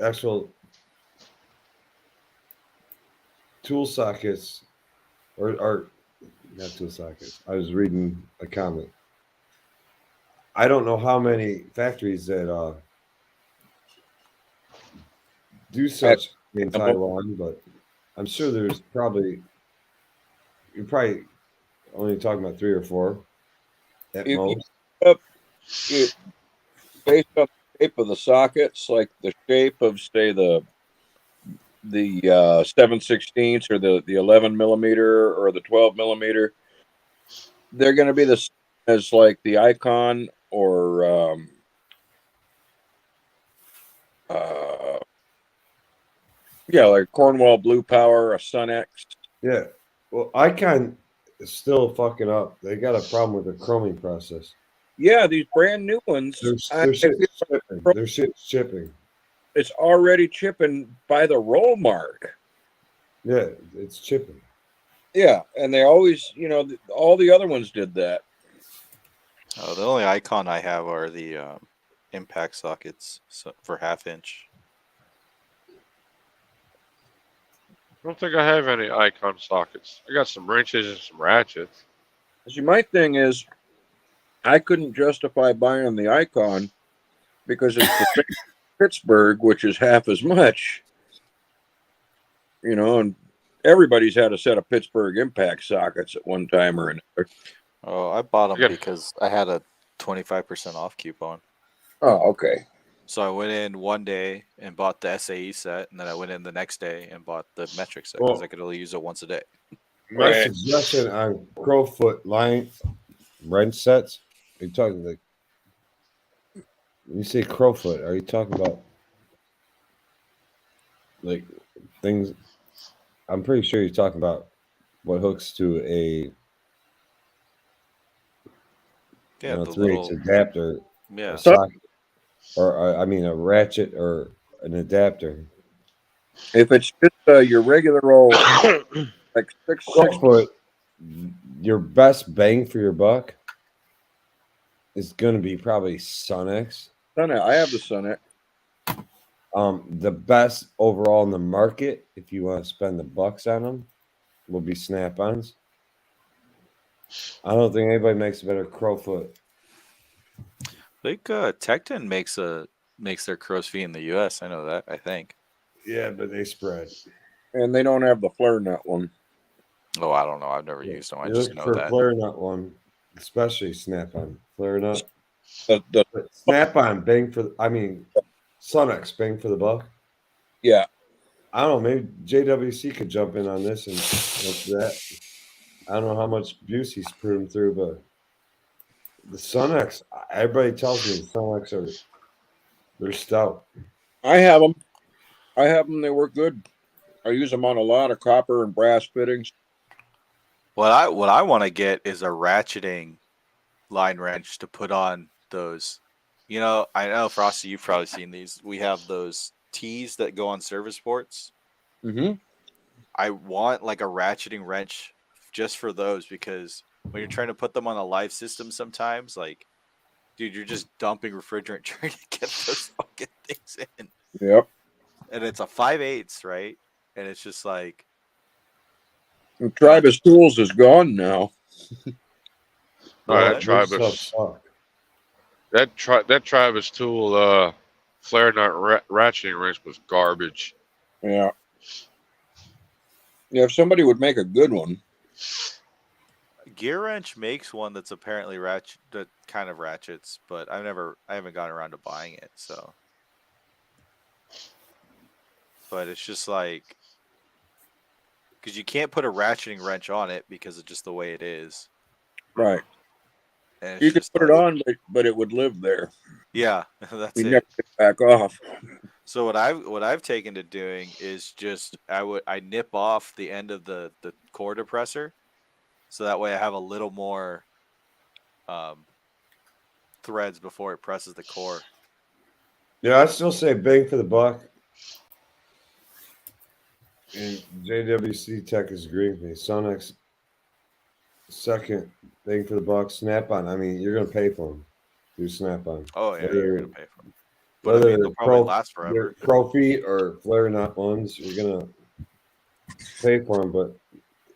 actual tool sockets or not tool sockets. I was reading a comment. I don't know how many factories that do such in Taiwan, but I'm sure there's probably you're probably only talking about 3 or 4 at you most. up it based on the shape of the sockets, like the shape of say the 7/16 or the 11 millimeter or the 12 millimeter. They're going to be the same as like the Icon or uh, yeah, like Cornwall Blue Power, a Sun X. Yeah. Well, Icon is still fucking up. They got a problem with the chroming process. Yeah, these brand new ones. Their shit's shipping. Their shit's shipping. It's already chipping by the roll mark. Yeah, it's chipping. Yeah, and they always, all the other ones did that. Oh, the only icon I have are the impact sockets for 1/2 inch. I don't think I have any icon sockets. I got some wrenches and some ratchets. See, my thing is, I couldn't justify buying the Icon because it's the Pittsburgh, which is half as much. And everybody's had a set of Pittsburgh impact sockets at one time or another. Oh, I bought them Yeah. because I had a 25% off coupon. Oh, okay. So I went in one day and bought the SAE set, and then I went in the next day and bought the metric set because Well- I could only use it once a day. My Right. suggestion on Crowfoot line wrench sets, are you talking like when you say Crowfoot, are you talking about like things? I'm pretty sure you're talking about what hooks to a Yeah, the 3/8 little adapter, yeah. a socket, or I mean a ratchet or an adapter. If it's just your regular old like 6/6, Crowfoot, your best bang for your buck is going to be probably Sunex. I have the Sun X. The best overall in the market, if you want to spend the bucks on them, will be Snap-ons. I don't think anybody makes a better Crowfoot. I think Tecton makes their crow's feet in the U.S. I know that. I think. Yeah, but they spread. And they don't have the flare nut one. Oh, I don't know. I've never used them. I You just look know for that. flare nut one, especially Snap-on. Flare nut. The But Snap-on, bang for, Sunex, bang for the buck. yeah. I don't know. Maybe JWC could jump in on this and answer that. I don't know how much abuse he's put him through, but the Sunex, everybody tells me the Sunex they're stout. I have them. They work good. I use them on a lot of copper and brass fittings. What I want to get is a ratcheting line wrench to put on those. I know Frosty, you've probably seen these. We have those tees that go on service ports. Mm-hmm. I want like a ratcheting wrench just for those because when you're trying to put them on a live system, sometimes like, dude, you're just dumping refrigerant trying to get those fucking things in, Yep. and it's a 5/8, right? And it's just like, And Tribus Tools is gone now. That they're Tribus, so that Tribus tool, flare nut ratcheting wrench was garbage. Yeah. Yeah, if somebody would make a good one. Gear Wrench makes one that's apparently that kind of ratchets, but I haven't gotten around to buying it. So, but it's just like, because you can't put a ratcheting wrench on it because of just the way it is. Right. And it's You could just put it like- on, but it would live there. Yeah, that's You it. never get back off. So what I've taken to doing is just I nip off the end of the core depressor, so that way I have a little more threads before it presses the core. Yeah, I still say bang for the buck. And JWC Tech is agreeing with me. Sonex second thing for the buck. Snap-on. I mean, you're gonna pay for them through Snap-on. Oh yeah, Whether- you're gonna pay for them. But I Whether mean, they're they'll probably pro, last they're forever. pro feet or flare nut ones, you're gonna pay for them. But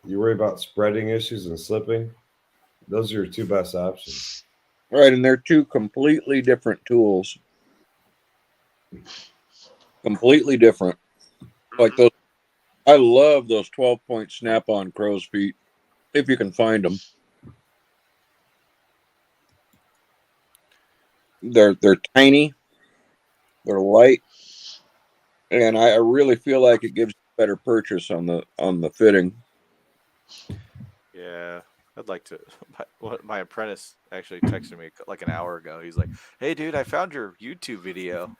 you worry about spreading issues and slipping. Those are your two best options. Right, and they're two completely different tools. Completely different. Like those, I love those 12-point snap-on crow's feet, if you can find them. They're tiny, they're light, and I really feel like it gives a better purchase on the fitting. Yeah, I'd like to. My apprentice actually texted me like an hour ago. He's like, "Hey, dude, I found your YouTube video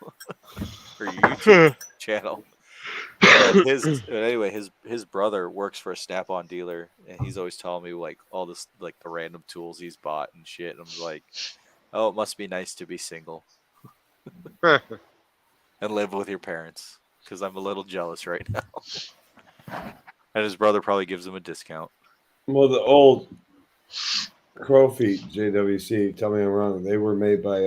or your YouTube channel." Anyway, his brother works for a Snap-on dealer, and he's always telling me like all this, like the random tools he's bought and shit. And I'm like, "Oh, it must be nice to be single and live with your parents," because I'm a little jealous right now. And his brother probably gives him a discount. Well, the old crow feet JWC. Tell me I'm wrong. They were made by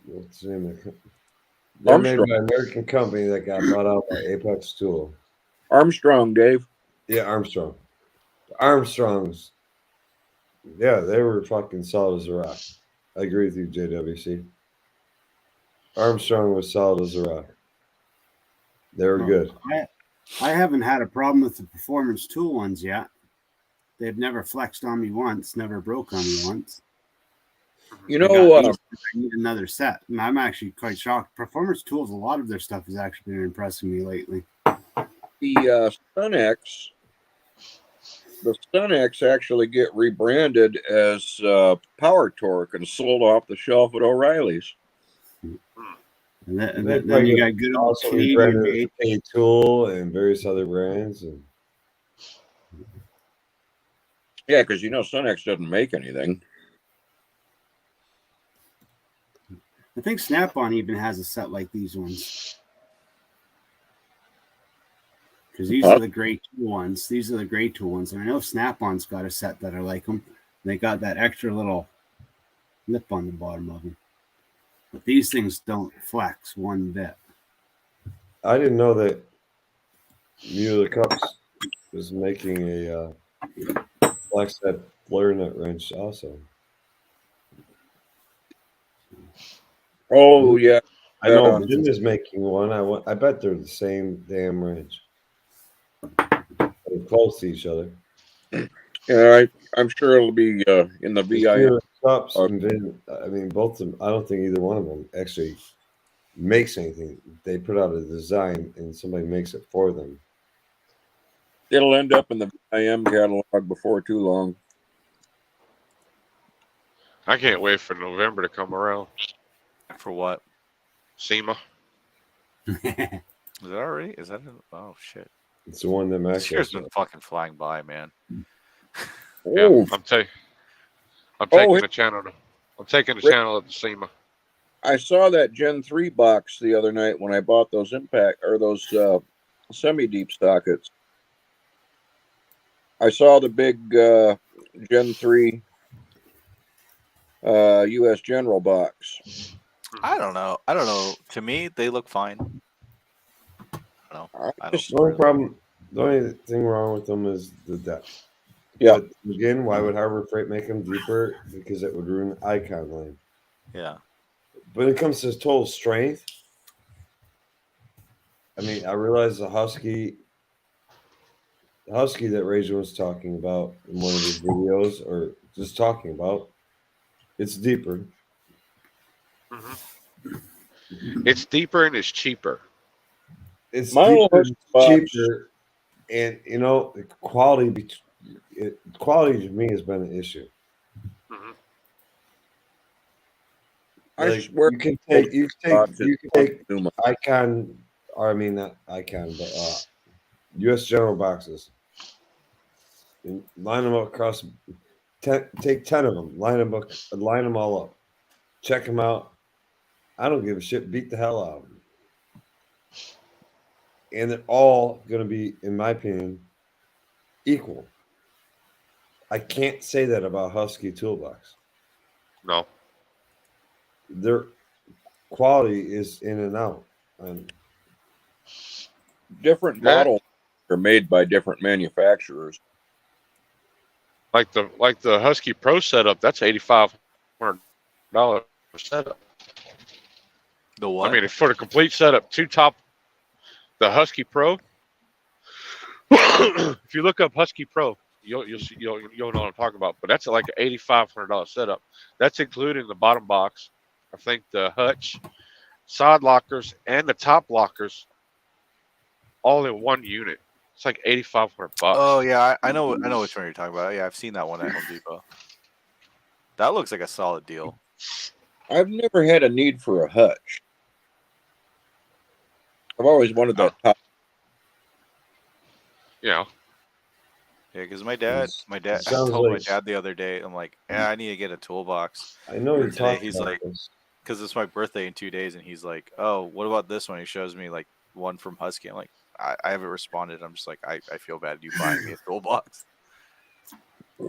what's the name of the They're made Armstrong. by an American company that got bought out by Apex Tool. Armstrong, Dave. Yeah, Armstrong. Armstrongs. Yeah, they were fucking solid as a rock. I agree with you, JWC. Armstrong was solid as a rock. They were good. I haven't had a problem with the Performance Tool ones yet. They've never flexed on me once, never broke on me once. You I know, need another set, and I'm actually quite shocked. Performance Tools, a lot of their stuff has actually been impressing me lately. the Sunex actually get rebranded as Power Torque and sold off the shelf at O'Reilly's. And then, They then you got good old also Canadian rebranded made. A Tool and various other brands. And Yeah, because Sunex doesn't make anything. I think Snap-on even has a set like these ones. Because these are the gray tool ones. These are the gray tool ones. And I know Snap-on's got a set that are like them. They got that extra little lip on the bottom of them. But these things don't flex one bit. I didn't know that Mueller Cups was making a flex head flare nut wrench also. Oh yeah, I know Jim is making one. I bet they're the same damn wrench. They're close to each other. yeah. I'm sure it'll be in the VIM. Cups and Vin, I mean, both of them. I don't think either one of them actually makes anything. They put out a design and somebody makes it for them. It'll end up in the VIM catalog before too long. I can't wait for November to come around. For what? SEMA. Is that already? Is that? Oh shit! It's the one that Max. This year's been fucking flying by, man. Yeah, Oh, I'm taking the channel. I'm taking the channel at the SEMA. I saw that Gen 3 box the other night when I bought those those semi-deep sockets. I saw the big Gen 3 US General box. I don't know. To me, they look fine. I don't just- The only problem, the only thing wrong with them is the depth. Yeah. But again, why would Harbor Freight make them deeper? Because it would ruin icon lane. Yeah. When it comes to total strength, I mean, I realize the Husky that Rachel was talking about in one of his videos, or just talking about, it's deeper. It's deeper and it's cheaper. It's My deeper, old box- cheaper, and the quality. Quality to me has been an issue. I Like, swear you can take Numa. icon, or I mean not icon, but U.S. General boxes. And line them up across. Take 10 of them. Line them all up. Check them out. I don't give a shit. Beat the hell out of them. and they're all going to be, in my opinion, equal. I can't say that about Husky Toolbox. No. Their quality is in and out. And Different Yeah. models are made by different manufacturers. Like the Husky Pro setup, that's $8,500 setup. The what? I mean, for the complete setup, the Husky Pro. If you look up Husky Pro, you'll know what I'm talking about. But that's like an $8,500 setup. That's including the bottom box, I think the hutch, side lockers, and the top lockers, all in one unit. It's like $8,500. Oh yeah, I know which one you're talking about. Yeah, I've seen that one at Home Depot. That looks like a solid deal. I've never had a need for a hutch. I've always wanted that top. Yeah. Yeah, because my dad I Sounds told my like- dad the other day, I'm like, yeah, I need to get a toolbox I know you're Today, talking he's about like- this. because it's my birthday in 2 days, and he's like, oh, what about this one? He shows me like one from Husky. I'm like, I haven't responded. I'm just like, I feel bad you buying me a toolbox.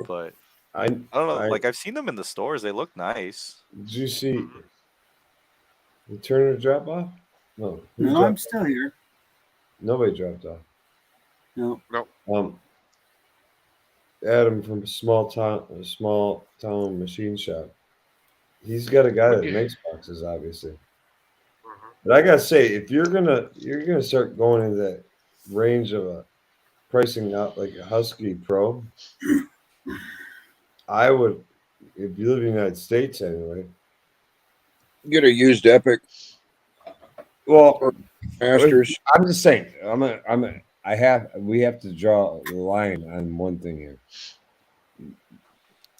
But I I don't know. I- Like I've seen them in the stores. They look nice. Did you see the Turner drop off? No. Who No, dropped I'm still here. Nobody dropped off. No. Adam from a small town machine shop. He's got a guy that Okay. makes boxes, obviously. But I gotta say, if you're gonna start going into that range of a pricing out like a Husky Pro, I would, if you live in the United States anyway. Get a used Epic Well, Masters. I'm just saying. We have to draw the line on one thing here.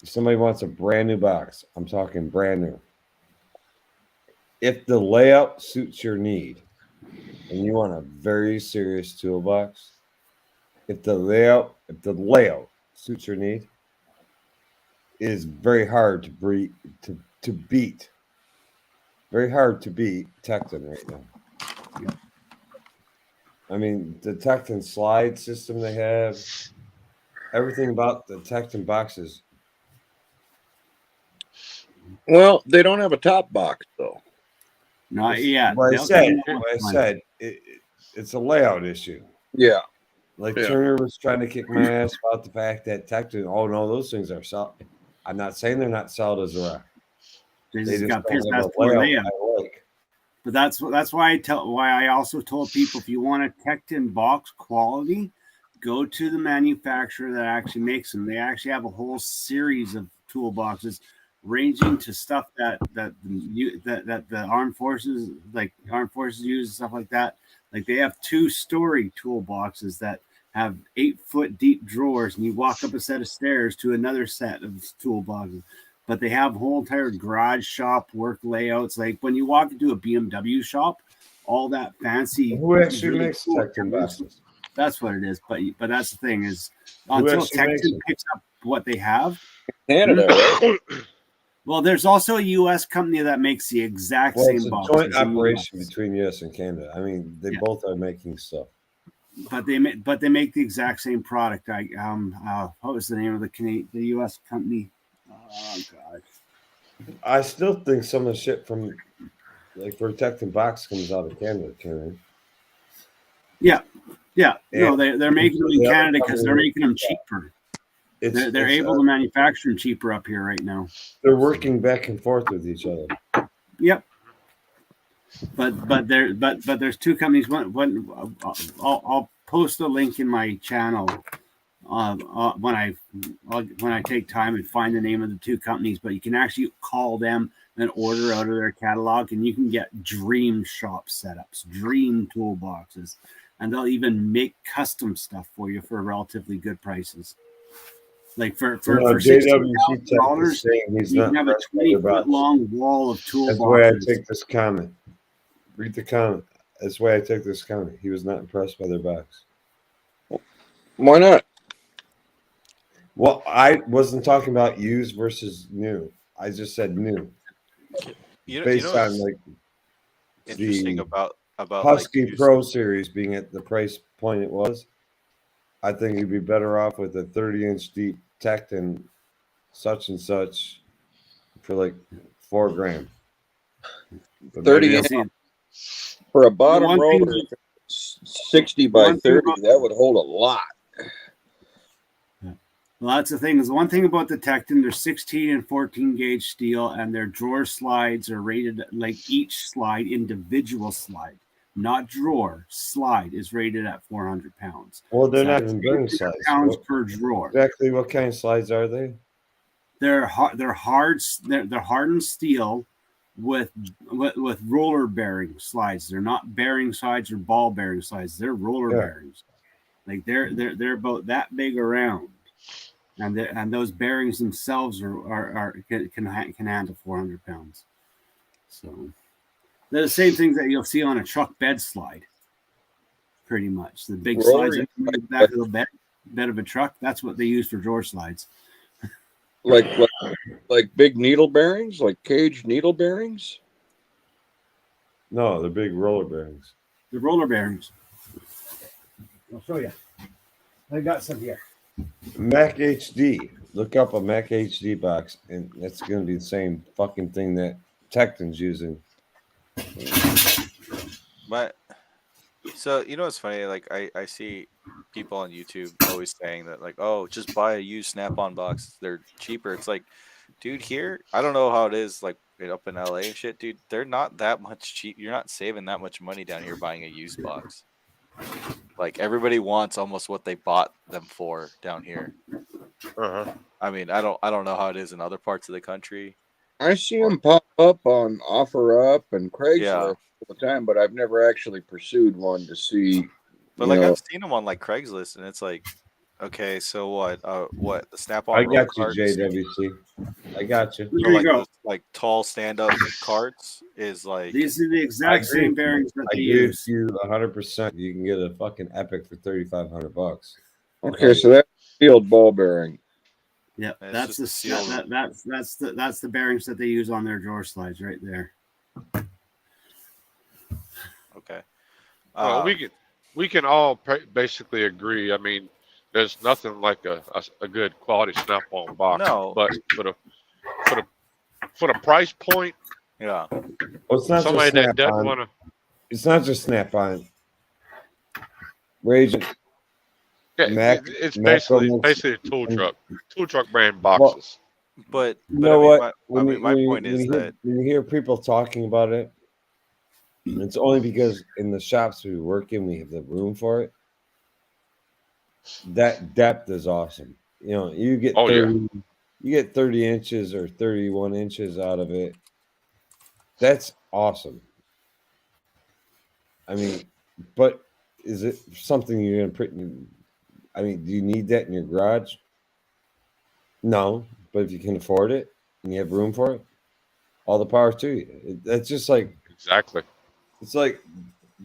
If somebody wants a brand new box, I'm talking brand new. If the layout suits your need, and you want a very serious toolbox, if the layout suits your need, it is very hard to beat. Very hard to beat Tecton right now. I mean, the Tecton slide system they have, everything about the Tecton boxes. Well, they don't have a top box though. Not yet. What I They'll said, come up with one. it's a layout issue. Yeah. Like Yeah. Turner was trying to kick my ass about the fact that Tecton, oh no, those things are solid. I'm not saying they're not solid as a rock. They They just just got don't pissed. have That's a poor layout layout. I like. But that's why I also told people, if you want a Tecton box quality, go to the manufacturer that actually makes them. They actually have a whole series of toolboxes, ranging to stuff that the armed forces use and stuff like that. Like they have 2-story toolboxes that have 8-foot deep drawers, and you walk up a set of stairs to another set of toolboxes. But they have whole entire garage shop work layouts. Like when you walk into a BMW shop, all that fancy. Who actually really makes cool Tecton boxes? That's what it is. But that's the thing is, Who until actually makes Tecton them? picks up what they have. Canada, right? Well, there's also a U.S. company that makes the exact Well, it's same a box. joint operation between U.S. and Canada. I mean, they Yeah. both are making stuff. But they make the exact same product. What was the name of the U.S. company? Oh God. I still think some of the shit from like Tecton box comes out of Canada, Turner. Yeah. No, And- they're making them in the other Canada because they're company- making them cheaper. It's, They're able to manufacture them cheaper up here right now. They're working back and forth with each other. Yep. But there's two companies. One I'll post a link in my channel when I take time and find the name of the two companies. But you can actually call them and order out of their catalog, and you can get dream shop setups, dream toolboxes, and they'll even make custom stuff for you for relatively good prices. Like for JWC Tech is $16,000, saying he's you not can have a impressed by their 20-foot box. long wall of That's why I toolboxes. take this comment. Read the comment. That's why I take this comment. He was not impressed by their box. Why not? Well, I wasn't talking about used versus new. I just said new. You know Based on what's like interesting the- about about Husky like Pro Series being at the price point it was, I think you'd be better off with a 30-inch deep Tecton such and such for like $4,000. But 30 maybe inch I'm- for a The bottom one thing roller, 60 by one thing 30, that would hold a lot. Well, that's the thing. Is the one thing about the Tecton, they're 16 and 14 gauge steel, and their drawer slides are rated like each slide, individual slide, not drawer. Slide is rated at 400 pounds. well, they're So not that's even bearing 800 slides. pounds What, per drawer. exactly what kind of slides are they? They're hardened steel with roller bearing slides. They're not bearing slides or ball bearing slides. They're roller Yeah. bearings. Like they're about that big around. And those bearings themselves can handle 400 pounds. So they're the same things that you'll see on a truck bed slide. Pretty much the big Roller, slides that come in the back of the bed of a truck. That's what they use for drawer slides. Like big needle bearings, like cage needle bearings. No, they're big roller bearings. The roller bearings. I'll show you. I got some here. Mac HD. Look up a Mac HD box, and that's going to be the same fucking thing that Tecton's using. But so you know what's funny? Like I see people on YouTube always saying that like, oh, just buy a used Snap-on box. They're cheaper. It's like, dude, here I don't know how it is like up in LA and shit, dude. They're not that much cheap. You're not saving that much money down here buying a used box. Like everybody wants almost what they bought them for down here. Uh-huh. I mean, I don't know how it is in other parts of the country. I see them pop up on OfferUp and Craigslist Yeah. all the time, but I've never actually pursued one to see. But you like know, I've seen them on like Craigslist, and it's like, okay, so what? What the Snap-on? I roll got you, carts JWC. I got you. Here for you like go. those, like tall stand-up carts is like These are the exact agree. same bearings that I they give use. you 100%. You can get a fucking Epic for $3,500. okay, so that's sealed ball bearing. Yeah, It's that's just the a sealed- that's the bearings that they use on their drawer slides right there. okay. Well, we can all basically agree. I mean, there's nothing like a good quality Snap-on box. No. But for the price point, Yeah. Well, it's not somebody just that doesn't Snap-on. want to. It's not just Snap-on. Raging. Yeah, Mac- it's Mac basically almost- a tool truck brand boxes. But You know what? I mean, my point is that when you hear people talking about it, it's only because in the shops we work in, we have the room for it. That depth is awesome. You know, you get Oh, yeah. 30, you get 30 inches or 31 inches out of it. That's awesome. I mean, but is it something you're gonna put in? I mean, do you need that in your garage? No, but if you can afford it and you have room for it, all the power to you. That's just like Exactly. it's like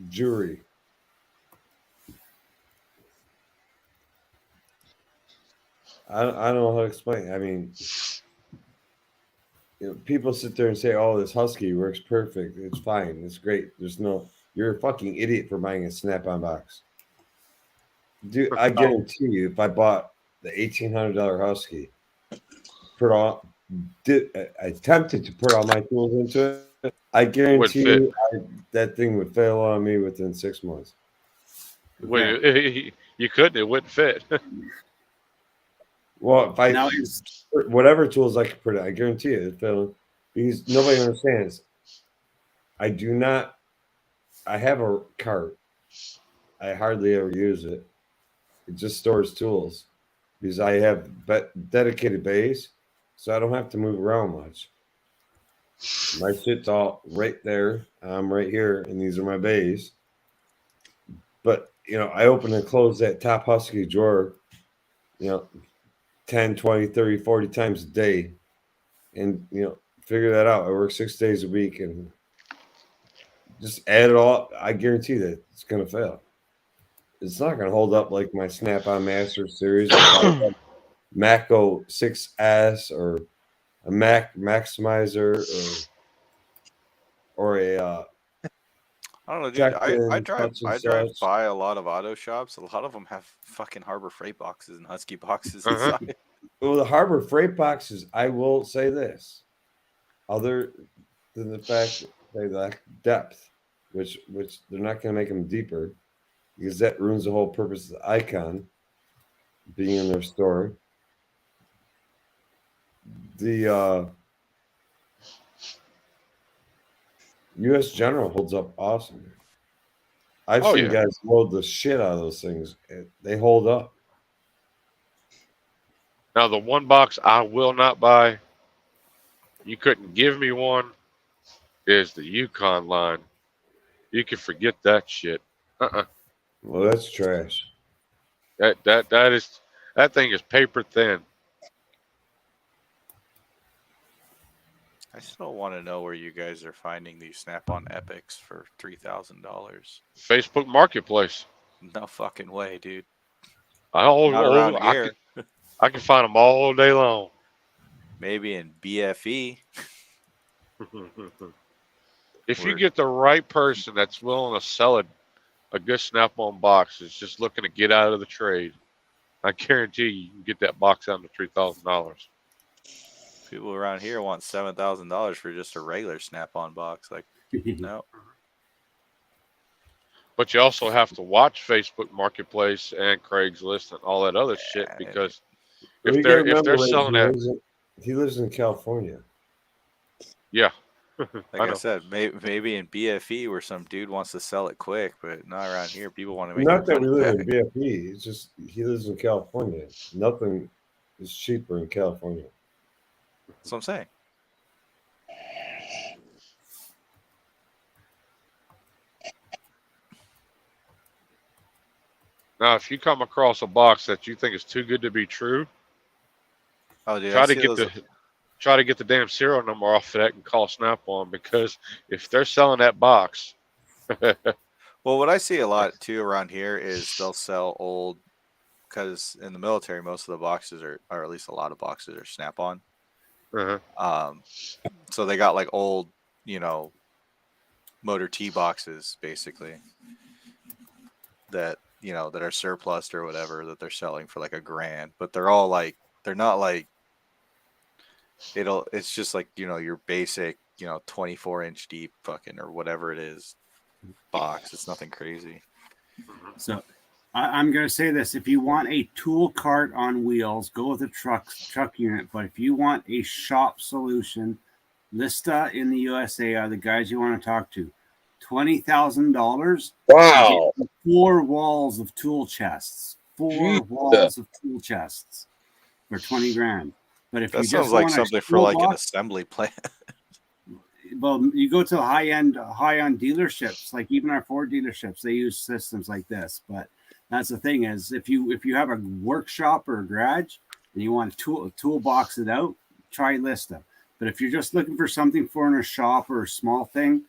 jewelry. I don't know how to explain it. I mean, you know, people sit there and say, "Oh, this Husky works perfect. It's fine. It's great." There's no. You're a fucking idiot for buying a Snap-on box. Dude, I guarantee you, if I bought the $1,800 Husky, attempted to put all my tools into it, I guarantee fit. you that thing would fail on me within 6 months. Well, you couldn't. It wouldn't fit. Well, if I Now it's whatever tools I could put it, I guarantee you it'd fail because nobody understands. I have a cart. I hardly ever use it. It just stores tools because I have dedicated bays, so I don't have to move around much. My shit's all right there. I'm right here, and these are my bays. But, you know, I open and close that top Husky drawer, you know, 10, 20, 30, 40 times a day. And, you know, figure that out. I work 6 days a week and just add it all up. I guarantee that it's going to fail. It's not going to hold up like my Snap-on Master Series, or Mako 6S, or a Mac Maximizer, or a I don't know, dude. check I in, drive such and I drive such. by a lot of auto shops. A lot of them have fucking Harbor Freight boxes and Husky boxes Uh-huh. inside. Well, the Harbor Freight boxes, I will say this, other than the fact that they lack depth, which they're not going to make them deeper, because that ruins the whole purpose of the Icon being in their store. The U.S. General holds up awesome. I've Oh, seen yeah. guys load the shit out of those things. They hold up. Now, the one box I will not buy, you couldn't give me one, is the Yukon line. You can forget that shit. Well, that's trash. That thing is paper thin. I still want to know where you guys are finding these Snap-on Epics for $3,000. Facebook Marketplace. No fucking way, dude. Not around here. I can find them all day long. Maybe in BFE. If you Word. get the right person that's willing to sell a good Snap-on box, is just looking to get out of the trade, I guarantee you can get that box down to $3,000. People around here want $7,000 for just a regular Snap-on box. Like, no. But you also have to watch Facebook Marketplace and Craigslist and all that other shit, Yeah, because Well, you if gotta they're remember, selling that, he lives in California. yeah. Like I said, maybe in BFE where some dude wants to sell it quick, but not around here. People want to make Not their that we money live back. in BFE. It's just he lives in California. Nothing is cheaper in California. That's what I'm saying. Now, if you come across a box that you think is too good to be true, Oh, dude, try I to see get those. the damn serial number off of that and call Snap-on, because if they're selling that box, Well, what I see a lot too around here is they'll sell old, because in the military, most of the boxes are, or at least a lot of boxes are Snap-on. So they got like old, Motor T boxes basically that, that are surplus or whatever, that they're selling for like $1,000, but they're all like, they're not like, it's just like, your basic, 24-inch deep fucking, or whatever it is, box. It's nothing crazy. So I'm going to say this. If you want a tool cart on wheels, go with a truck unit. But if you want a shop solution, Lista in the USA are the guys you want to talk to. $20,000. Wow. 4 walls of tool chests. 4 walls of tool chests for 20 grand. But if That you sounds just like want something a for like an toolbox, assembly plant. well, you go to high-end dealerships, like even our Ford dealerships, they use systems like this. But that's the thing is, if you have a workshop or a garage and you want to toolbox it out, try Lista. But if you're just looking for something for in a shop or a small thing,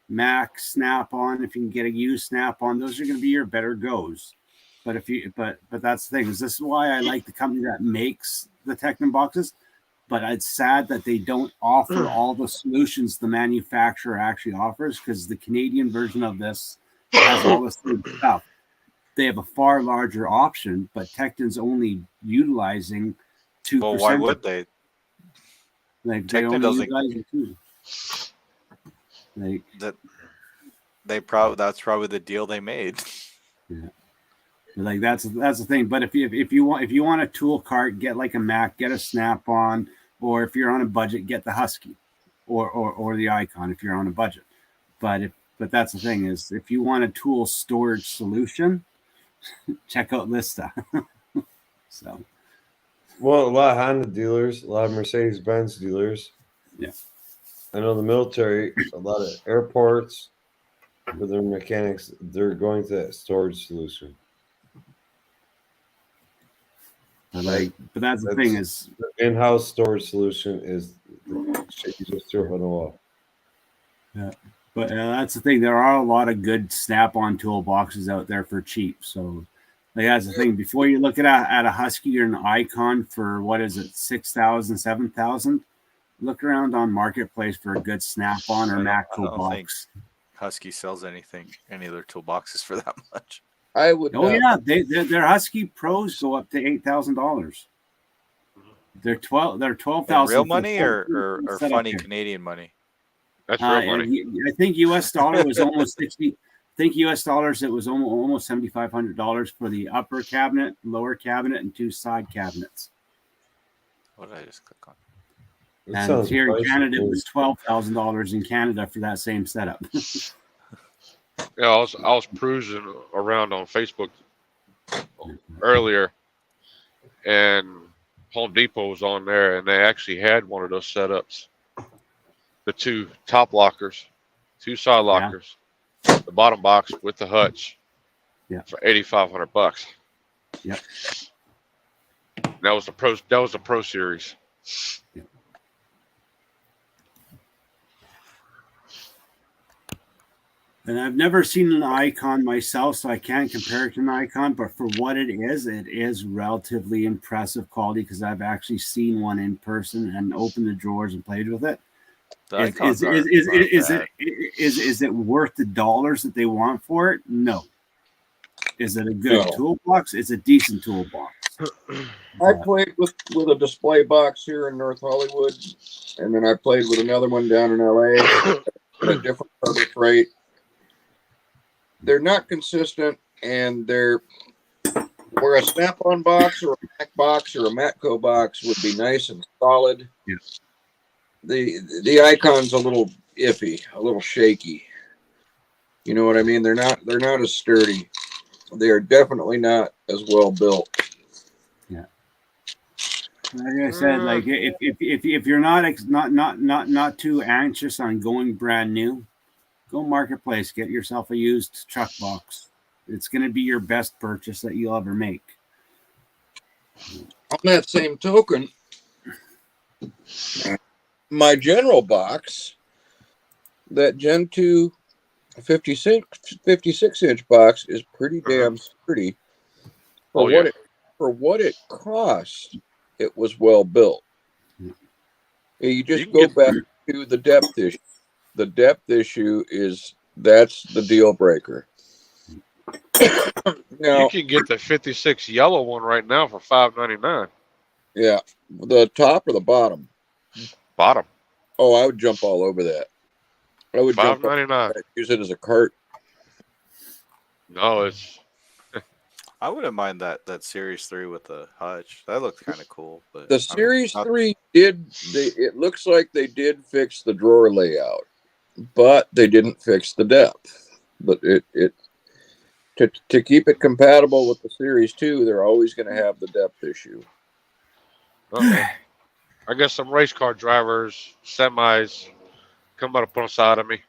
Mac, Snap-on, if you can get a used Snap-on, those are going to be your better goes. But but that's the thing is, this is why I like the company that makes the Techno boxes. But it's sad that they don't offer all the solutions the manufacturer actually offers, because the Canadian version of this has all the same stuff. They have a far larger option, but Tecton's only utilizing 2%. Well, why would they? Like, they Tecton only doesn't- utilize it 2. Like, That's probably the deal they made. yeah. Like that's the thing. But if you want a tool cart, get like a Mac, get a Snap-on, or if you're on a budget, get the Husky, or the Icon if you're on a budget. But that's the thing is, if you want a tool storage solution, check out Lista. So, Well, a lot of Honda dealers, a lot of Mercedes-Benz dealers. Yeah. I know the military, a lot of airports, for their mechanics, they're going to that storage solution. but that's the thing is, The in-house storage solution is the shit you just threw up on the wall. but that's the thing. There are a lot of good Snap-on toolboxes out there for cheap. So, like, that's the thing. Before you look at a Husky or an Icon for, what is it, 6,000, 7,000, look around on Marketplace for a good Snap-on or Mac toolbox. Husky sells any of their toolboxes for that much. I would. Oh yeah, their Husky Pros go up to $8,000. They're In 12,000. real money or funny Canadian money? That's real money. I think US dollar was almost 60. I think US dollars it was almost $7,500 for the upper cabinet, lower cabinet, and 2 side cabinets. What did I just click on? That And sounds here in pricey, Canada, it dude. was $12,000 in Canada for that same setup. Yeah, I was cruising around on Facebook earlier, and Home Depot was on there, and they actually had one of those setups. The 2 top lockers, 2 side lockers, the bottom box with the hutch, for $8,500. Yep. That was the pro. That was the Pro Series. Yep. And I've never seen an Icon myself, so I can't compare it to an Icon. But for what it is relatively impressive quality because I've actually seen one in person and opened the drawers and played with it. Is it worth the dollars that they want for it? No. Is it a good toolbox? It's a decent toolbox. I played with a display box here in North Hollywood, and then I played with another one down in LA. A different Harbor Freight. They're not consistent, and they're where a Snap-on box or a Mac box or a Matco box would be nice and solid. Yes. The Icon's a little iffy, a little shaky. You know what I mean? They're not as sturdy. They are definitely not as well built. Yeah. Like I said, like if you're not too anxious on going brand new, go Marketplace, get yourself a used truck box. It's going to be your best purchase that you'll ever make. On that same token, my general box, that Gen 2 56-inch box is pretty damn sturdy. For what it cost, it was well built. You just go back to the depth issue. The depth issue that's the deal breaker. Now, You can get the 56 yellow one right now for $5.99. yeah, the top or the bottom? Bottom. Oh, I would jump all over that. I would jump $5.99. use it as a cart. No, it's I wouldn't mind that Series 3 with the hutch. That looked kind of cool. But The Series 3 it looks like they did fix the drawer layout, but they didn't fix the depth. But to keep it compatible with the Series 2, they're always going to have the depth issue. I guess some race car drivers, semis, come up on the side of me.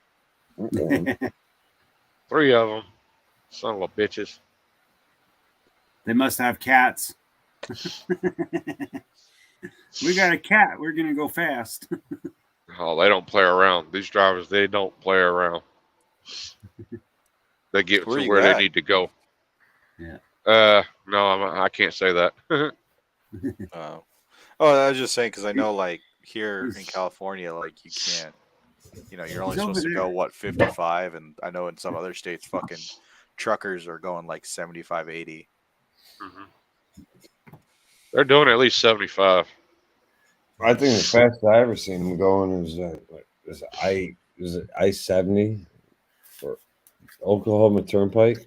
3 of them. Son of a bitches. They must have cats. We got a cat. We're going to go fast. Oh, they don't play around. These drivers, they don't play around. They get Where to you where they at? need to go. Yeah. No, I can't say that. Oh, I was just saying because I know like here in California, like you can't, you're only He's over supposed to there. go 55, and I know in some other states, fucking truckers are going like 75, 80. They're doing at least 75. I think the fastest I ever seen them going is I-70 for Oklahoma Turnpike.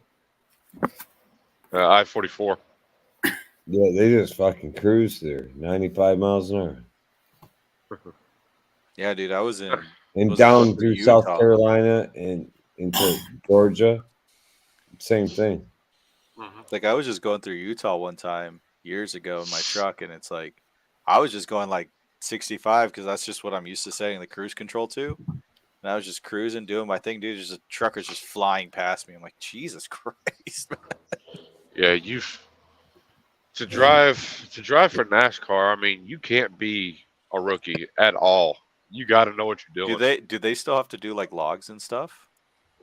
I-44. Yeah, they just fucking cruise there, 95 miles an hour, Yeah, dude, I was in. and Was it down going through through South Utah? Carolina and into Georgia. Same thing. Like I was just going through Utah one time years ago in my truck, and it's like I was just going like 65 because that's just what I'm used to setting the cruise control to. And I was just cruising, doing my thing, dude. Just a trucker's just flying past me. I'm like, Jesus Christ. Yeah, to drive for NASCAR. I mean, you can't be a rookie at all. You got to know what you're doing. Do they still have to do like logs and stuff?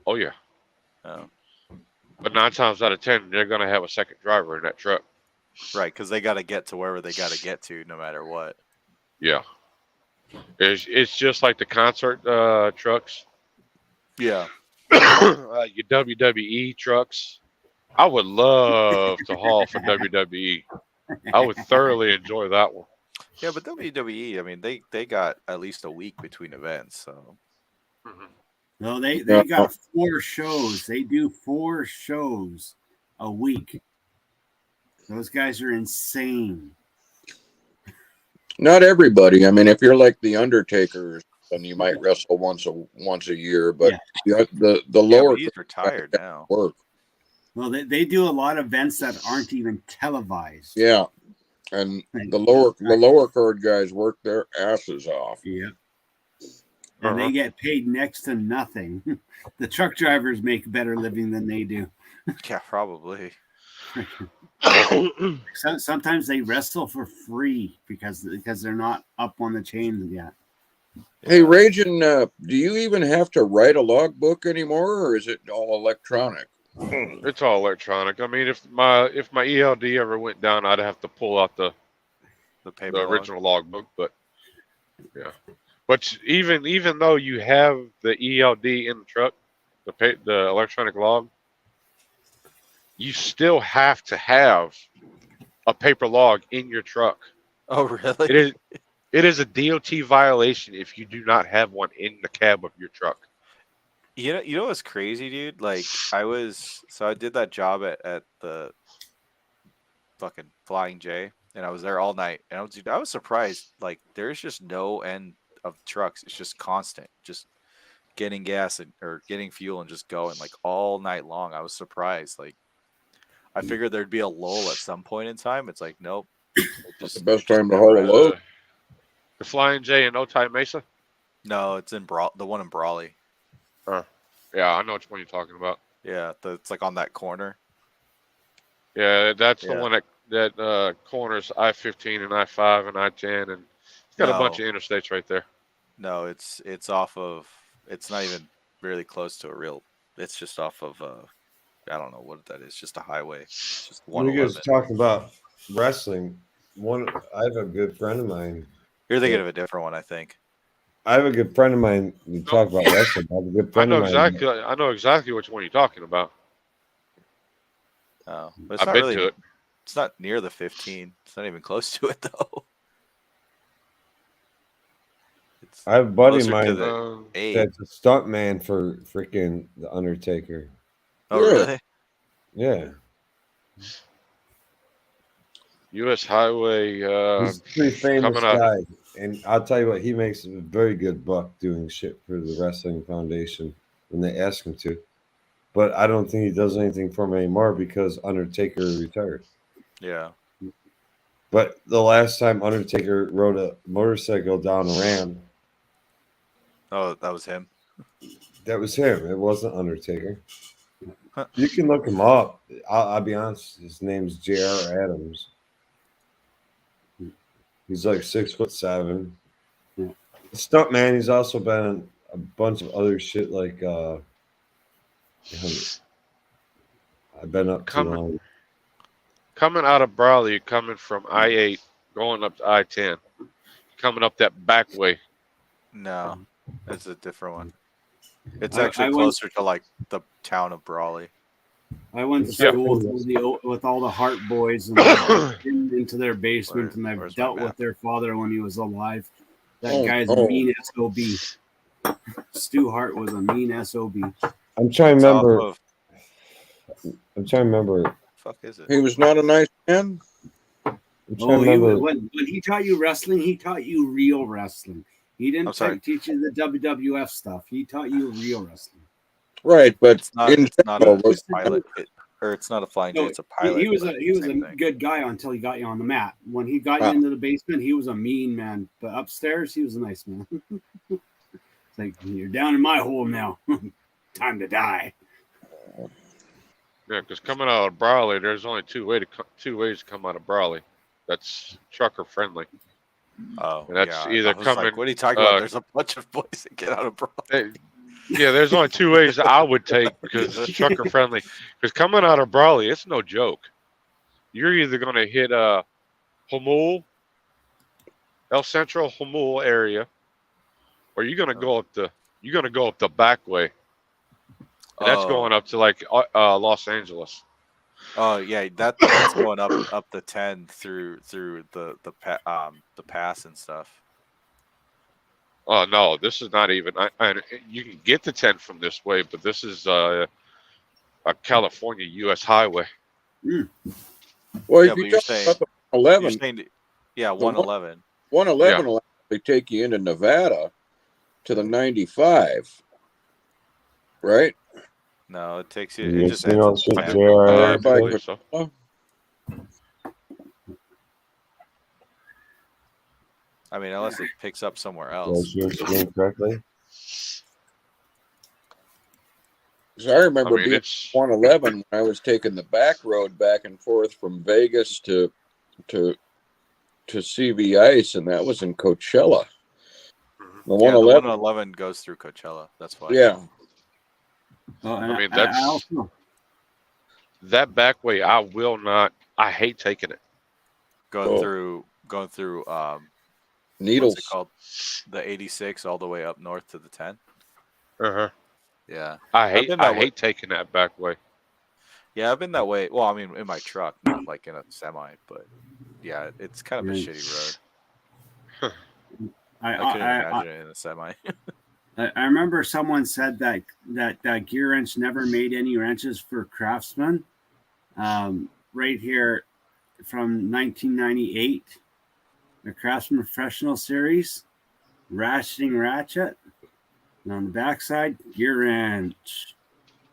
Oh yeah. Oh, But 9 times out of 10, they're gonna have a second driver in that truck. right, because they got to get to wherever they got to get to, no matter what. Yeah. It's just like the concert trucks. Yeah. your WWE trucks. I would love to haul for WWE. I would thoroughly enjoy that one. Yeah, but WWE, I mean, they got at least a week between events, so No, they Yeah. got 4 shows. They do 4 shows a week. Those guys are insane. Not everybody. I mean, if you're like the Undertaker, then you might wrestle once a year. But the yeah, lower but he's retired now. work. Well, they do a lot of events that aren't even televised. Yeah, and the lower card guys work their asses off. Yeah. And they get paid next to nothing. The truck drivers make better living than they do. Yeah, probably. Sometimes they wrestle for free because they're not up on the chain yet. Hey, Raging, do you even have to write a logbook anymore, or is it all electronic? It's all electronic. I mean, if my ELD ever went down, I'd have to pull out the paper the log. original logbook. But yeah, but even though you have the ELD in the truck, the electronic log, you still have to have a paper log in your truck. Oh, really? It is a DOT violation if you do not have one in the cab of your truck. You know what's crazy, dude? Like I did that job at the fucking Flying J, and I was there all night, and I was surprised. Like there's just no end of trucks. It's just constant, just getting gas or getting fuel and just going like all night long. I was surprised. Like I figured there'd be a lull at some point in time. It's like nope. That's the best time to haul a load. The Flying J in Otay Mesa. No, it's in the one in Brawley. Yeah, I know which one you're talking about. Yeah, it's like on that corner. Yeah, that's the one that corners I-15 and I-5 and I-10, and it's got a bunch of interstates right there. No, it's off of. It's not even really close to a real. It's just off of. I don't know what that is. Just a highway. It's just When you guys 111. talking about wrestling, I have a good friend of mine. You're thinking of a different one, I think. I have a good friend of mine. You talk about wrestling. I have a good friend of mine. I know exactly which one you're talking about. Oh, but it's I've not been really. to it. It's not near the 15. It's not even close to it though. It's I have a buddy of closer to mine the 8. that's a stunt man for freaking The Undertaker. Oh, Really? really? Yeah. U.S. Highway. He's a pretty famous coming up. guy. And I'll tell you what, he makes a very good buck doing shit for the Wrestling Foundation when they ask him to. But I don't think he does anything for him anymore because Undertaker retired. Yeah. But the last time Undertaker rode a motorcycle down a ramp, Oh, that was him. that was him. It wasn't Undertaker. Huh. You can look him up. I'll be honest. His name's J.R. Adams. He's like 6'7". Stunt man. He's also been in a bunch of other shit like I've been up too long. Coming out of Brawley, coming from I-8, going up to I-10, coming up that back way. No, it's a different one. It's I actually went- closer to like the town of Brawley. I went to Yeah. school with all the Hart boys and I've been into their basement, and I've Where's my dealt map? with their father when he was alive. That Oh, guy's oh. a mean SOB. Stu Hart was a mean SOB. I'm trying It's to off remember. of, I'm trying to remember. fuck is it? He was not a nice man. I'm trying to Oh, remember. when he taught you wrestling, he taught you real wrestling. He I'm didn't sorry. teach you the WWF stuff. He taught you real wrestling. Right, but It's not. in It's not general, a was pilot. Or it's not a flying J. No, It's a pilot. He was but a same thing. good guy until he got you on the mat. When he got you Wow. into the basement, he was a mean man. But upstairs, he was a nice man. It's like, you're down in my hole now. Time to die. Yeah, because coming out of Brawley, there's only two ways to come out of Brawley. That's trucker friendly. Oh, And that's yeah. either I was like, coming, what are you talking about? uh, There's a bunch of boys that get out of Brawley. Yeah, there's only two ways I would take because it's trucker friendly. Because coming out of Brawley, it's no joke. You're either going to hit Humul, El Centro Humul area, or you're going to go up the back way. And that's Oh. going up to like Los Angeles. Oh yeah, that's going up the 10 through the pass and stuff. Oh no, this is not even. You can get the 10 from this way, but this is a California U.S. highway. Well, Yeah, if but you you're talk saying about the you're 11, saying yeah, The one- 111. 111 will actually take you into Nevada to the 95, right? No, it takes you. You It just seen ends all at shit, the 10. JRA? I believe so. I mean, unless it picks up somewhere Was else. your screen correctly? 'Cause I remember I mean, being it's 111 when I was taking the back road back and forth from Vegas to CV Ice, and that was in Coachella. The Yeah, the 111, 111 goes through Coachella. That's why. yeah. Well, and I mean, I that's also, that back way. I will not. I hate taking it. Going Oh. through what's Needles. it called? The 86 all the way up north to the 10. Uh-huh. Yeah. I hate. been that I way. hate taking that back way. Yeah, I've been that way. Well, I mean, in my truck, not like in a semi, but yeah, it's kind of a Yeah. shitty road. I, I couldn't I, imagine it in a semi. I remember someone said that gear wrench never made any wrenches for Craftsman. Right here from 1998, the Craftsman Professional Series, ratcheting ratchet. And on the backside, gear wrench,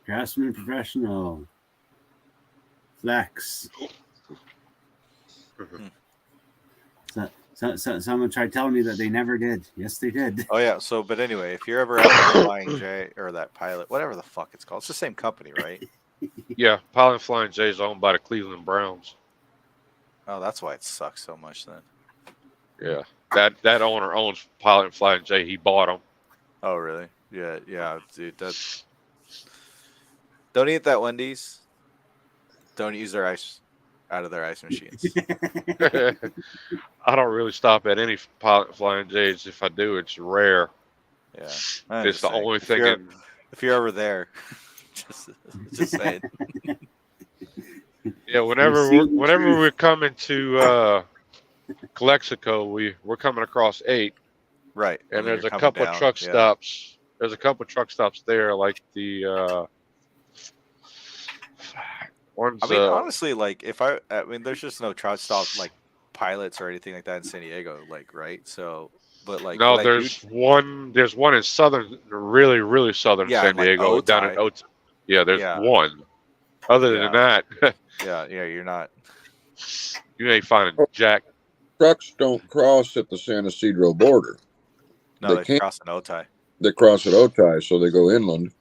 Craftsman Professional, flex. So someone tried telling me that they never did. Yes, they did. Oh yeah. So, but anyway, if you're ever at that Flying J or that Pilot, whatever the fuck it's called, it's the same company, right? Yeah, Pilot Flying J is owned by the Cleveland Browns. Oh, that's why it sucks so much then. Yeah, that owner owns Pilot Flying J. He bought them. Oh really? Yeah, dude. That's don't eat that Wendy's. Don't use their ice out of their ice machines. I don't really stop at any Pilot Flying J's. If I do, it's rare. Yeah, It's the only thing. If you're ever there, just say it. Yeah, whenever we're coming to Calexico, we're coming across 8, Right. and when there's you're a coming couple down, truck yeah. stops. There's a couple truck stops there, like the one's. I mean, honestly, like I mean, there's just no truck stop like Pilots or anything like that in San Diego, like right. So, but like no, what I do- there's one. There's one in southern, really southern Yeah, San in, like, Diego, down Otay. in Otay. Yeah, there's Yeah. one. Other than that, yeah, you're not. you ain't finding jack. Trucks don't cross at the San Isidro border. No, They they can't. cross an Otay. They cross at Otay, so they go inland.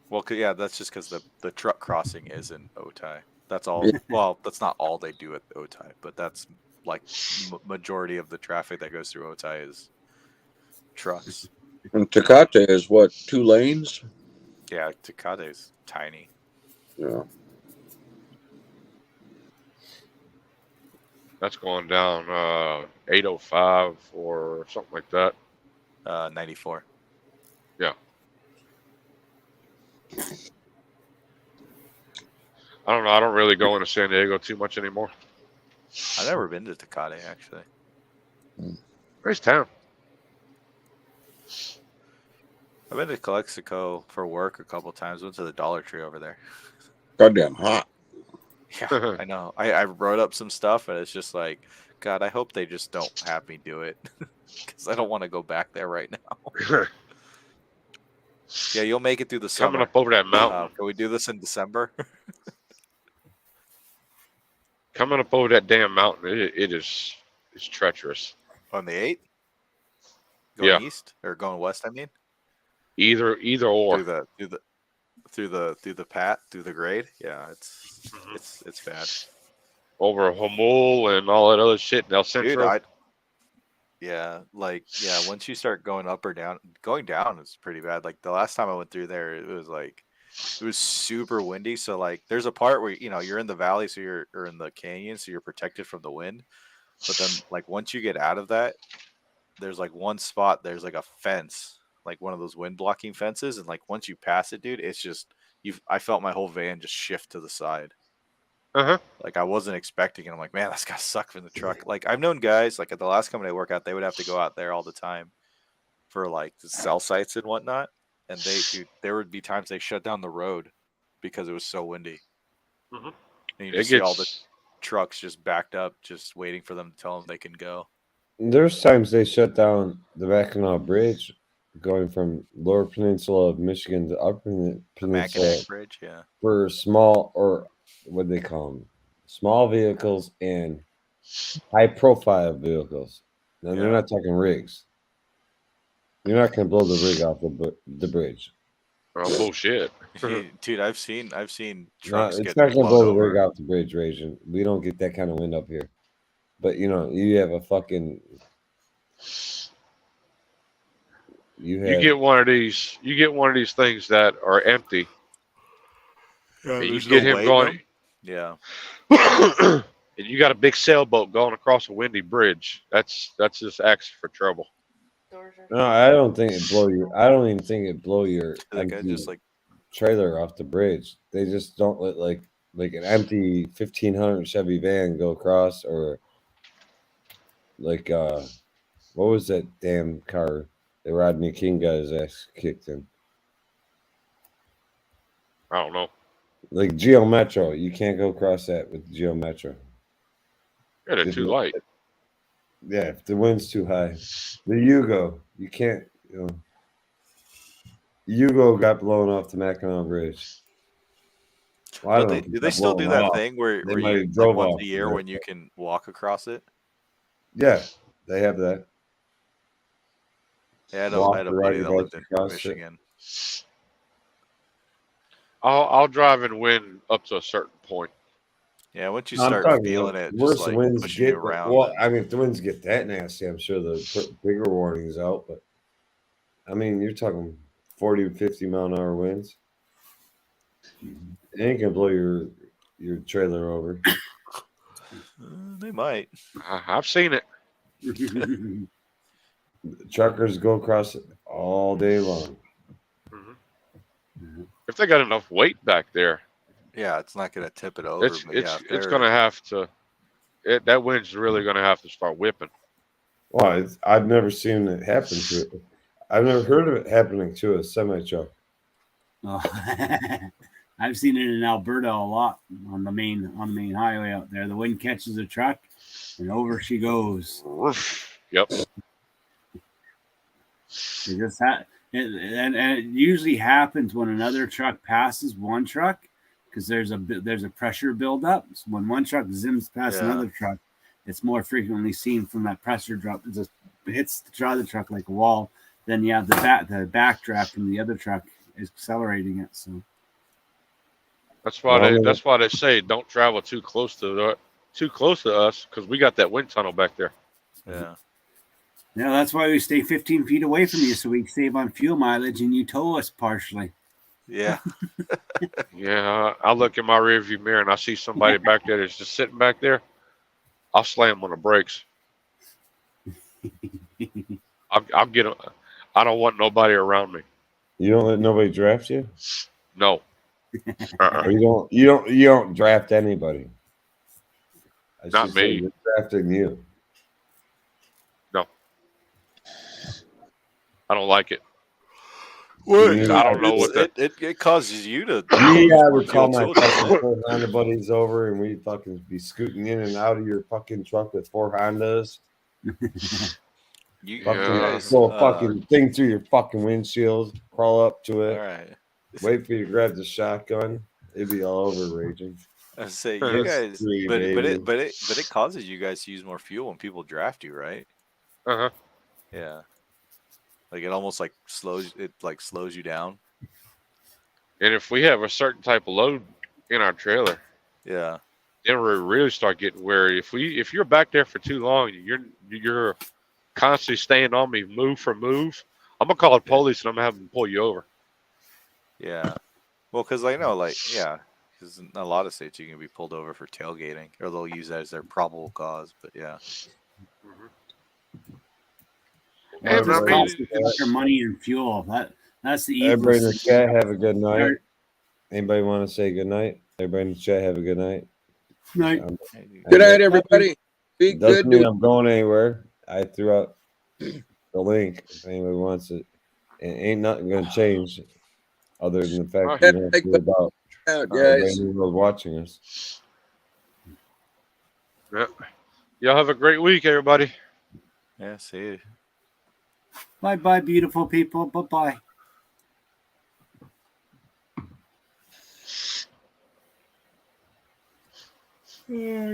Well, yeah, that's just because the truck crossing is in Otay. That's all. Well, that's not all they do at Otay, but that's like majority of the traffic that goes through Otay is trucks. And Tecate is what, 2 lanes? Yeah, Tecate's tiny. Yeah. That's going down 805 or something like that. 94. Yeah. I don't know. I don't really go into San Diego too much anymore. I've never been to Tecate actually. Nice town. I've been to Calexico for work a couple times. Went to the Dollar Tree over there. Goddamn hot. Yeah, I know. I wrote up some stuff, and it's just like, God, I hope they just don't have me do it, because I don't want to go back there right now. Yeah, you'll make it through the summer. Coming up over that mountain. Can we do this in December? Coming up over that damn mountain, it's treacherous. On the 8th? Going Yeah. east or going west? I mean, Either or. through the grade. Yeah, it's bad. Over Hamul and all that other shit in El Centro. Dude, once you start going up or down, going down is pretty bad. Like the last time I went through there, it was super windy. So like, there's a part where you're in the valley, or in the canyon, so you're protected from the wind. But then, like once you get out of that, there's like one spot. There's like a fence like one of those wind blocking fences, and like once you pass it, dude, it's just I felt my whole van just shift to the side. Uh-huh. Like I wasn't expecting it. I'm like, man, that's gotta suck in the truck. Like I've known guys like at the last company I work at, they would have to go out there all the time for like the cell sites and whatnot. And there would be times they shut down the road because it was so windy. Mhm. And you It just see all the gets trucks just backed up, just waiting for them to tell them they can go. There's times they shut down the Mackinac Bridge going from Lower Peninsula of Michigan to Upper The Peninsula Mackinac Bridge, yeah. for small, or what do they call them? Small vehicles and high profile vehicles. And they're Yeah. not talking rigs. You're not going to blow the rig off the bridge. bullshit. Dude, I've seen No, trucks it's get not going to blown blow the rig over. off the bridge, Raging. We don't get that kind of wind up here. But, you have a fucking... You get one of these things that are empty. And you There's get no him weight in going. them? Yeah. And you got a big sailboat going across a windy bridge. That's just extra for trouble. No, I don't think it blow your... I don't even think it blow your That guy empty just like trailer off the bridge. They just don't let like an empty 1500 Chevy van go across, or like what was that damn car that Rodney King got his ass kicked in? I don't know. Like Geo Metro, you can't go across that with Geo Metro. Yeah, they're too light. Yeah, if the wind's too high. The Yugo, you can't. Yugo got blown off the Mackinac Bridge. Well, I But don't know if do it they got still do blown that off. thing where They you might have like drove once off a year the when you can walk across it? Yeah, they have that. Yeah, I Walk had a or ride buddy your that bike lived in across it. Michigan. I'll drive and win up to a certain point. Yeah, once you I'm start talking feeling the it, just worse the like winds pushing you get. around. Well, I mean, if the winds get that nasty, I'm sure the bigger warnings out. But I mean, you're talking 40 to 50 mile an hour winds. It ain't gonna blow your trailer over. They might. I've seen it. Truckers go across it all day long. If they got enough weight back there, Yeah, it's not gonna tip it over. But yeah, if it's they're- gonna have to. That wind's really gonna have to start whipping. Well, I've never seen it happen to it. I've never heard of it happening to a semi truck. Oh, I've seen it in Alberta a lot on the main highway out there. The wind catches a truck, and over she goes. Yep. It just and it usually happens when another truck passes one truck, because there's a pressure buildup. So when one truck zims past Yeah. another truck, it's more frequently seen from that pressure drop. It just hits the other truck like a wall. Then you have the backdraft from the other truck is accelerating it. So That's why they say don't travel too close to us, because we got that wind tunnel back there. yeah. yeah, that's why we stay 15 feet away from you, so we save on fuel mileage, and you tow us partially. Yeah. Yeah, I look in my rearview mirror and I see somebody back there that's just sitting back there. I'll slam on the brakes. I'll get them. I don't want nobody around me. You don't let nobody draft you? No. Or you don't draft anybody. I Not should say me. they're drafting you. No. I don't like it. Well, I don't know what that. It causes you to. Yeah, I would fuel call my too. fucking four Honda buddies over, and we'd fucking be scooting in and out of your fucking truck with four Hondas. You Fucking guys, throw a fucking thing through your fucking windshield, crawl up to it, all right. wait for you to grab the shotgun. It'd be all over raging. I say That's you guys, free, but baby. it causes you guys to use more fuel when people draft you, right? Uh-huh. Yeah. Like it almost like slows you down. And if we have a certain type of load in our trailer, Yeah. then we really start getting wary. If you're back there for too long, you're constantly staying on me, move for move, I'm gonna call the police and I'm gonna have them pull you over. Yeah. Well, because I know, like, yeah, because in a lot of states you can be pulled over for tailgating, or they'll use that as their probable cause. But yeah. Hey, It just man, costs the extra money and fuel. That's the Everybody in the evilest. chat, have a good night. Anybody want to say good night? Everybody in the chat, have a good night. Night. Good night, everybody. Be Doesn't good mean to I'm going anywhere. I threw out the link if anybody wants it. And ain't nothing going to change other than the fact you don't have to worry about out, everybody guys. in the world watching us. Yeah. Y'all have a great week, everybody. Yeah, see you. Bye bye, beautiful people. Bye bye. Yeah.